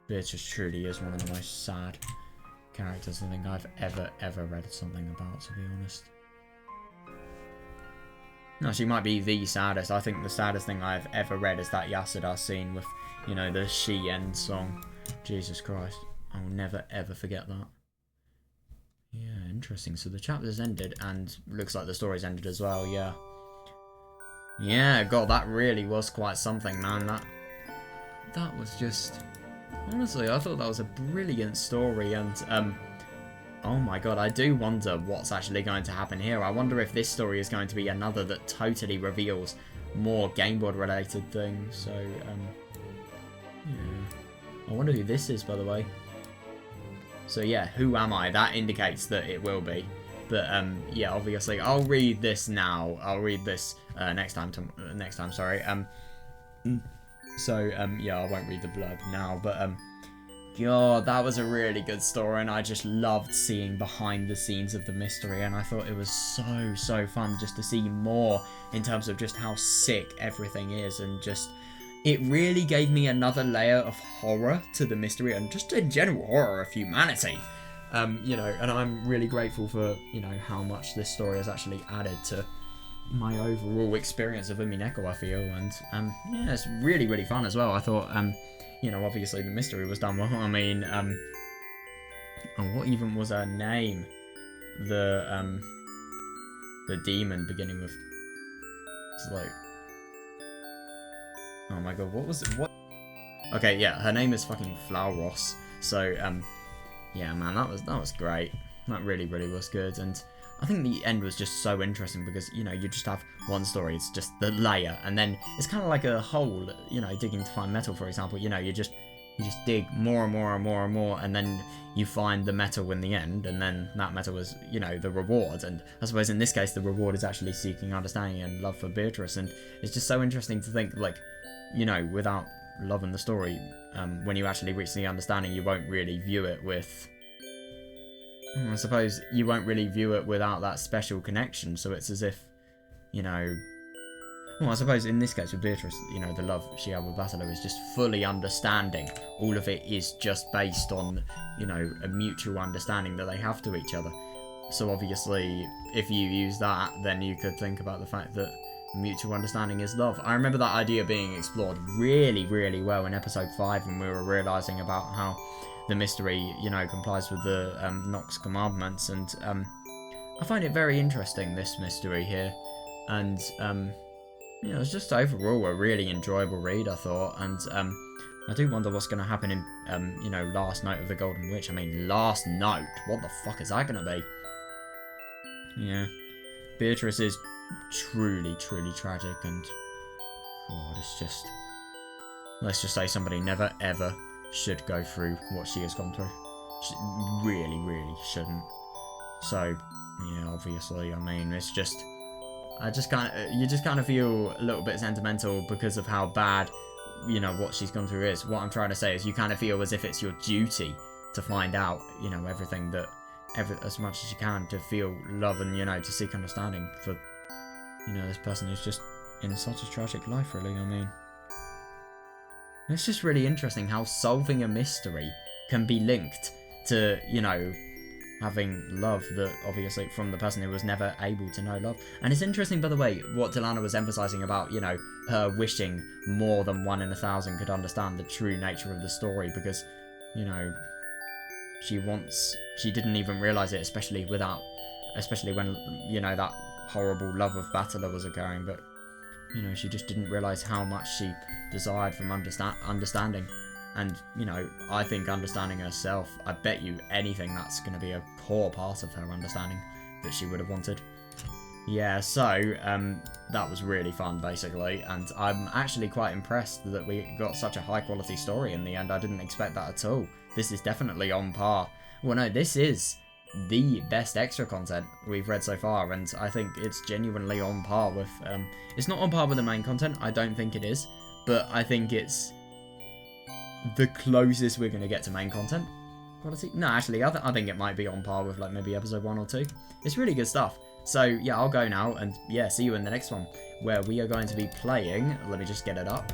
Beatrice truly is one of the most sad characters I think I've ever read something about, to be honest. No, she might be the saddest. I think the saddest thing I've ever read is that Yasuda scene with, you know, the She End song. Jesus Christ. I will never ever forget that. Yeah, interesting. So the chapter's ended, and looks like the story's ended as well, yeah. Yeah, God, that really was quite something, man. That was just... Honestly, I thought that was a brilliant story, and, oh my god, I do wonder what's actually going to happen here. I wonder if this story is going to be another that totally reveals more Game Board related things, so, yeah. I wonder who this is, by the way. So yeah, who am I? That indicates that it will be. But yeah, obviously, I'll read this now. I'll read this next time. Sorry. So yeah, I won't read the blurb now. But God, that was a really good story, and I just loved seeing behind the scenes of the mystery. And I thought it was so fun just to see more in terms of just how sick everything is, and just. It really gave me another layer of horror to the mystery, and just in general horror of humanity. You know, and I'm really grateful for, you know, how much this story has actually added to my overall experience of Umineko, I feel, and yeah, it's really fun as well. I thought, you know, obviously the mystery was done well. I mean, oh, what even was her name? The demon beginning with, it's like, oh my god, what was it? What? Okay, yeah, her name is fucking Flauros. So, yeah, man, that was great. That really, really was good. And I think the end was just so interesting because, you know, you just have one story, it's just the layer, and then it's kind of like a hole, you know, digging to find metal, for example. You know, you just dig more and more and more and more, and then you find the metal in the end, and then that metal is, you know, the reward. And I suppose in this case, the reward is actually seeking understanding and love for Beatrice. And it's just so interesting to think, like, you know, without love in the story, when you actually reach the understanding, you won't really view it with... I suppose you won't really view it without that special connection, so it's as if, you know... Well, I suppose in this case with Beatrice, you know, the love she had with Battler is just fully understanding. All of it is just based on, you know, a mutual understanding that they have to each other. So obviously, if you use that, then you could think about the fact that mutual understanding is love. I remember that idea being explored really, really well in episode 5 when we were realising about how the mystery, you know, complies with the Nox commandments, and I find it very interesting, this mystery here, and you know, it's just overall a really enjoyable read, I thought, and I do wonder what's going to happen in, you know, Last Note of the Golden Witch. I mean, Last Note, what the fuck is that going to be? Yeah, Beatrice is truly, truly tragic, and God, it's just, let's just say somebody never ever should go through what she has gone through. She really, really shouldn't. So, yeah, obviously, I mean, it's just, you just kind of feel a little bit sentimental because of how bad, you know, what she's gone through is. What I'm trying to say is you kind of feel as if it's your duty to find out, you know, everything that, as much as you can, to feel love and, you know, to seek understanding for, you know, this person who's just in such a tragic life, really. I mean, it's just really interesting how solving a mystery can be linked to, you know, having love that obviously from the person who was never able to know love. And it's interesting, by the way, what Delana was emphasizing about, you know, her wishing more than 1 in 1,000 could understand the true nature of the story, because, you know, she didn't even realize it, especially when, you know, that horrible love of Battler was occurring, but, you know, she just didn't realize how much she desired from understanding. And, you know, I think understanding herself, I bet you anything that's going to be a core part of her understanding that she would have wanted. Yeah, so, that was really fun, basically, and I'm actually quite impressed that we got such a high-quality story in the end. I didn't expect that at all. This is definitely on par. Well, no, this is the best extra content we've read so far, and I think it's genuinely on par with, it's not on par with the main content, I don't think it is, but I think it's the closest we're going to get to main content quality. No, actually, I think it might be on par with, like, maybe episode 1 or 2. It's really good stuff. So, yeah, I'll go now, and, yeah, see you in the next one, where we are going to be playing, let me just get it up,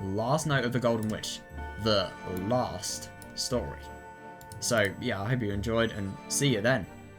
Last Note of the Golden Witch, the last story. So, yeah, I hope you enjoyed, and see you then.